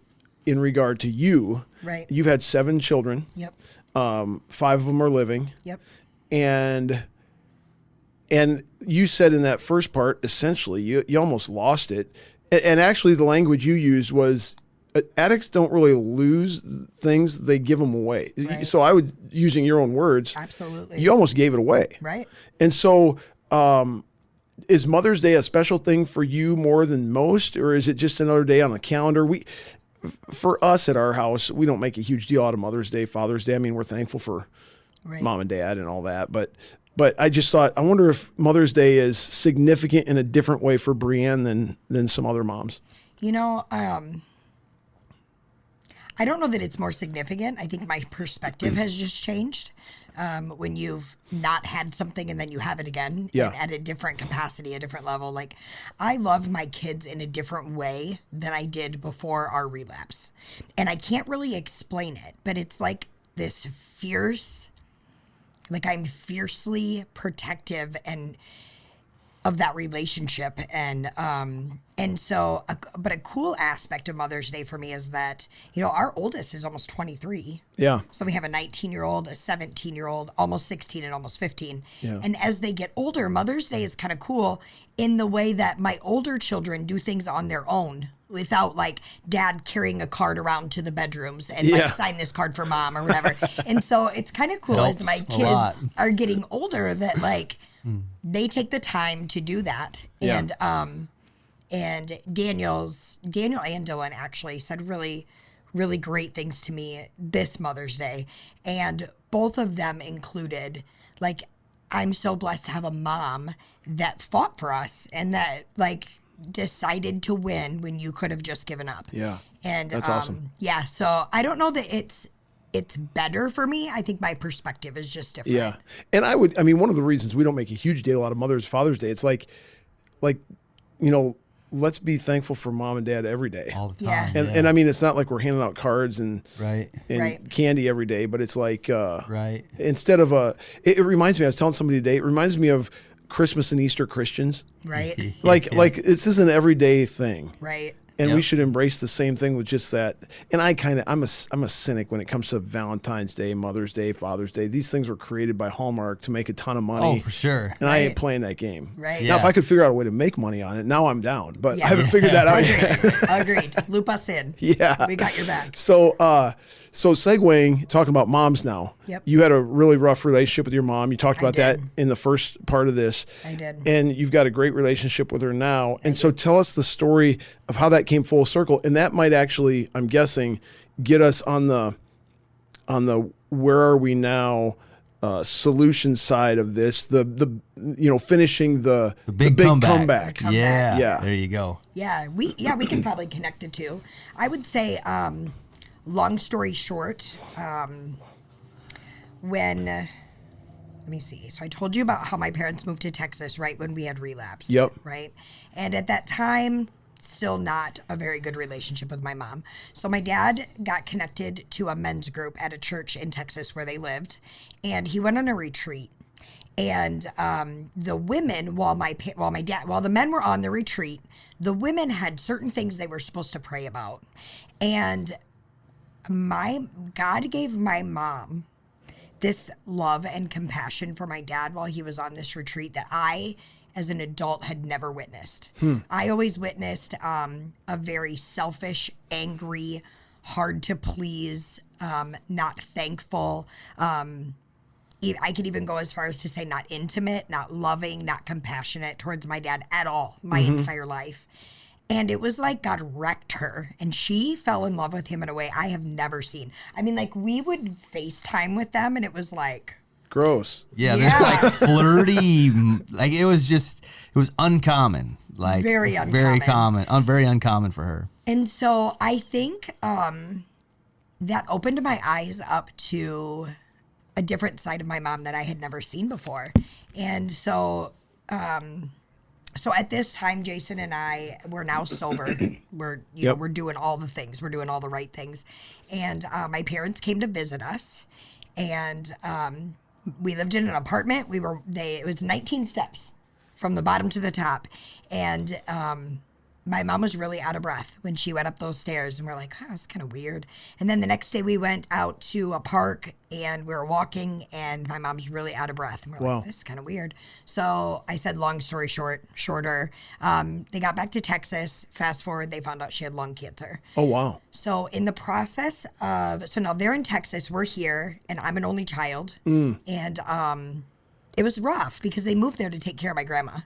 in regard to you. Right. You've had 7 children. Yep. 5 of them are living. Yep. And you said in that first part, essentially, you almost lost it. And actually the language you used was addicts don't really lose things, they give them away. Right. So I would, using your own words, absolutely, you almost gave it away. Right. And so is Mother's Day a special thing for you more than most, or is it just another day on the calendar? For us at our house, we don't make a huge deal out of Mother's Day, Father's Day. I mean, we're thankful for mom and dad and all that. But I just thought, I wonder if Mother's Day is significant in a different way for BreAnn than some other moms. I don't know that it's more significant. I think my perspective has just changed. When you've not had something and then you have it again and at a different capacity, a different level. Like, I love my kids in a different way than I did before our relapse. And I can't really explain it, but it's like this fierce, like I'm fiercely protective, and that relationship. And so, but a cool aspect of Mother's Day for me is that, our oldest is almost 23. Yeah. So we have a 19-year-old, a 17-year-old, almost 16 and almost 15. Yeah. And as they get older, Mother's Day is kind of cool in the way that my older children do things on their own without like dad carrying a card around to the bedrooms and like sign this card for mom or whatever. And so it's kind of cool as my kids are getting older that like they take the time to do that. Yeah. And Daniel and Dylan actually said really, really great things to me this Mother's Day. And both of them included, like, I'm so blessed to have a mom that fought for us and that, like, decided to win when you could have just given up. Yeah. And that's awesome. Yeah. So I don't know that it's better for me. I think my perspective is just different. Yeah. And one of the reasons we don't make a huge deal out of Father's Day, it's like, let's be thankful for mom and dad every day. All the Yeah. time. And I mean, it's not like we're handing out cards and candy every day, but it's like, instead of it reminds me, I was telling somebody today, it reminds me of Christmas and Easter Christians. Right. Like this is an everyday thing. Right. And we should embrace the same thing with just that. And I'm a cynic when it comes to Valentine's Day, Mother's Day, Father's Day. These things were created by Hallmark to make a ton of money. Oh, for sure. And I ain't playing that game. Right. Now, if I could figure out a way to make money on it, now I'm down. But I haven't figured that out yet. Agreed. Loop us in. Yeah. We got your back. So segueing, talking about moms now. Yep. You had a really rough relationship with your mom. You talked about that did. in the first part of this. I did. And you've got a great relationship with her now. And so tell us the story of how that came full circle. And that might actually, I'm guessing, get us on the where are we now solution side of this, the finishing the big comeback. Yeah. There you go. Yeah, we can probably connect the two. I would say, long story short, let me see. So I told you about how my parents moved to Texas right when we had relapse. Yep. Right. And at that time, still not a very good relationship with my mom. So my dad got connected to a men's group at a church in Texas where they lived, and he went on a retreat. And the women, while the men were on the retreat, the women had certain things they were supposed to pray about. And God gave my mom this love and compassion for my dad while he was on this retreat that I, as an adult, had never witnessed. I always witnessed a very selfish, angry, hard to please, not thankful. I could even go as far as to say not intimate, not loving, not compassionate towards my dad at all my entire life. And it was like God wrecked her, and she fell in love with him in a way I have never seen. I mean, like, we would FaceTime with them, and it was like... Gross. Yeah, there's like flirty, like it was uncommon. Like very uncommon. Very uncommon for her. And so I think that opened my eyes up to a different side of my mom that I had never seen before. And so... So at this time, Jason and I were now sober. We're doing all the things. We're doing all the right things. And my parents came to visit us, and we lived in an apartment. It was 19 steps from the bottom to the top, and my mom was really out of breath when she went up those stairs, and we're like, oh, that's kind of weird. And then the next day we went out to a park, and we were walking, and my mom's really out of breath. And we're like, this is kind of weird. So I said, long story shorter, they got back to Texas. Fast forward, they found out she had lung cancer. Oh, wow. So in the process so now they're in Texas, we're here, and I'm an only child. And it was rough because they moved there to take care of my grandma.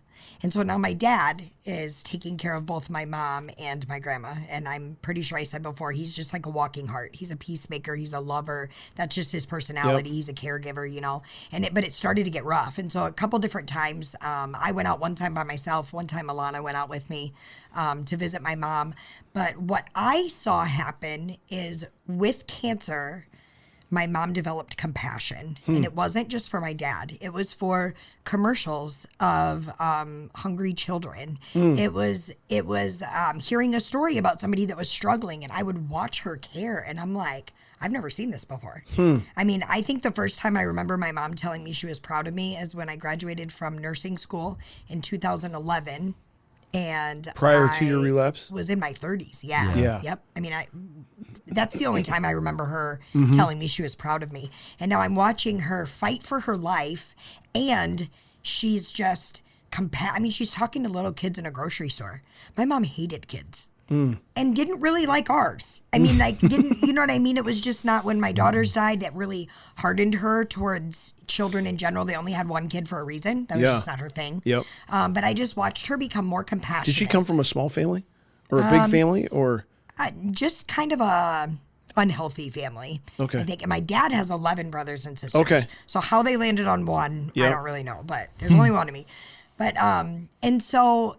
And so now my dad is taking care of both my mom and my grandma. And I'm pretty sure I said before, he's just like a walking heart. He's a peacemaker. He's a lover. That's just his personality. Yep. He's a caregiver, but it started to get rough. And so a couple different times, I went out one time by myself. One time Alana went out with me to visit my mom. But what I saw happen is with cancer, my mom developed compassion. And it wasn't just for my dad. It was for commercials of hungry children. It was hearing a story about somebody that was struggling, and I would watch her care, and I'm like, I've never seen this before. I mean, I think the first time I remember my mom telling me she was proud of me is when I graduated from nursing school in 2011. And prior to your relapse? Was in my 30s. Yeah. Yeah. Yep. I mean, that's the only time I remember her telling me she was proud of me. And now I'm watching her fight for her life, and she's just I mean, she's talking to little kids in a grocery store. My mom hated kids. And didn't really like ours. I mean, like, didn't, you know what I mean? It was just not when my daughters died that really hardened her towards children in general. They only had one kid for a reason. That was just not her thing. Yep. But I just watched her become more compassionate. Did she come from a small family or a big family or? Just kind of a unhealthy family. Okay. I think. And my dad has 11 brothers and sisters. Okay. So how they landed on one, Yep. I don't really know, but there's only one of me. But, and so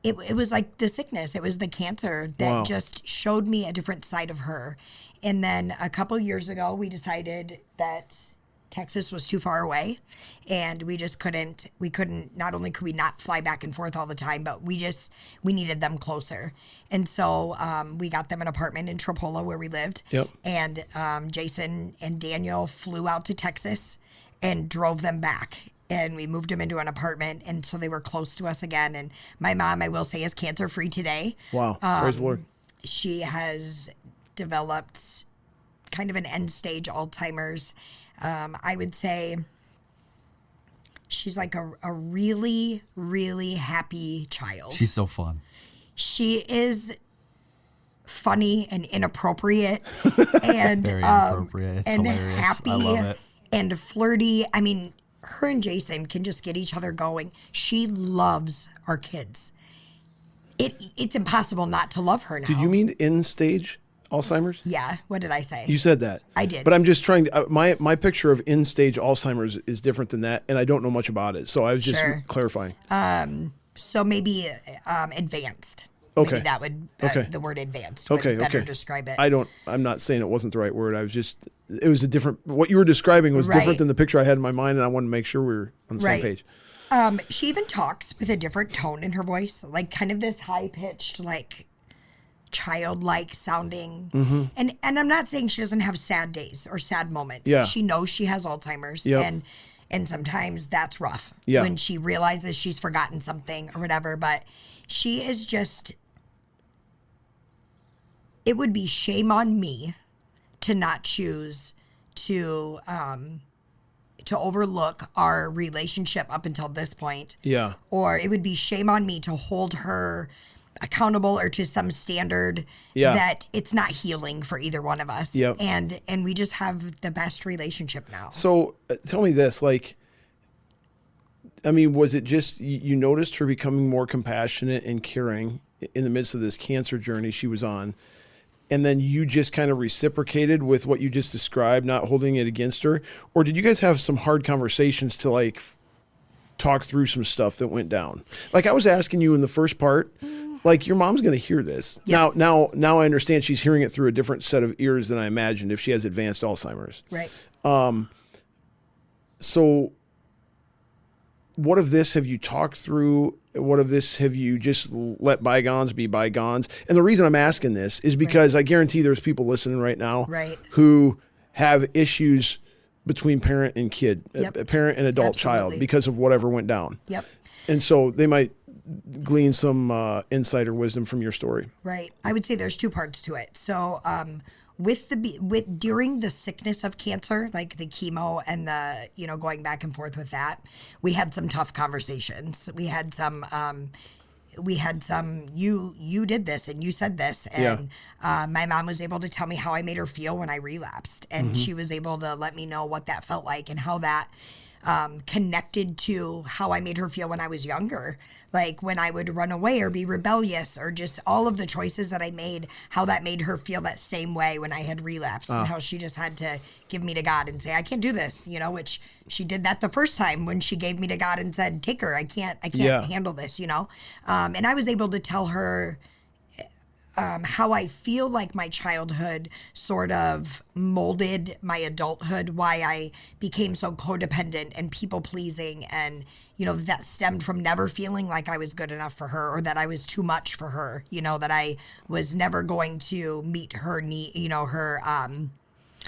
it was like the sickness. It was the cancer that just showed me a different side of her. And then a couple years ago, we decided that Texas was too far away, and we couldn't, not only could we not fly back and forth all the time, but we needed them closer. And so we got them an apartment in Tripola where we lived. Yep. And Jason and Daniel flew out to Texas and drove them back. And we moved them into an apartment, and so they were close to us again. And my mom, I will say, is cancer-free today. Wow. Praise the Lord. She has developed kind of an end-stage Alzheimer's. I would say she's like a really, really happy child. She's so fun. She is funny and inappropriate and Very inappropriate. It's and hilarious. happy I love it. and flirty. I mean, her and Jason can just get each other going. She loves our kids. It's impossible not to love her now. Did you mean end stage Alzheimer's? Yeah. What did I say? You said that. I did. But I'm just trying to, my picture of end stage Alzheimer's is different than that, and I don't know much about it. So I was just Sure. clarifying. So maybe advanced. Okay. Maybe that would, Okay. the word advanced would better describe it. I'm not saying it wasn't the right word. It was a different, what you were describing was Right. different than the picture I had in my mind, and I wanted to make sure we were on the same Right. page. She even talks with a different tone in her voice, like kind of this high-pitched, like childlike sounding. And I'm not saying she doesn't have sad days or sad moments. Yeah. She knows she has Alzheimer's, Yep. and sometimes that's rough Yeah. when she realizes she's forgotten something or whatever. But she is just, it would be shame on me to not choose to overlook our relationship up until this point. Yeah. Or it would be shame on me to hold her accountable or to some standard Yeah. that it's not healing for either one of us. Yep. And we just have the best relationship now. So tell me this, like, I mean, was it just you noticed her becoming more compassionate and caring in the midst of this cancer journey she was on, and then you just kind of reciprocated with what you just described, not holding it against her? Or did you guys have some hard conversations to like talk through some stuff that went down? Like I was asking you in the first part, like your mom's going to hear this. Yep. Now I understand she's hearing it through a different set of ears than I imagined if she has advanced Alzheimer's. Right. So what of this have you talked through? What of this have you just let bygones be bygones? And the reason I'm asking this is because I guarantee there's people listening right now Right. who have issues between parent and kid, Yep. a parent and adult child Absolutely. because of whatever went down. Yep. And so they might glean some insight or wisdom from your story. Right. I would say there's two parts to it. So, during the sickness of cancer, like the chemo and the, going back and forth with that, we had some tough conversations. We had some, you did this and you said this. And my mom was able to tell me how I made her feel when I relapsed. And she was able to let me know what that felt like and how that connected to how I made her feel when I was younger. Like when I would run away or be rebellious or just all of the choices that I made, how that made her feel that same way when I had relapsed and how she just had to give me to God and say, I can't do this, which she did that the first time when she gave me to God and said, take her, I can't handle this, and I was able to tell her how I feel like my childhood sort of molded my adulthood, why I became so codependent and people-pleasing, and, that stemmed from never feeling like I was good enough for her or that I was too much for her, that I was never going to meet her need,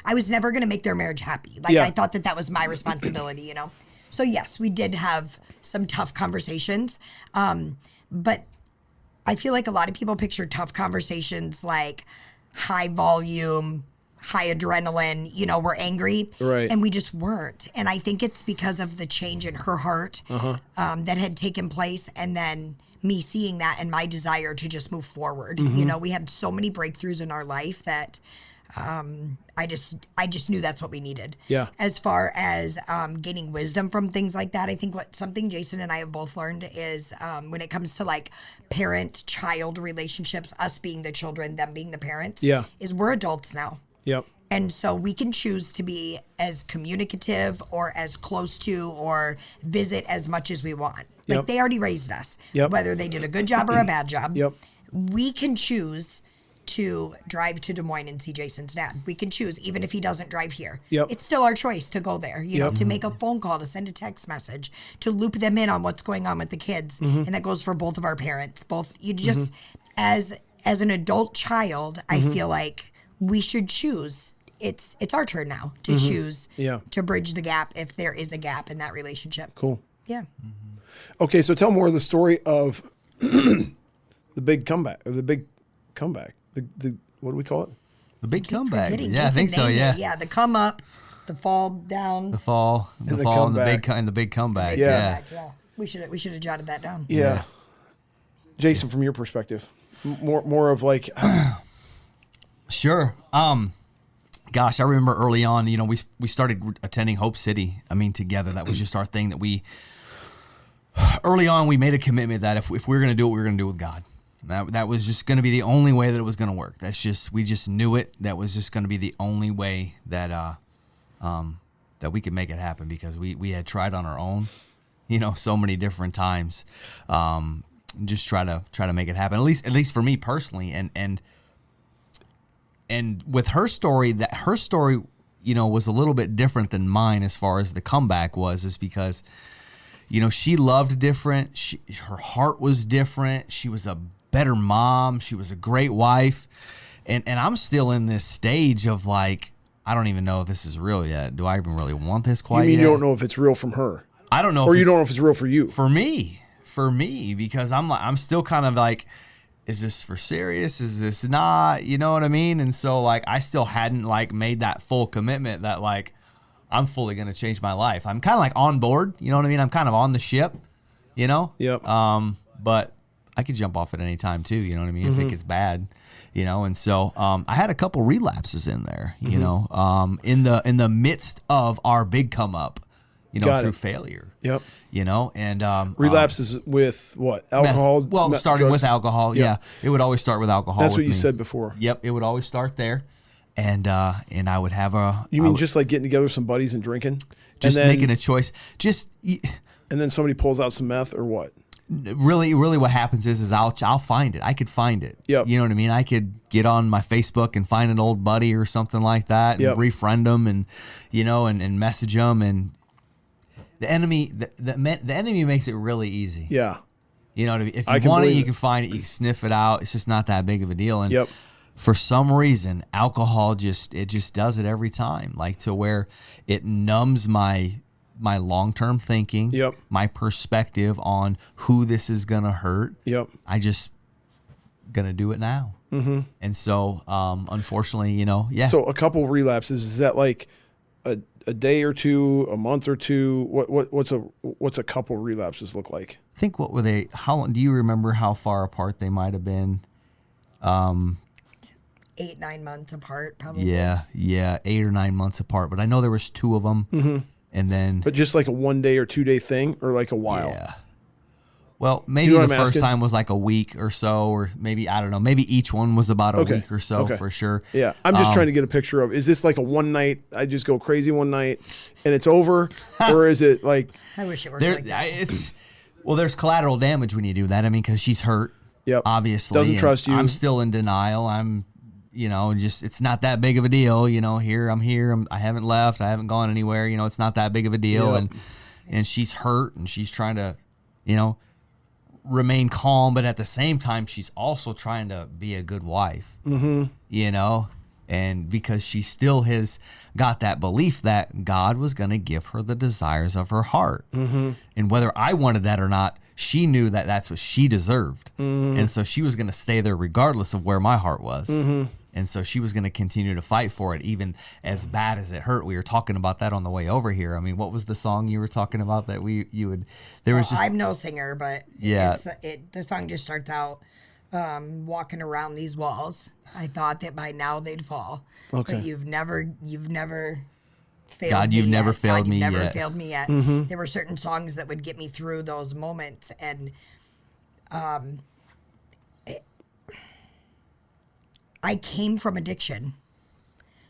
I was never going to make their marriage happy. Like, I thought that was my responsibility, you know? So yes, we did have some tough conversations. But I feel like a lot of people picture tough conversations like high volume, high adrenaline, you know, we're angry. Right. And we just weren't. And I think it's because of the change in her heart that had taken place. And then me seeing that and my desire to just move forward. You know, we had so many breakthroughs in our life that I just knew that's what we needed. Yeah. As far as gaining wisdom from things like that, I think something Jason and I have both learned is when it comes to like parent-child relationships, us being the children, them being the parents, is we're adults now. Yep. And so we can choose to be as communicative or as close to or visit as much as we want. Like they already raised us, whether they did a good job or a bad job. We can choose to drive to Des Moines and see Jason's dad. We can choose, even if he doesn't drive here. It's still our choice to go there, you know, to make a phone call, to send a text message, to loop them in on what's going on with the kids. And that goes for both of our parents. Both, you just, as an adult child, I feel like we should choose. It's our turn now to choose to bridge the gap if there is a gap in that relationship. Cool. Yeah. Okay, so tell more of the story of the big comeback, or the big comeback. The what do we call it? The big comeback. Yeah, Jason I think so. Yeah. Yeah, the come up, the fall down. The fall, and the big comeback. Yeah. We should have jotted that down. Yeah. Jason, from your perspective, more of like. Sure. Gosh, I remember early on, you know, we started attending Hope City. I mean, together. That was just our thing that early on, we made a commitment that if we were going to do it, we were going to do it with God. That was just going to be the only way that it was going to work. We just knew it. That was just going to be the only way that we could make it happen, because we had tried on our own, you know, so many different times, just try to make it happen. At least for me personally, and with her story, you know, was a little bit different than mine as far as the comeback is because, you know, she loved different. Her heart was different. She was a better mom. She was a great wife. And I'm still in this stage of like, I don't even know if this is real yet. Do I even really want this quite yet? You don't know if it's real from her? I don't know. Or you don't know if it's real for you? For me, because I'm still kind of like, is this for serious? Is this not? You know what I mean? And so like, I still hadn't like made that full commitment that like, I'm fully going to change my life. I'm kind of like on board, you know what I mean? I'm kind of on the ship, you know? Yep. But I could jump off at any time too, you know what I mean? If it gets bad, you know? And so, I had a couple relapses in there, you know, in the midst of our big come up, you know, through failure. Yep. You know, and relapses with what? Alcohol? Starting with alcohol. Yeah. It would always start with alcohol. That's what you said before. Yep. It would always start there. And I would have just like getting together with some buddies and drinking? Just making a choice. And then somebody pulls out some meth or what? Really what happens is I'll find it. I could find it. Yep. You know what I mean? I could get on my Facebook and find an old buddy or something like that and refriend them and, you know, and message them. And the enemy makes it really easy. Yeah. You know what I mean? If you want it, you can find it. You can sniff it out. It's just not that big of a deal. And for some reason, alcohol just does it every time, like to where it numbs my long-term thinking, my perspective on who this is going to hurt. I just going to do it now. And so, unfortunately, you know, So a couple relapses, is that like a day or two, a month or two? What's a couple relapses look like? I think what were they? How long? Do you remember how far apart they might have been? 8-9 months apart, probably. Yeah, 8 or 9 months apart. But I know there was 2 of them, and then. But just like a 1 day or 2 day thing, or like a while. Yeah. Well, maybe the first time was like a week or so, or maybe, I don't know. Maybe each one was about a week or so for sure. Yeah, I'm just trying to get a picture of. Is this like a one night? I just go crazy one night, and it's over, or is it like? I wish it were like that. There's collateral damage when you do that. I mean, because she's hurt. Yep. Obviously, doesn't trust you. I'm still in denial. I'm, you know, just it's not that big of a deal. You know, I'm here. I haven't left. I haven't gone anywhere. You know, it's not that big of a deal. And she's hurt, and she's trying to, you know, remain calm, but at the same time, she's also trying to be a good wife. You know, And because she still has got that belief that God was going to give her the desires of her heart. Mm-hmm. And whether I wanted that or not, she knew that that's what she deserved. Mm-hmm. And so she was going to stay there regardless of where my heart was. Mm-hmm. And so she was going to continue to fight for it, even as bad as it hurt. We were talking about that on the way over here. I mean, what was the song you were talking about that there was just... I'm no singer, but yeah, the song just starts out, walking around these walls. I thought that by now they'd fall. Okay. But you've never failed God, me you've never yet. failed God, me you've never yet. failed me yet. Mm-hmm. There were certain songs that would get me through those moments, and I came from addiction,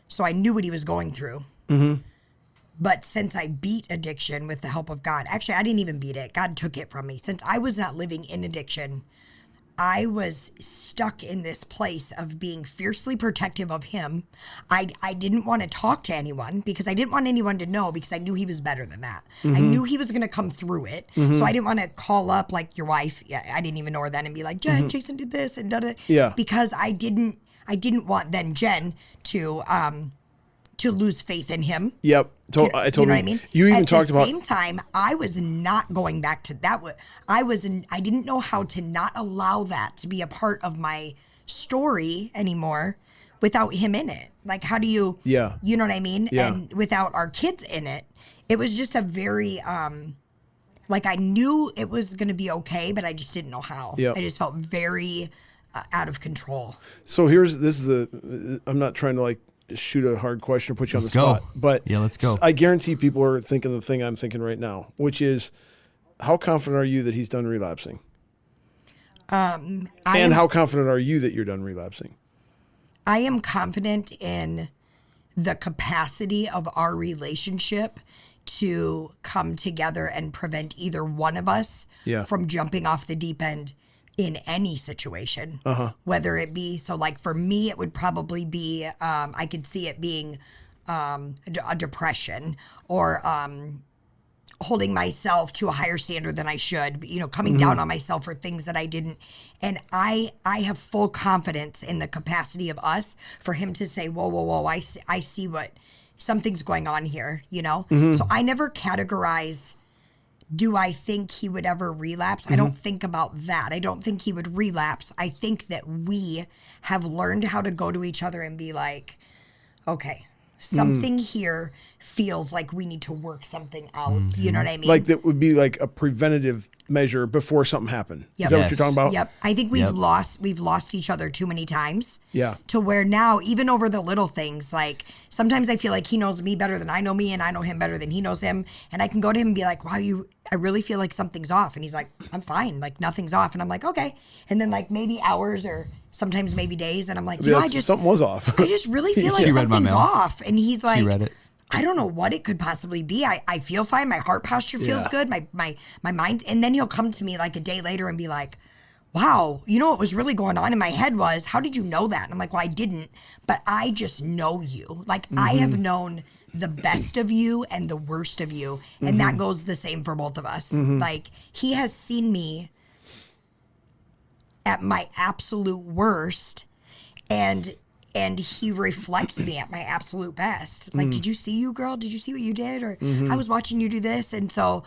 so I knew what he was going through. Mm-hmm. But since I beat addiction with the help of God, actually, I didn't even beat it. God took it from me. Since I was not living in addiction, I was stuck in this place of being fiercely protective of him. I didn't want to talk to anyone because I didn't want anyone to know, because I knew he was better than that. Mm-hmm. I knew he was going to come through it. Mm-hmm. So I didn't want to call up like your wife. Yeah, I didn't even know her then and be like, Jen, mm-hmm. Jason did this and da-da. Yeah. Because I didn't want then Jen to lose faith in him. Yep. I totally. You know what I mean? You even talked about. At the same time, I was not going back to that. I didn't know how to not allow that to be a part of my story anymore without him in it. Like, how do you? Yeah. You know what I mean? Yeah. And without our kids in it, it was just a very like, I knew it was going to be okay, but I just didn't know how. Yep. I just felt very out of control. So I'm not trying to like shoot a hard question or put you on the spot, but yeah, let's go. I guarantee people are thinking the thing I'm thinking right now, which is, how confident are you that he's done relapsing? And how confident are you that you're done relapsing? I am confident in the capacity of our relationship to come together and prevent either one of us from jumping off the deep end in any situation, whether it be, so like for me, it would probably be, I could see it being a depression, or holding myself to a higher standard than I should, coming down on myself for things that I didn't. And I have full confidence in the capacity of us for him to say, whoa, I see what, something's going on here, So I never categorize, do I think he would ever relapse? I don't think about that. I don't think he would relapse. I think that we have learned how to go to each other and be like, okay, something here feels like we need to work something out. You know what I mean? Like that would be like a preventative measure before something happened. Yep. Is that what you're talking about? Yep. I think we've lost each other too many times. Yeah. To where now, even over the little things, like sometimes I feel like he knows me better than I know me, and I know him better than he knows him. And I can go to him and be like, wow, I really feel like something's off. And he's like, I'm fine. Like nothing's off. And I'm like, okay. And then like maybe hours or sometimes maybe days. And I'm like, something was off. I just really feel like something's off. And he's like, she read it. I don't know what it could possibly be. I feel fine. My heart posture feels good. My mind. And then he'll come to me like a day later and be like, wow, what was really going on in my head was, how did you know that? And I'm like, well, I didn't, but I just know you. Like I have known the best of you and the worst of you. And that goes the same for both of us. Like he has seen me at my absolute worst, and he reflects me at my absolute best. Like, did you see you, girl? Did you see what you did? Or I was watching you do this. And so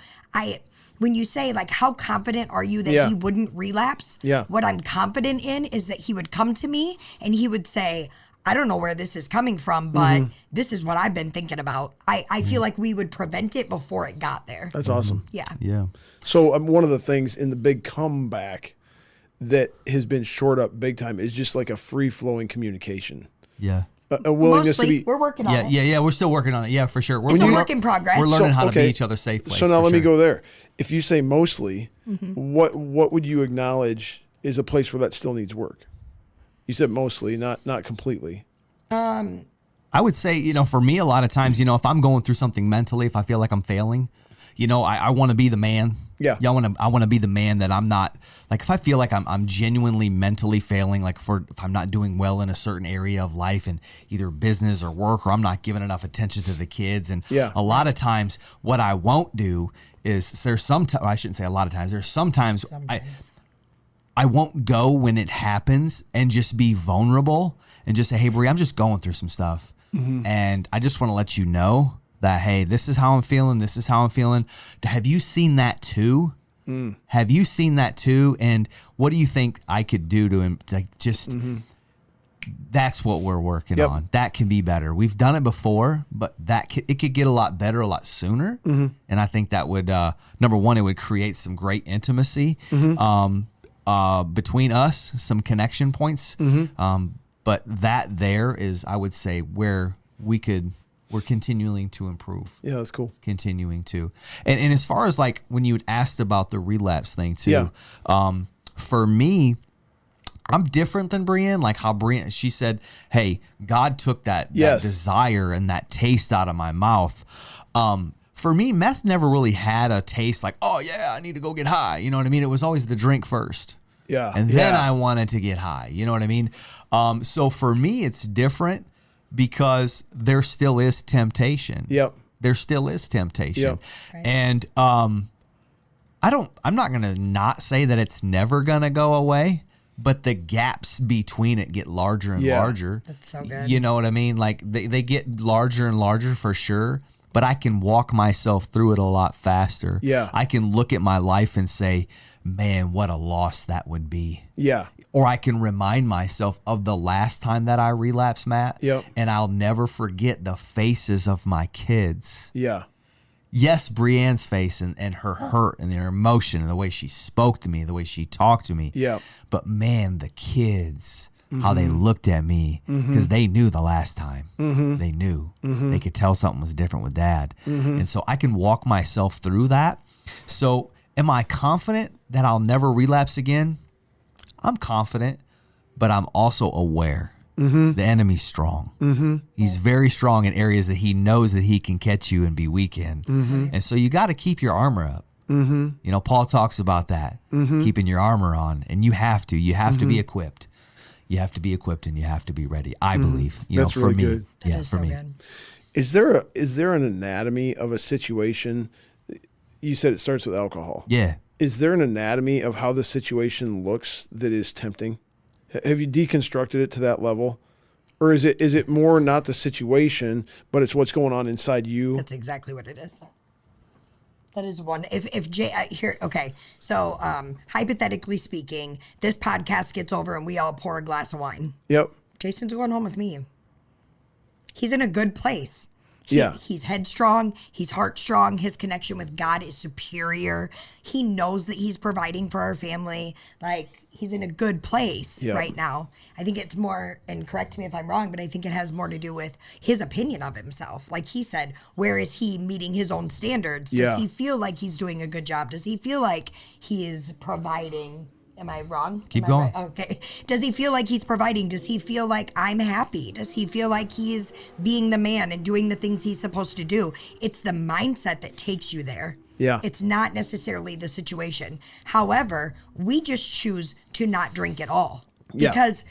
when you say like, how confident are you that he wouldn't relapse? Yeah. What I'm confident in is that he would come to me and he would say, I don't know where this is coming from, but this is what I've been thinking about. I feel like we would prevent it before it got there. That's awesome. Yeah. Yeah. So one of the things in the big comeback that has been shored up big time is just like a free-flowing communication. Yeah. A willingness Mostly, to be. we're working on it. Yeah. We're still working on it. Yeah, for sure. It's a work in progress. We're learning how to okay. be each other's safe place. So now for let me sure. go there. If you say mostly, what would you acknowledge is a place where that still needs work? You said mostly, not completely. I would say, for me, a lot of times, if I'm going through something mentally, if I feel like I'm failing, I want to be the man. Yeah. I want to be the man that I'm not, like, if I feel like I'm genuinely mentally failing, like if I'm not doing well in a certain area of life in either business or work, or I'm not giving enough attention to the kids. And a lot of times what I won't do is I shouldn't say a lot of times. There's sometimes I won't go when it happens and just be vulnerable and just say, hey, Bree, I'm just going through some stuff. And I just want to let you know that, hey, this is how I'm feeling. This is how I'm feeling. Have you seen that too? Have you seen that too? And what do you think I could do to like just that's what we're working on. That can be better. We've done it before, but it could get a lot better a lot sooner. And I think that would, number one, it would create some great intimacy between us, some connection points. But that there is, I would say, where we're continuing to improve. Yeah, that's cool. Continuing to. And as far as like when you had asked about the relapse thing too, for me, I'm different than BreAnn. Like how BreAnn, she said, hey, God took that desire and that taste out of my mouth. For me, meth never really had a taste like, oh yeah, I need to go get high. You know what I mean? It was always the drink first. Yeah. And then I wanted to get high. You know what I mean? So for me, it's different because there still is temptation. Yep. There still is temptation. Yep. Right. And I'm not going to not say that it's never going to go away, but the gaps between it get larger and larger. That's so good. You know what I mean? Like they get larger and larger for sure, but I can walk myself through it a lot faster. Yeah. I can look at my life and say, man, what a loss that would be. Yeah. Or I can remind myself of the last time that I relapsed, Matt. Yep. And I'll never forget the faces of my kids. Yeah. Yes, BreAnn's face and her hurt and her emotion and the way she spoke to me, the way she talked to me. Yeah. But man, the kids, how they looked at me, because they knew the last time. They knew. They could tell something was different with Dad. And so I can walk myself through that. So am I confident that I'll never relapse again? I'm confident, but I'm also aware. The enemy's strong. He's very strong in areas that he knows that he can catch you and be weak in. And so you got to keep your armor up. You know, Paul talks about that, keeping your armor on, and you have to be equipped. You have to be equipped and you have to be ready. I believe, That's know, for really me. good. Yeah, for me. Good. Is there an anatomy of a situation? You said it starts with alcohol. Yeah. Is there an anatomy of how the situation looks that is tempting? Have you deconstructed it to that level? Or is it more not the situation, but it's what's going on inside you? That's exactly what it is. That is one. If Jay here, okay. So hypothetically speaking, this podcast gets over and we all pour a glass of wine. Yep. Jason's going home with me. He's in a good place. He's headstrong. He's heart strong. His connection with God is superior. He knows that he's providing for our family. Like, he's in a good place right now. I think it's more, and correct me if I'm wrong, but I think it has more to do with his opinion of himself. Like he said, where is he meeting his own standards? Does he feel like he's doing a good job? Does he feel like he is providing? Am I wrong? Keep going. Right? Okay. Does he feel like he's providing? Does he feel like I'm happy? Does he feel like he is being the man and doing the things he's supposed to do? It's the mindset that takes you there. Yeah. It's not necessarily the situation. However, we just choose to not drink at all. Because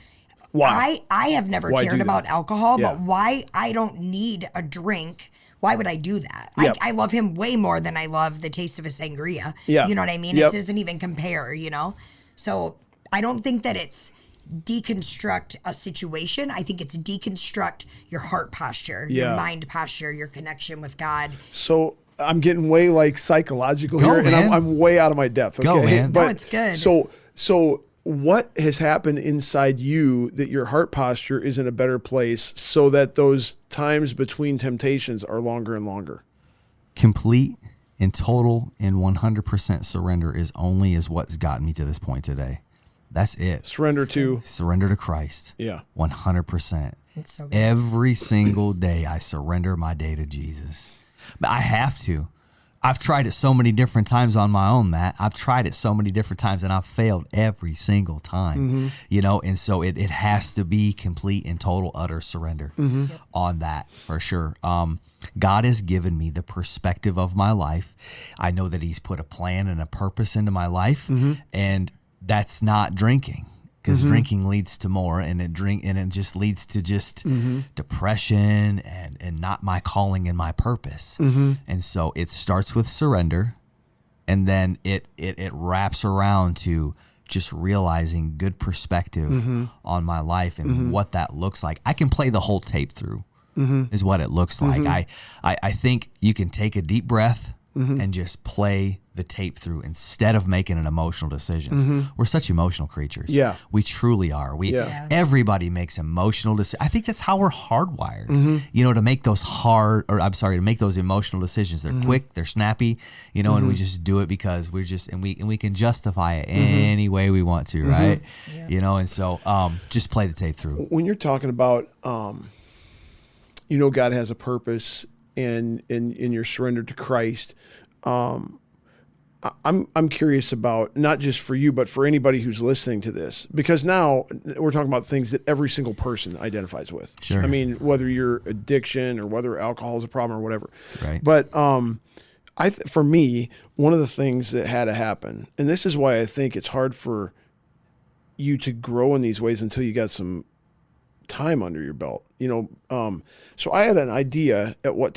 why? I have never Why cared do about that? alcohol, Yeah. but why I don't need a drink. Why would I do that? Yep. I love him way more than I love the taste of a sangria. Yeah. You know what I mean? Yep. It doesn't even compare, you know? So I don't think that it's deconstruct a situation. I think it's deconstruct your heart posture, your mind posture, your connection with God. So I'm getting way like psychological Go, here, and man. I'm way out of my depth. Okay, Go, man. but No, it's good. So what has happened inside you that your heart posture is in a better place, so that those times between temptations are longer and longer? Complete and total and 100% surrender is what's gotten me to this point today. That's it. Surrender to. Surrender to Christ. Yeah. 100%. It's so good. Every single day I surrender my day to Jesus. But I have to. I've tried it so many different times on my own, Matt. I've tried it so many different times and I've failed every single time, you know, and so it has to be complete and total, utter surrender on that for sure. God has given me the perspective of my life. I know that he's put a plan and a purpose into my life, and that's not drinking. Because drinking leads to more, and it just leads to depression and not my calling and my purpose. And so it starts with surrender, and then it wraps around to just realizing good perspective on my life and what that looks like. I can play the whole tape through is what it looks like. I think you can take a deep breath and just play the tape through instead of making an emotional decisions. We're such emotional creatures. Yeah. We truly are. Everybody makes emotional decisions. I think that's how we're hardwired, you know, to make those to make those emotional decisions. They're quick, they're snappy, you know, and we just do it because we can justify it any way we want to, right? Yeah. You know, and so just play the tape through. When you're talking about, you know, God has a purpose and you're surrendered to Christ, I'm curious about, not just for you, but for anybody who's listening to this, because now we're talking about things that every single person identifies with. Sure. I mean, whether you're addiction or whether alcohol is a problem or whatever. Right. But for me, one of the things that had to happen, and this is why I think it's hard for you to grow in these ways until you got some time under your belt, you know. So I had an idea at one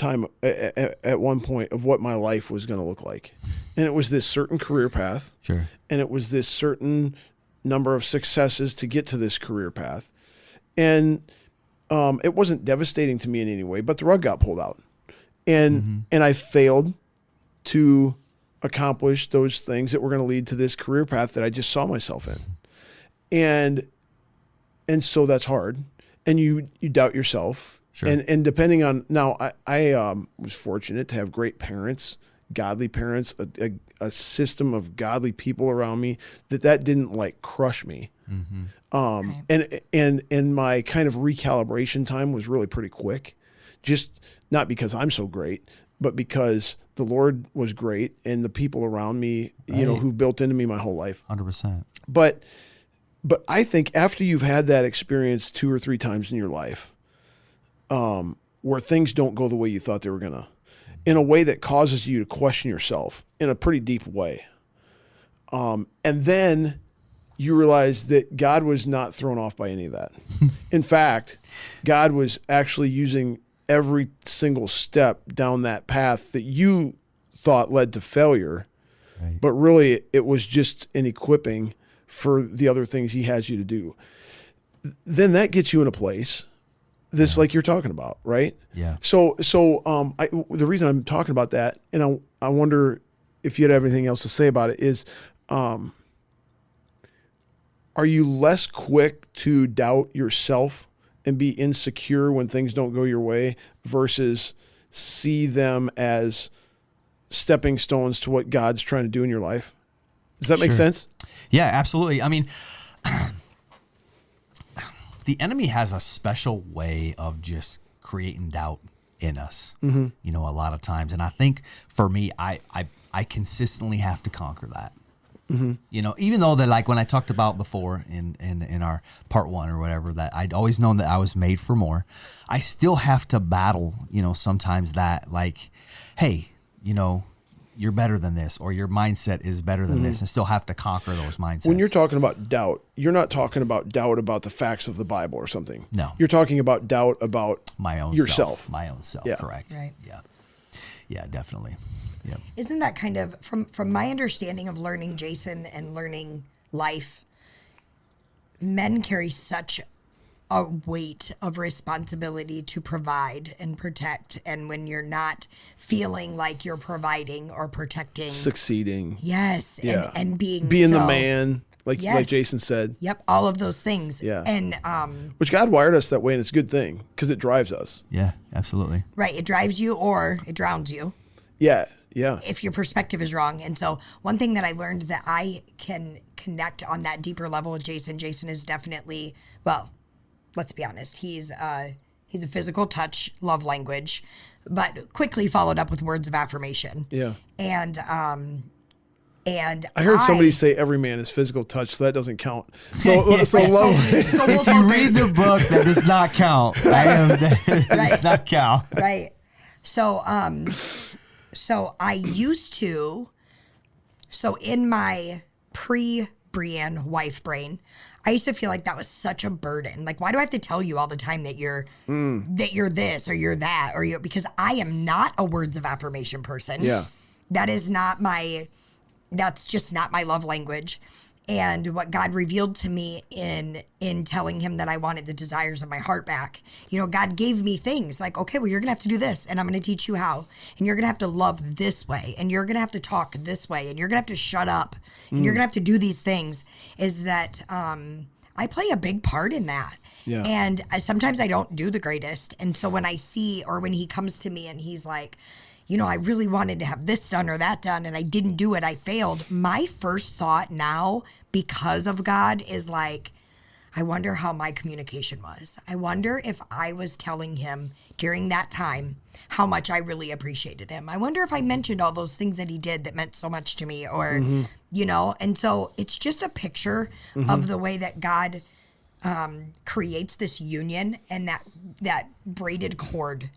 point of what my life was going to look like, and it was this certain career path. Sure. And it was this certain number of successes to get to this career path, and it wasn't devastating to me in any way, but the rug got pulled out, and I failed to accomplish those things that were going to lead to this career path that I just saw myself in, and so that's hard. And you doubt yourself. Sure. And depending on, now I was fortunate to have great parents, godly parents, a system of godly people around me that didn't like crush me. And my kind of recalibration time was really pretty quick, just not because I'm so great, but because the Lord was great and the people around me, you know, who built into me my whole life. 100%. But I think after you've had that experience 2 or 3 times in your life, where things don't go the way you thought they were gonna, in a way that causes you to question yourself in a pretty deep way, and then you realize that God was not thrown off by any of that. In fact, God was actually using every single step down that path that you thought led to failure, but really it was just an equipping for the other things he has you to do. Then that gets you in a place this like you're talking about, right? Yeah. So the reason I'm talking about that, and I wonder if you'd have anything else to say about it, is are you less quick to doubt yourself and be insecure when things don't go your way versus see them as stepping stones to what God's trying to do in your life? Does that make sense? Yeah, absolutely. I mean, the enemy has a special way of just creating doubt in us, you know, a lot of times. And I think for me, I consistently have to conquer that. You know, even though that, like when I talked about before in our part 1 or whatever, that I'd always known that I was made for more, I still have to battle, you know, sometimes that, like, hey, you know, you're better than this, or your mindset is better than this, and still have to conquer those mindsets. When you're talking about doubt, you're not talking about doubt about the facts of the Bible or something. No. You're talking about doubt about my own yourself. My own self, Yeah. correct. Right. Yeah. Yeah, definitely. Yeah. Isn't that kind of, from my understanding of learning Jason and learning life, men carry such a weight of responsibility to provide and protect, and when you're not feeling like you're providing or protecting, Succeeding. yes, Yeah. and being the so- man, like Jason said. Yep, all of those things. Yeah. And Which God wired us that way, and it's a good thing because it drives us. Yeah, absolutely. right, it drives you or it drowns you Yeah, yeah. if your perspective is wrong. And so one thing that I learned that I can connect on that deeper level with Jason is definitely, well, let's be honest, he's a physical touch love language, but quickly followed up with words of affirmation. Yeah. And I heard somebody say every man is physical touch, so that doesn't count. So love. So we'll If you read the book, that does not count. That does not count. Right. So I used to, in my pre-BreAnn wife brain, I used to feel like that was such a burden. Like, why do I have to tell you all the time that you're this or you're that, or because I am not a words of affirmation person. Yeah. That's just not my love language. and what God revealed to me in telling him that I wanted the desires of my heart back. God gave me things like, okay, well, you're going to have to do this, and I'm going to teach you how. And you're going to have to love this way, and you're going to have to talk this way, and you're going to have to shut up, and you're going to have to do these things. Is that I play a big part in that. Yeah. And sometimes I don't do the greatest. And so when I see, or when he comes to me and he's like, I really wanted to have this done or that done, and I didn't do it, I failed. My first thought now, because of God, is like, I wonder how my communication was. I wonder if I was telling him during that time how much I really appreciated him. I wonder if I mentioned all those things that he did that meant so much to me, or, and so it's just a picture of the way that God creates this union and that braided cord.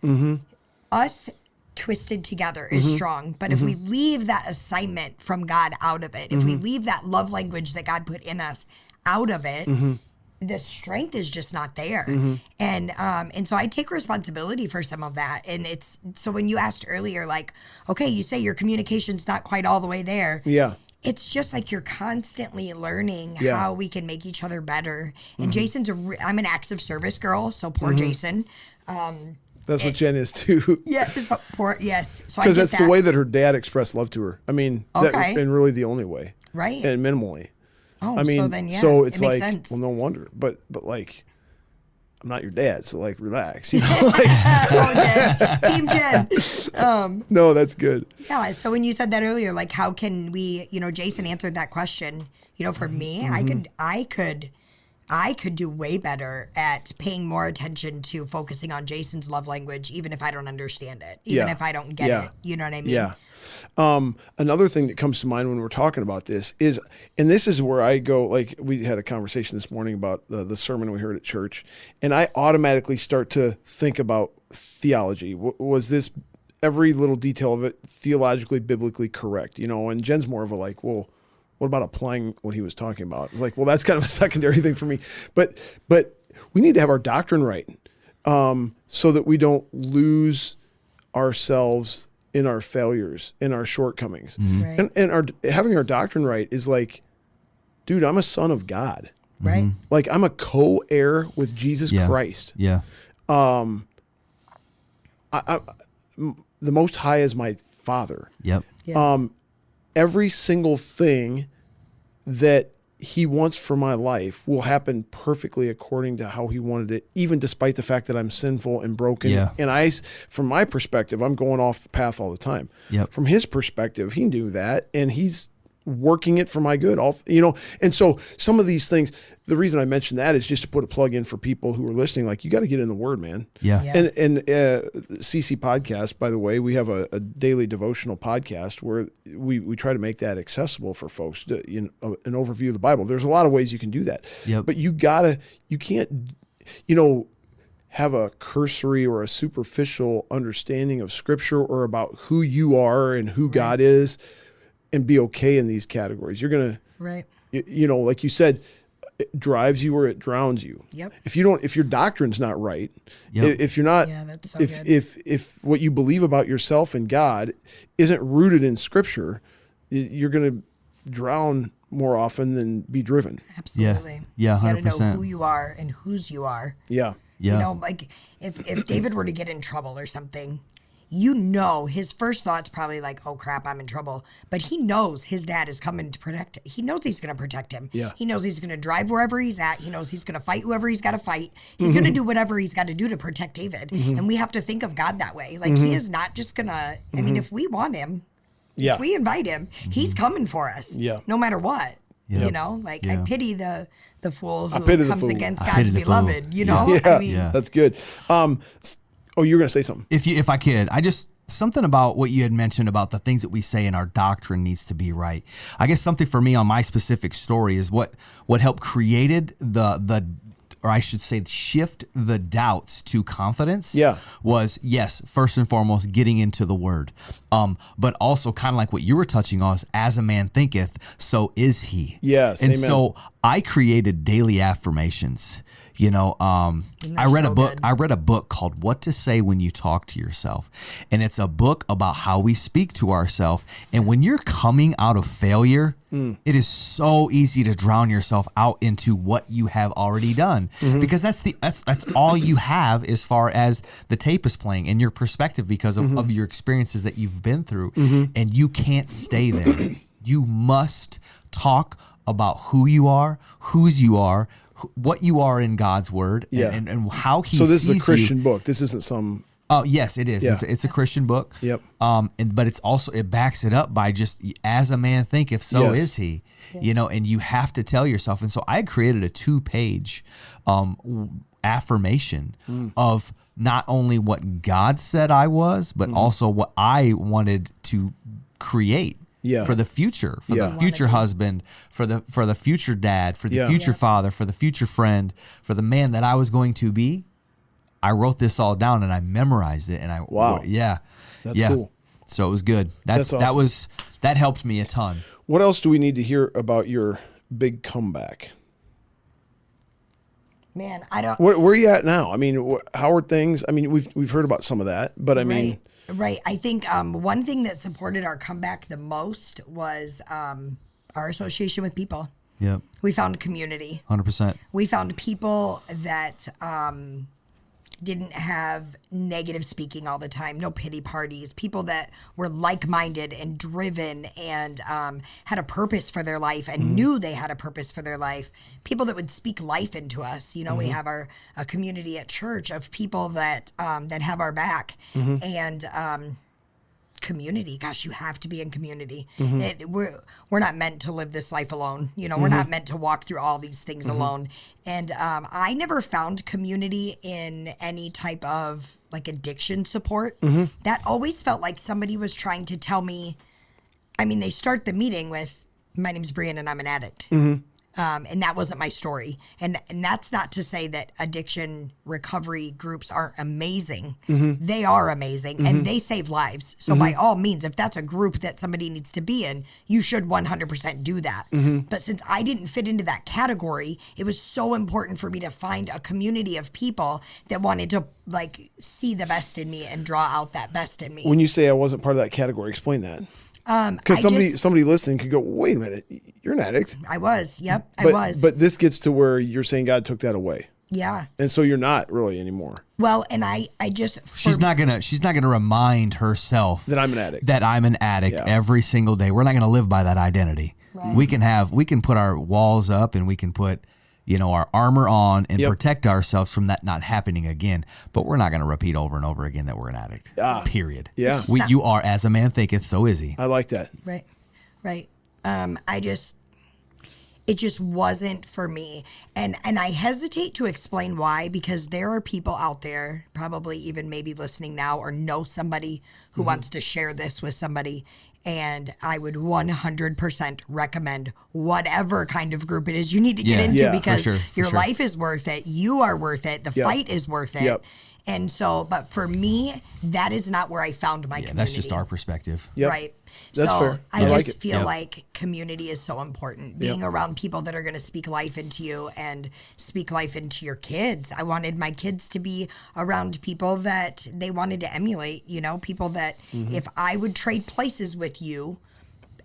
Us twisted together is strong, but if we leave that assignment from God out of it, if we leave that love language that God put in us out of it, the strength is just not there. And so I take responsibility for some of that. And it's so when you asked earlier, like, okay, you say your communication's not quite all the way there. Yeah. It's just like you're constantly learning how we can make each other better. And Jason's I'm an acts of service girl, so poor Jason. That's what Jen is too. Yes, yes. Because that's the way that her dad expressed love to her. I mean, and really the only way, right? And minimally. Oh, I mean, so then so it's it makes like, sense. well, no wonder. But like, I'm not your dad, so like, relax. Like, oh, Jen. Team Jen. No, that's good. Yeah. So when you said that earlier, like, how can we? Jason answered that question. For me, I could do way better at paying more attention to focusing on Jason's love language, even if I don't understand it, even if I don't get it. You know what I mean? Yeah. Another thing that comes to mind when we're talking about this is, and this is where I go, like we had a conversation this morning about the sermon we heard at church, and I automatically start to think about theology. Was this every little detail of it theologically, biblically correct? And Jen's more of a like, well, what about applying what he was talking about? It's like, well, that's kind of a secondary thing for me. But we need to have our doctrine right, so that we don't lose ourselves in our failures, in our shortcomings. Right. And having our doctrine right is like, dude, I'm a son of God. Right. Like, I'm a co-heir with Jesus Christ. Yeah. The Most High is my Father. Yep. Yeah. Every single thing that he wants for my life will happen perfectly according to how he wanted it, even despite the fact that I'm sinful and broken. Yeah. And from my perspective, I'm going off the path all the time. Yep. From his perspective, he knew that, and he's working it for my good. And so some of these things, the reason I mentioned that is just to put a plug in for people who are listening. Like, you got to get in the Word, man. Yeah. And CC Podcast, by the way, we have a daily devotional podcast where we try to make that accessible for folks, an overview of the Bible. There's a lot of ways you can do that. Yep. But you can't, have a cursory or a superficial understanding of Scripture or about who you are and who God is, and be okay in these categories. You're going to, Right. Like you said, it drives you or it drowns you. Yep. If your doctrine's not right, Yep. if you're not, that's so if, good. if what you believe about yourself and God isn't rooted in Scripture, you're going to drown more often than be driven. Absolutely. Yeah, You got to 100%. know who you are and whose you are. Yeah. Yeah. Like if David were to get in trouble or something, his first thought's probably like, oh crap, I'm in trouble. But he knows his dad is coming to protect him. He knows he's going to protect him. Yeah. He knows he's going to drive wherever he's at. He knows he's going to fight whoever he's got to fight. He's going to do whatever he's got to do to protect David. And we have to think of God that way. Like, he is not just going to, I mean, if we want him, if we invite him, he's coming for us. Yeah. No matter what. Yeah. I pity the fool who pity the comes fool. against I God's pity the fool. beloved, Yeah. I mean, Yeah. That's good. Oh, you were going to say something. If I could, something about what you had mentioned about the things that we say in our doctrine needs to be right. I guess something for me on my specific story is what helped created or I should say shift the doubts to confidence. Yeah. Was, yes, first and foremost, getting into the Word. But also kind of like what you were touching on, is as a man thinketh, so is he. Yes, And amen. so I created daily affirmations. You know, I read so a book. good. I read a book called "What to Say When You Talk to Yourself," and it's a book about how we speak to ourselves. And when you're coming out of failure, it is so easy to drown yourself out into what you have already done, because that's all you have as far as the tape is playing and your perspective because of your experiences that you've been through, and you can't stay there. You must talk about who you are, whose you are, what you are in God's word, and how He sees you. So this is a Christian book. This isn't some. Oh yes, it is. Yeah. It's a Christian book. Yep. But it's also, it backs it up by just, as a man thinketh, so is he. You know, and you have to tell yourself. And so I created a 2-page affirmation of not only what God said I was, but also what I wanted to create. For the future, for the future husband, for the future dad, for the future father, for the future friend, for the man that I was going to be. I wrote this all down and I memorized it, and That's cool. So it was good. That's awesome. That helped me a ton. What else do we need to hear about your big comeback? Man, I don't. Where are you at now? I mean, how are things? I mean, we've heard about some of that, but I mean. Right. I think one thing that supported our comeback the most was our association with people. Yep. We found community. 100%. We found people that didn't have negative speaking all the time, no pity parties, people that were like-minded and driven and had a purpose for their life and knew they had a purpose for their life, people that would speak life into us. You know, we have a community at church of people that that have our back, and community. Gosh, you have to be in community. We're not meant to live this life alone. You know, we're not meant to walk through all these things alone. And I never found community in any type of like addiction support. That always felt like somebody was trying to tell me. I mean, they start the meeting with, "My name's BreAnn and I'm an addict." And that wasn't my story. And that's not to say that addiction recovery groups aren't amazing. They are amazing and they save lives. So by all means, if that's a group that somebody needs to be in, you should 100% do that. But since I didn't fit into that category, it was so important for me to find a community of people that wanted to like see the best in me and draw out that best in me. When you say I wasn't part of that category, explain that. Because somebody listening could go, "Wait a minute, you're an addict." I was, I was. But this gets to where you're saying God took that away. Yeah. And so you're not really anymore. Well, and I just she's not gonna remind herself that I'm an addict. Every single day. We're not gonna live by that identity. Right. We can put our walls up and we can put, you know, our armor on and protect ourselves from that not happening again. But we're not going to repeat over and over again that we're an addict. Period. Yeah. You are, as a man thinketh, so is he. I like that. Right. It just wasn't for me. And I hesitate to explain why, because there are people out there, probably even maybe listening now or know somebody who wants to share this with somebody. And I would 100% recommend whatever kind of group it is you need to get into, because your life is worth it. You are worth it. The fight is worth it. And so, but for me, that is not where I found my community. That's just our perspective. Right. That's fair. I just feel like community is so important. Being around people that are going to speak life into you and speak life into your kids. I wanted my kids to be around people that they wanted to emulate, you know, people that if I would trade places with you,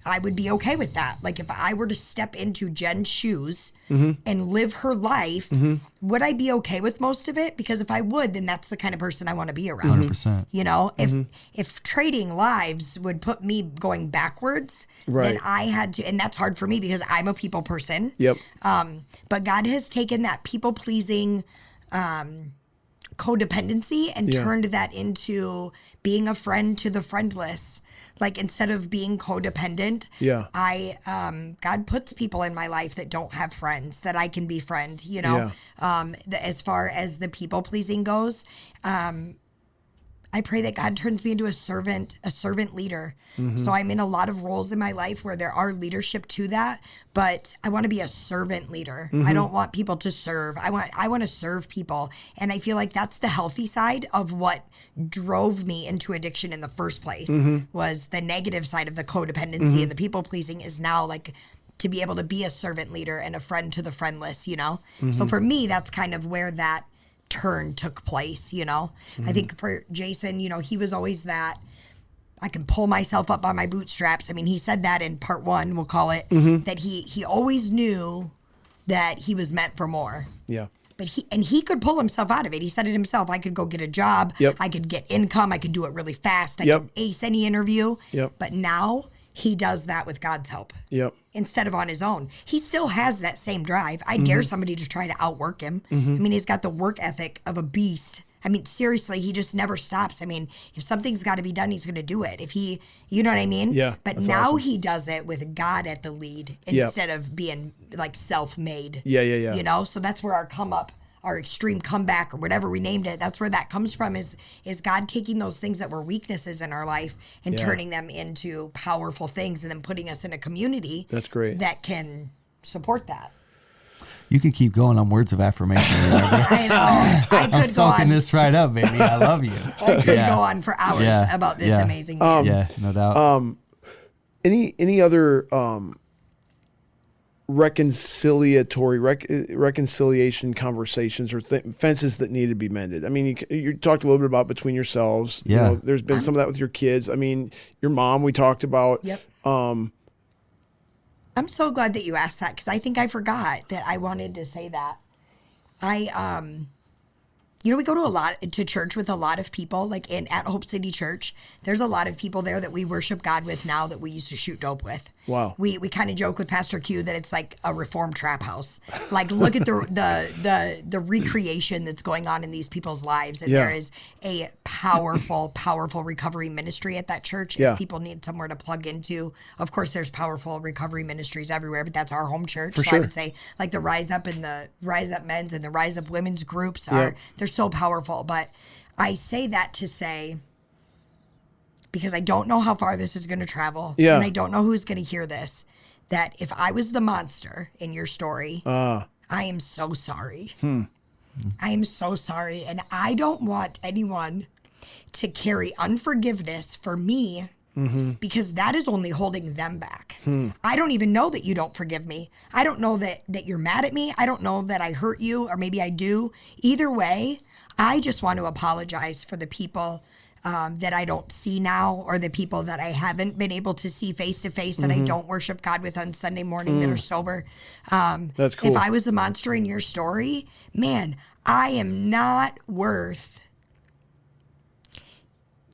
I would be okay with that. Like if I were to step into Jen's shoes and live her life, would I be okay with most of it? Because if I would, then that's the kind of person I want to be around. 100%. You know, if trading lives would put me going backwards, then I had to, and that's hard for me because I'm a people person. But God has taken that people pleasing codependency and turned that into being a friend to the friendless. Like instead of being codependent, God puts people in my life that don't have friends that I can befriend, you know. As far as the people pleasing goes, I pray that God turns me into a servant leader. So I'm in a lot of roles in my life where there are leadership to that, but I want to be a servant leader. I don't want people to serve. I want to serve people. And I feel like that's the healthy side of what drove me into addiction in the first place, was the negative side of the codependency and the people pleasing is now like to be able to be a servant leader and a friend to the friendless, you know? So for me, that's kind of where that turn took place, you know? I think for Jason, you know, he was always that, I can pull myself up by my bootstraps. I mean, he said that in part 1, we'll call it, that he always knew that he was meant for more. Yeah. But he could pull himself out of it. He said it himself. I could go get a job. Yep. I could get income. I could do it really fast. I Yep. could ace any interview. Yep. But now he does that with God's help. Yep. Instead of on his own. He still has that same drive. I dare somebody to try to outwork him. I mean, he's got the work ethic of a beast. I mean, seriously, he just never stops. I mean, if something's got to be done, he's going to do it. If he, you know what I mean? Yeah. But now he does it with God at the lead instead of being like self-made. Yeah. You know, so that's where our extreme comeback or whatever we named it, that's where that comes from is God taking those things that were weaknesses in our life and turning them into powerful things and then putting us in a community That's great. that can support that. You can keep going on words of affirmation. I know. I could I'm go soaking on. this right up, baby. I love you. I could go on for hours about this amazing man. Yeah, no doubt. Any other reconciliation conversations or fences that need to be mended? I mean, you talked a little bit about between yourselves. Yeah. You know, there's been some of that with your kids. I mean, your mom we talked about. Yep. I'm so glad that you asked that because I think I forgot that I wanted to say that. You know, we go to church with a lot of people, like at Hope City Church. There's a lot of people there that we worship God with now that we used to shoot dope with. Wow. We kind of joke with Pastor Q that it's like a reformed trap house. Like, look at the recreation that's going on in these people's lives. And there is a powerful, powerful recovery ministry at that church. Yeah. If people need somewhere to plug into. Of course, there's powerful recovery ministries everywhere, but that's our home church. For so sure. I would say, like the Rise Up and the Rise Up Men's and the Rise Up Women's groups they're so powerful. But I say that to say, because I don't know how far this is going to travel, and I don't know who's going to hear this, that if I was the monster in your story, I am so sorry. I am so sorry. And I don't want anyone to carry unforgiveness for me because that is only holding them back. I don't even know that you don't forgive me. I don't know that you're mad at me. I don't know that I hurt you, or maybe I do. Either way, I just want to apologize for the people that I don't see now, or the people that I haven't been able to see face to face that I don't worship God with on Sunday morning that are sober. That's cool. If I was the monster in your story, man, I am not worth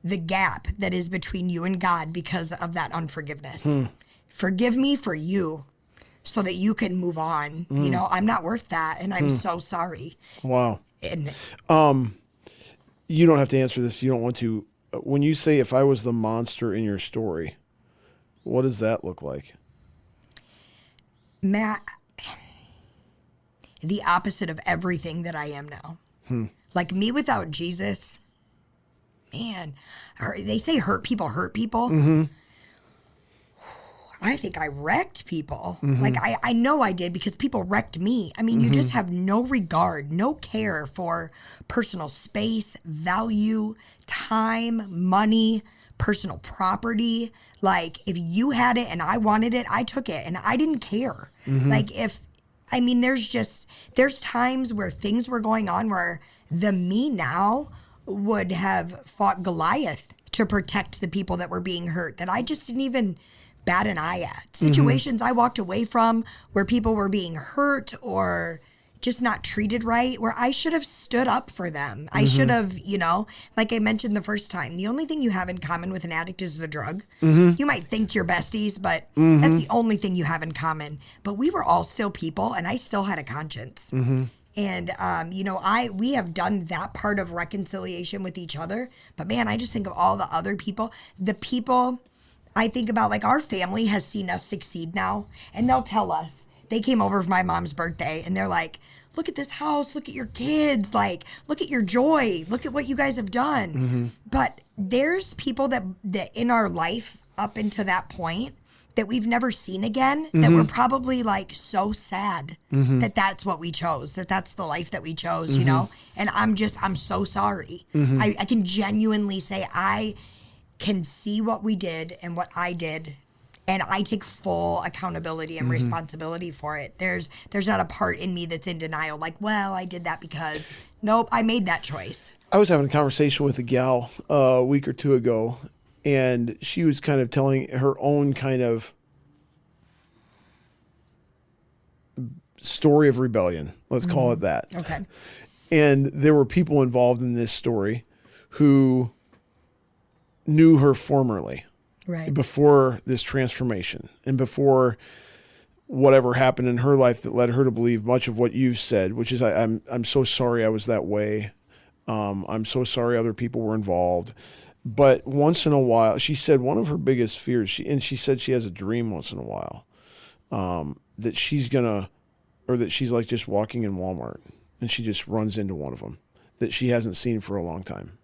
the gap that is between you and God because of that unforgiveness. Forgive me for you so that you can move on. You know, I'm not worth that, and I'm so sorry. Wow. And You don't have to answer this if you don't want to. When you say, if I was the monster in your story, what does that look like? Matt, the opposite of everything that I am now. Like me without Jesus, man, they say hurt people hurt people. I think I wrecked people. Like I know I did because people wrecked me. I mean, you just have no regard, no care for personal space, value, time, money, personal property. Like if you had it and I wanted it, I took it and I didn't care. Like there's times where things were going on where the me now would have fought Goliath to protect the people that were being hurt that I just didn't even bat an eye at. Situations I walked away from where people were being hurt or just not treated right, where I should have stood up for them. I should have, you know, like I mentioned the first time, the only thing you have in common with an addict is the drug. You might think you're besties, but that's the only thing you have in common. But we were all still people, and I still had a conscience. And, you know, we have done that part of reconciliation with each other. But man, I just think of all the other people, the people I think about, like our family has seen us succeed now, and they'll tell us, they came over for my mom's birthday and they're like, look at this house, look at your kids, like, look at your joy, look at what you guys have done. But there's people that in our life up until that point that we've never seen again, that we're probably like so sad that that's what we chose, that's the life that we chose, you know? And I'm so sorry. I can genuinely say I can see what we did and what I did And I take full accountability and responsibility for it. There's not a part in me that's in denial, like, well, I did that because, nope, I made that choice. I was having a conversation with a gal a week or two ago, and she was kind of telling her own kind of story of rebellion. Let's call it that. Okay. And there were people involved in this story who knew her formerly. Right. Before this transformation and before whatever happened in her life that led her to believe much of what you've said, which is I'm so sorry I was that way. I'm so sorry other people were involved. But once in a while, she said one of her biggest fears, she said she has a dream once in a while that she's that she's like just walking in Walmart and she just runs into one of them that she hasn't seen for a long time.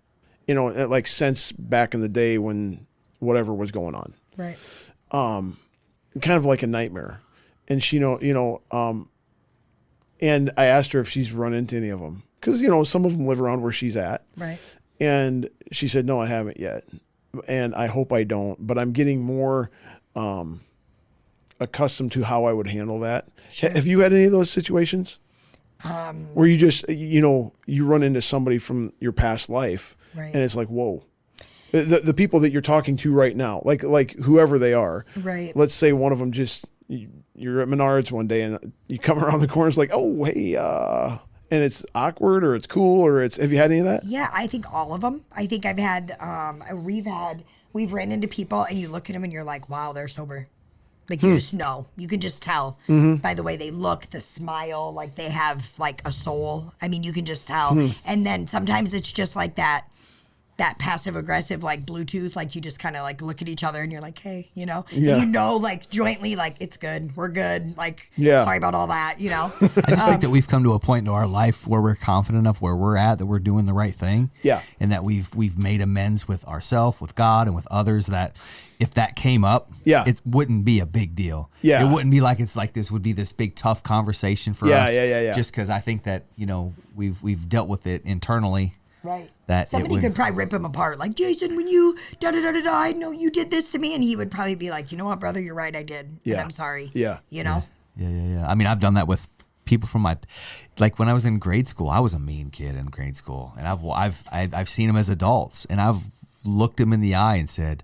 You know, like since back in the day when whatever was going on. Right. Kind of like a nightmare. And she, and I asked her if she's run into any of them. Because, some of them live around where she's at. Right. And she said, no, I haven't yet. And I hope I don't. But I'm getting more accustomed to how I would handle that. Sure. Have you had any of those situations? Where you just, you run into somebody from your past life. Right. And it's like, whoa. The people that you're talking to right now, like whoever they are. Right. Let's say one of them you're at Menards one day and you come around the corner, it's like, oh, hey, and it's awkward or it's cool or have you had any of that? Yeah, I think all of them. I think I've had, we've ran into people and you look at them and you're like, wow, they're sober. Like you just know, you can just tell by the way they look, the smile, like they have like a soul. I mean, you can just tell. And then sometimes it's just like that passive aggressive, like Bluetooth, like you just kind of like look at each other and you're like, hey, Yeah. and like jointly, like it's good, we're good, like sorry about all that, I just think that we've come to a point in our life where we're confident enough where we're at that we're doing the right thing, and that we've made amends with ourselves, with God, and with others. That if that came up, it wouldn't be a big deal. It wouldn't be like it's like this would be this big tough conversation for us. Just because I think that we've dealt with it internally. Right. That somebody could probably rip him apart. Like, Jason, when you I know you did this to me, and he would probably be like, you know what, brother, you're right, I did. Yeah. And I'm sorry. Yeah. Yeah. I mean, I've done that with people from like when I was in grade school. I was a mean kid in grade school, and I've seen them as adults, and I've looked them in the eye and said,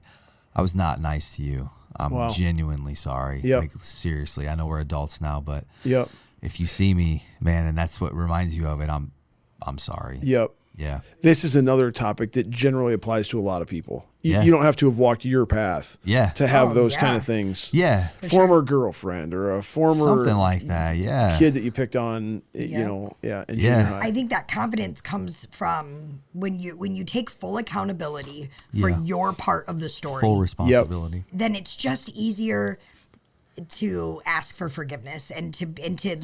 I was not nice to you. I'm genuinely sorry. Yep. Like seriously, I know we're adults now, but yep. If you see me, man, and that's what reminds you of it, I'm sorry. Yep. Yeah. This is another topic that generally applies to a lot of people. You don't have to have walked your path to have those kind of things. Yeah. Former girlfriend or a former something like that. Yeah. Kid that you picked on, in junior high. I think that confidence comes from when you take full accountability for your part of the story. Full responsibility. Then it's just easier to ask for forgiveness and to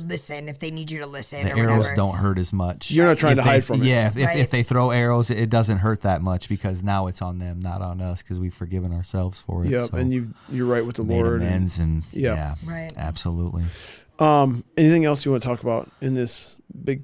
listen if they need you to listen. The arrows don't hurt as much. You're not trying to hide from it. Yeah, if they throw arrows, it doesn't hurt that much because now it's on them, not on us, because we've forgiven ourselves for it. Yep, so and you're right with the made Lord. Amends and right, absolutely. Anything else you want to talk about in this big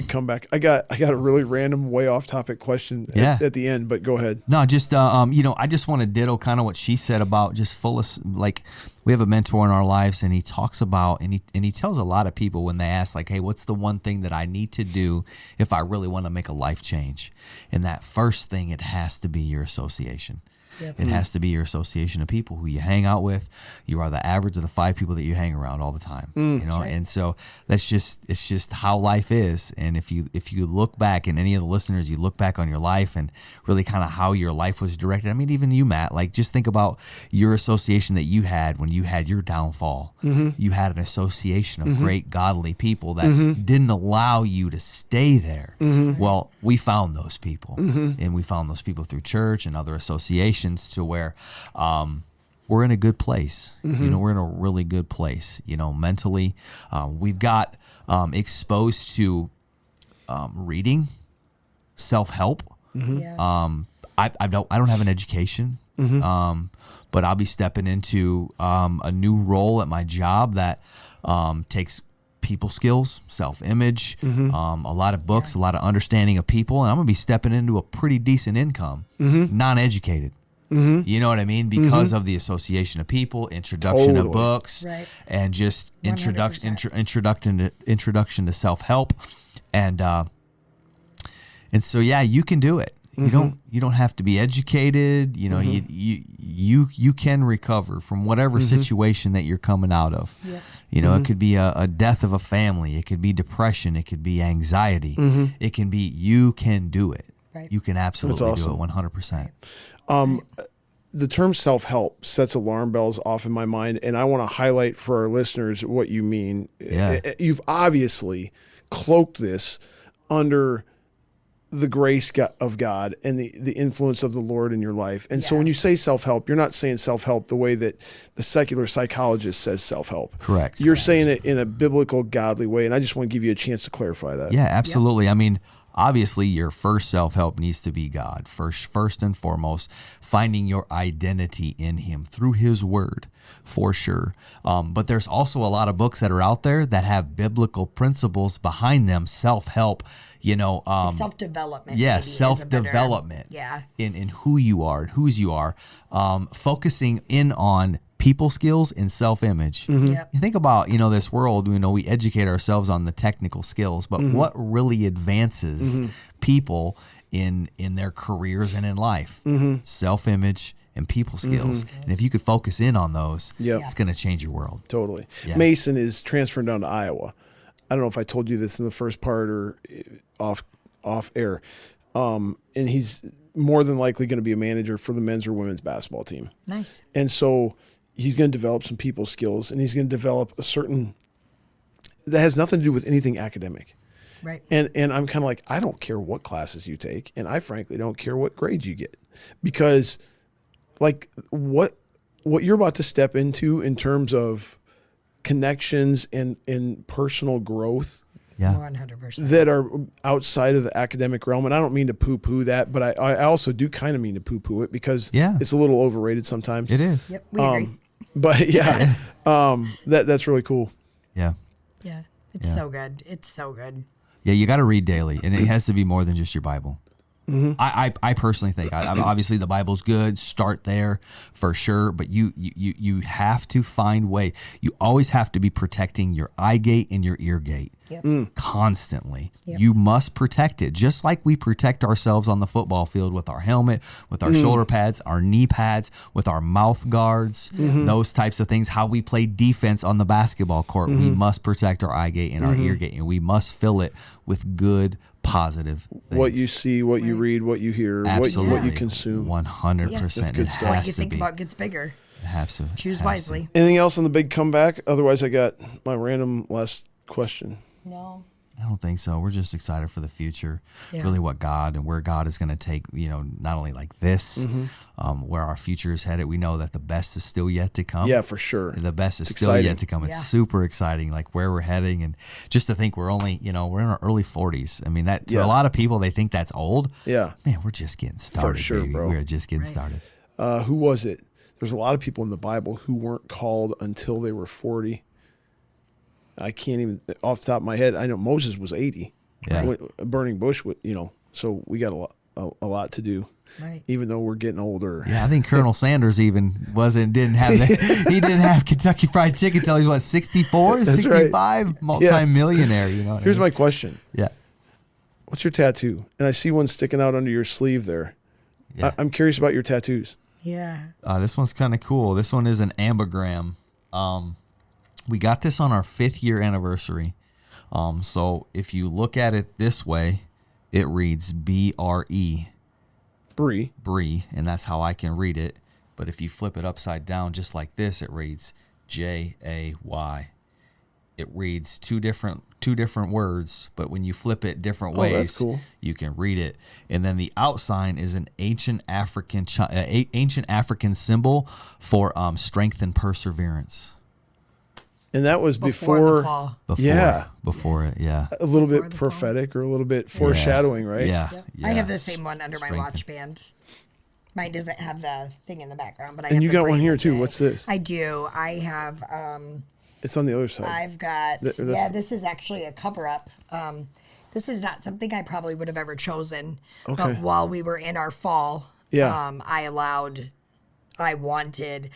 comeback? I got a really random, way off topic question at the end, but go ahead. No, just I just want to ditto kind of what she said about just like we have a mentor in our lives, and he talks about and he tells a lot of people when they ask like, hey, what's the one thing that I need to do if I really want to make a life change? And that first thing, it has to be your association. Yep. It has to be your association of people who you hang out with. You are the average of the 5 people that you hang around all the time. Right. And so it's just how life is. And if you look back, and any of the listeners, you look back on your life and really kind of how your life was directed. I mean, even you, Matt, like just think about your association that you had when you had your downfall. You had an association of great godly people that didn't allow you to stay there. Well, we found those people, and we found those people through church and other associations to where we're in a good place. We're in a really good place, mentally. We've got exposed to reading, self-help. I don't have an education, but I'll be stepping into a new role at my job that takes people skills, self-image, a lot of books, a lot of understanding of people, and I'm going to be stepping into a pretty decent income, non-educated. You know what I mean? Because of the association of people, introduction of books, and just introduction to self-help, and so you can do it. You don't have to be educated. You know, you can recover from whatever situation that you're coming out of. You know, it could be a death of a family. It could be depression. It could be anxiety. It can be, you can do it. You can absolutely do it 100%. The term self-help sets alarm bells off in my mind, and I want to highlight for our listeners what you mean. You've obviously cloaked this under the grace of God and the influence of the Lord in your life. And so when you say self-help, you're not saying self-help the way that the secular psychologist says self-help. Correct. You're saying it in a biblical, godly way, and I just want to give you a chance to clarify that. Yeah, absolutely. I mean, obviously, your first self-help needs to be God. First and foremost, finding your identity in Him through His Word, for sure. But there's also a lot of books that are out there that have biblical principles behind them, self-help, like self-development. Yeah, self-development. In who you are and whose you are. Focusing in on people skills and self-image. You think about, this world, we educate ourselves on the technical skills, but what really advances people in their careers and in life? Self-image and people skills. And if you could focus in on those, it's going to change your world. Totally. Mason is transferring down to Iowa. I don't know if I told you this in the first part or off air. And he's more than likely going to be a manager for the men's or women's basketball team. Nice. And so he's going to develop some people skills, and he's going to develop a certain that has nothing to do with anything academic. Right. And I'm kind of like, I don't care what classes you take, and I frankly don't care what grades you get, because like what you're about to step into in terms of connections and personal growth. 100%. That are outside of the academic realm. And I don't mean to poo-poo that, but I also do kind of mean to poo-poo it, because it's a little overrated sometimes. It is. Yep, we agree. But that's really cool. Yeah. Yeah. It's so good. It's so good. Yeah, you got to read daily, and it has to be more than just your Bible. I personally think, obviously the Bible's good. Start there for sure, but you have to find way. You always have to be protecting your eye gate and your ear gate constantly. You must protect it, just like we protect ourselves on the football field with our helmet, with our shoulder pads, our knee pads, with our mouth guards, those types of things. How we play defense on the basketball court, we must protect our eye gate and our ear gate, and we must fill it with good, positive things. What you see, what you read, what you hear, what you consume. 100%. Good stuff. What you think about gets bigger. Absolutely. Choose wisely. Anything else on the big comeback? Otherwise, I got my random last question. No. I don't think so. We're just excited for the future, really what God and where God is going to take, not only like this, where our future is headed. We know that the best is still yet to come. Yeah, for sure. The best is still yet to come. It's super exciting, like where we're heading. And just to think we're only, we're in our early 40s. I mean, that to a lot of people, they think that's old. Yeah. Man, we're just getting started, for sure, baby. bro. We're just getting started. Who was it? There's a lot of people in the Bible who weren't called until they were 40. I can't even, off the top of my head, I know Moses was 80. A burning bush, so we got a lot to do. Right. Even though we're getting older. Yeah, I think Colonel Sanders even didn't have Kentucky Fried Chicken until he's 64, 65, right. Multi-millionaire. Here's my question. Yeah. What's your tattoo? And I see one sticking out under your sleeve there. Yeah. I'm curious about your tattoos. Yeah. This one's kind of cool. This one is an ambigram. We got this on our 5th year anniversary. So if you look at it this way, it reads B-R-E. Bree, and that's how I can read it. But if you flip it upside down just like this, it reads J-A-Y. It reads two different words, but when you flip it different ways, that's cool. You can read it. And then the outsign is an ancient African symbol for strength and perseverance. And that was before the fall. Before it. A little bit prophetic or a little bit foreshadowing, right? Yeah. I have the same one under my watch band. Mine doesn't have the thing in the background, but I and have you got one here too. What's this? I do. I have. It's on the other side. I've got. This is actually a cover up. This is not something I probably would have ever chosen. Okay. But while we were in our fall, I allowed I wanted.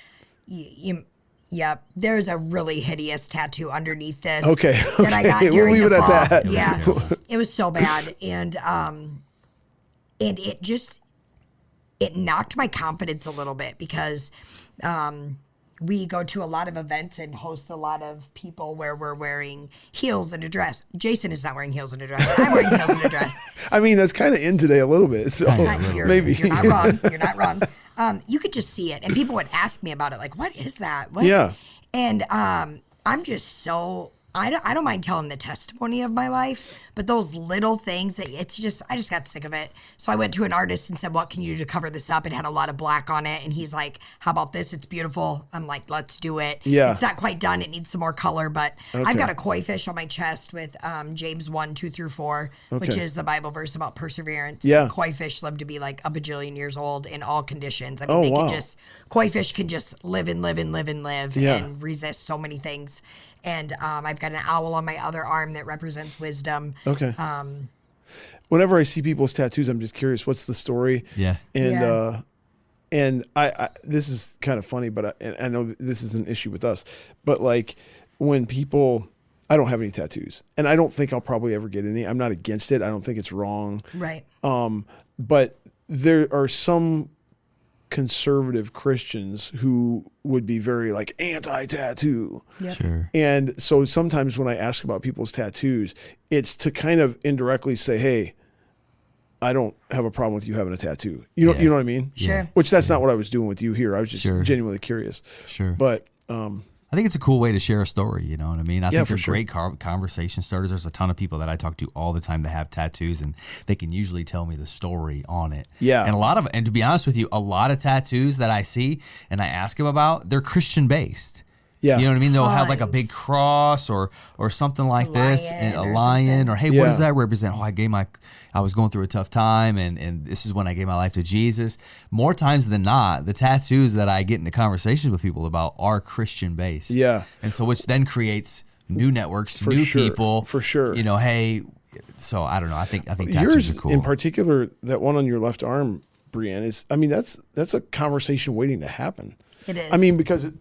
Yep, there's a really hideous tattoo underneath this. Okay. That I got We'll during leave the it at fall. that. Yeah, it was so bad, and it just knocked my confidence a little bit because we go to a lot of events and host a lot of people where we're wearing heels and a dress. Jason is not wearing heels and a dress. I'm wearing heels and a dress. I mean, that's kind of in today a little bit. So maybe you're not wrong. You're not wrong. You could just see it, and people would ask me about it, like, "What is that?" What? Yeah. And I'm just so I don't mind telling the testimony of my life, but those little things that I just got sick of it. So I went to an artist and said, "What can you do to cover this up?" It had a lot of black on it, and he's like, "How about this? It's beautiful." I'm like, "Let's do it." Yeah. It's not quite done. It needs some more color, but I've got a koi fish on my chest with James 1:2-4, which is the Bible verse about perseverance. Yeah. Koi fish live to be like a bajillion years old in all conditions. I mean, koi fish can just live and live and live and live and resist so many things. And I've got an owl on my other arm that represents wisdom. Okay. Whenever I see people's tattoos, I'm just curious, what's the story? Yeah. And I this is kind of funny, but I know this is an issue with us. But like when people, I don't have any tattoos, and I don't think I'll probably ever get any. I'm not against it. I don't think it's wrong. Right. But there are some conservative Christians who would be very like anti-tattoo. Yep. Sure. And so sometimes when I ask about people's tattoos, it's to kind of indirectly say, "Hey, I don't have a problem with you having a tattoo." You know what I mean? Sure. Which that's not what I was doing with you here. I was just Sure. genuinely curious. Sure. But I think it's a cool way to share a story, you know what I mean? I think for they're sure. great conversation starters. There's a ton of people that I talk to all the time that have tattoos, and they can usually tell me the story on it. Yeah. And to be honest with you, a lot of tattoos that I see and I ask them about, they're Christian based. Yeah. You know what I mean? They'll have like a Tons. big cross or something like this, and a or lion, something. or hey, Yeah. what does that represent? Oh, I was going through a tough time, and this is when I gave my life to Jesus. More times than not, the tattoos that I get into conversations with people about are Christian based. Yeah. And so which then creates new networks, For new sure. people. For sure. You know, hey, so I don't know. I think tattoos yours are cool. in particular, that one on your left arm, BreAnn, is, I mean, that's a conversation waiting to happen. It is. I mean, because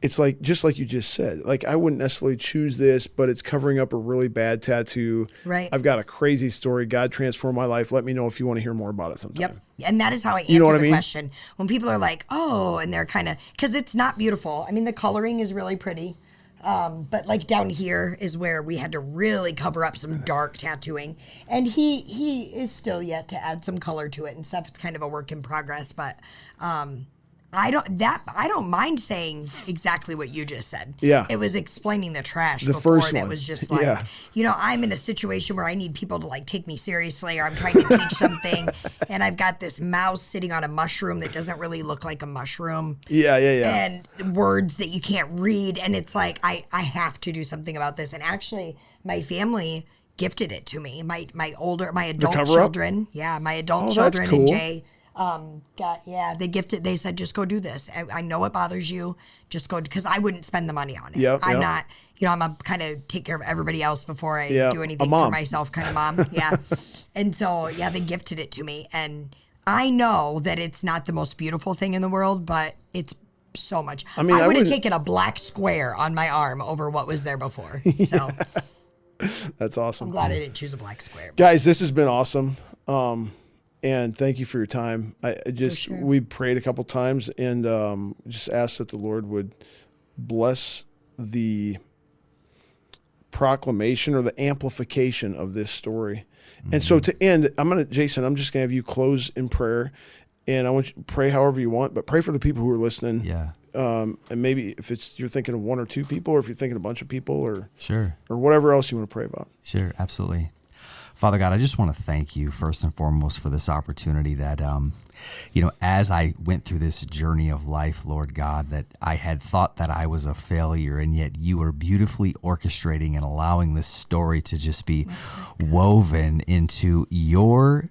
it's like, just like you just said, like I wouldn't necessarily choose this, but it's covering up a really bad tattoo. Right. I've got a crazy story. God transformed my life. Let me know if you want to hear more about it sometime. Yep. And that is how I answer You know what I the mean? question. When people are like, "Oh," and they're kind of, because it's not beautiful. I mean, the coloring is really pretty. But like down here is where we had to really cover up some dark tattooing. And he is still yet to add some color to it and stuff. It's kind of a work in progress, but I don't mind saying exactly what you just said. Yeah. It was explaining the trash The before first that one. was just like, Yeah. you know, I'm in a situation where I need people to like take me seriously, or I'm trying to teach something, and I've got this mouse sitting on a mushroom that doesn't really look like a mushroom. Yeah. And words that you can't read, and it's like I have to do something about this. And actually, my family gifted it to me. My adult cover-up? children, my adult Oh, that's children cool. and Jay. They gifted. They said, "Just go do this. I know it bothers you. Just go," because I wouldn't spend the money on it. Yep, I'm yep. not. You know, I'm a kind of take care of everybody else before I Yeah, do a anything mom. for myself kind of mom. Yeah. And so they gifted it to me, and I know that it's not the most beautiful thing in the world, but it's so much. I mean, I would have wouldn't- taken a black square on my arm over what was there before. So That's awesome. I'm glad I didn't choose a black square. Guys, this has been awesome. And thank you for your time. sure. We prayed a couple times and just asked that the Lord would bless the proclamation or the amplification of this story. Mm-hmm. And so to end, Jason, I'm just going to have you close in prayer. And I want you to pray however you want, but pray for the people who are listening. Yeah. And maybe if you're thinking of one or two people, or if you're thinking a bunch of people, or Sure. or whatever else you want to pray about. Sure, absolutely. Father God, I just want to thank you first and foremost for this opportunity that, as I went through this journey of life, Lord God, that I had thought that I was a failure, and yet you were beautifully orchestrating and allowing this story to just be woven into your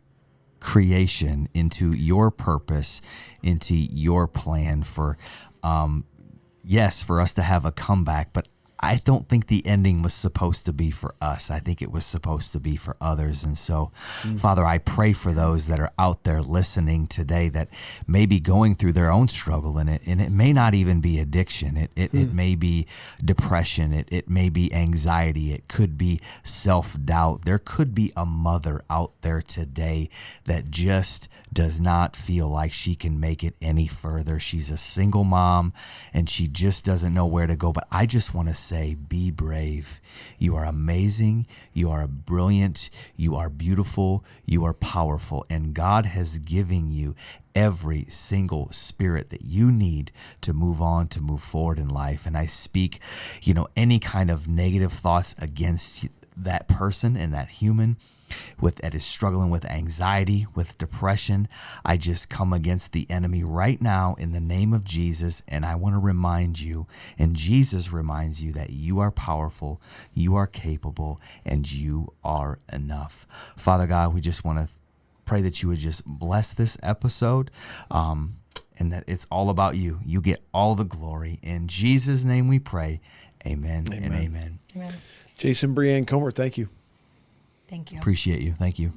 creation, into your purpose, into your plan for, for us to have a comeback, but I don't think the ending was supposed to be for us. I think it was supposed to be for others. And so, Father, I pray for those that are out there listening today that may be going through their own struggle in it. And it may not even be addiction. It may be depression. It may be anxiety. It could be self-doubt. There could be a mother out there today that just does not feel like she can make it any further. She's a single mom and she just doesn't know where to go. But I just want to say, be brave. You are amazing. You are brilliant. You are beautiful. You are powerful. And God has given you every single spirit that you need to move on, to move forward in life. And I speak, any kind of negative thoughts against that person and that human that is struggling with anxiety, with depression. I just come against the enemy right now in the name of Jesus. And I want to remind you, and Jesus reminds you, that you are powerful, you are capable, and you are enough. Father God, we just want to pray that you would just bless this episode, and that it's all about you. You get all the glory. In Jesus' name we pray. Amen. And amen. Amen. Jason, BreAnn Comer, thank you. Thank you. Appreciate you. Thank you.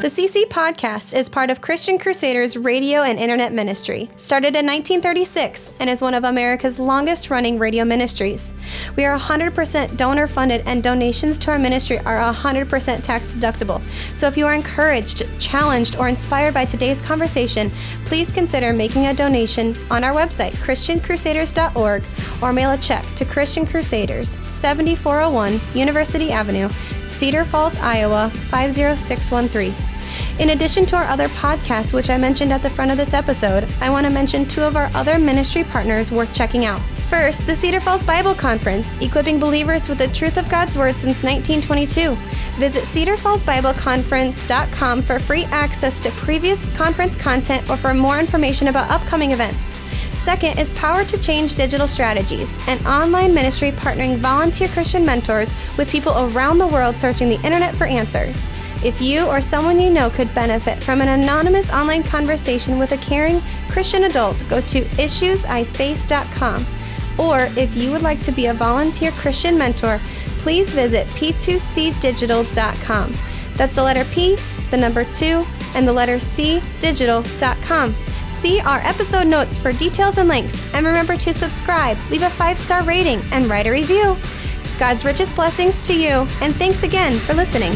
The CC Podcast is part of Christian Crusaders radio and internet ministry, started in 1936 and is one of America's longest-running radio ministries. We are 100% donor-funded, and donations to our ministry are 100% tax-deductible. So if you are encouraged, challenged, or inspired by today's conversation, please consider making a donation on our website, christiancrusaders.org, or mail a check to Christian Crusaders, 7401 University Avenue, Cedar Falls, Iowa, 50613. In addition to our other podcasts, which I mentioned at the front of this episode, I want to mention two of our other ministry partners worth checking out. First, the Cedar Falls Bible Conference, equipping believers with the truth of God's Word since 1922. Visit cedarfallsbibleconference.com for free access to previous conference content or for more information about upcoming events. Second is Power to Change Digital Strategies, an online ministry partnering volunteer Christian mentors with people around the world searching the internet for answers. If you or someone you know could benefit from an anonymous online conversation with a caring Christian adult, go to issuesiface.com. Or if you would like to be a volunteer Christian mentor, please visit p2cdigital.com. That's the letter P, the number 2, and the letter C, digital.com. See our episode notes for details and links, and remember to subscribe, leave a 5-star rating, and write a review. God's richest blessings to you, and thanks again for listening.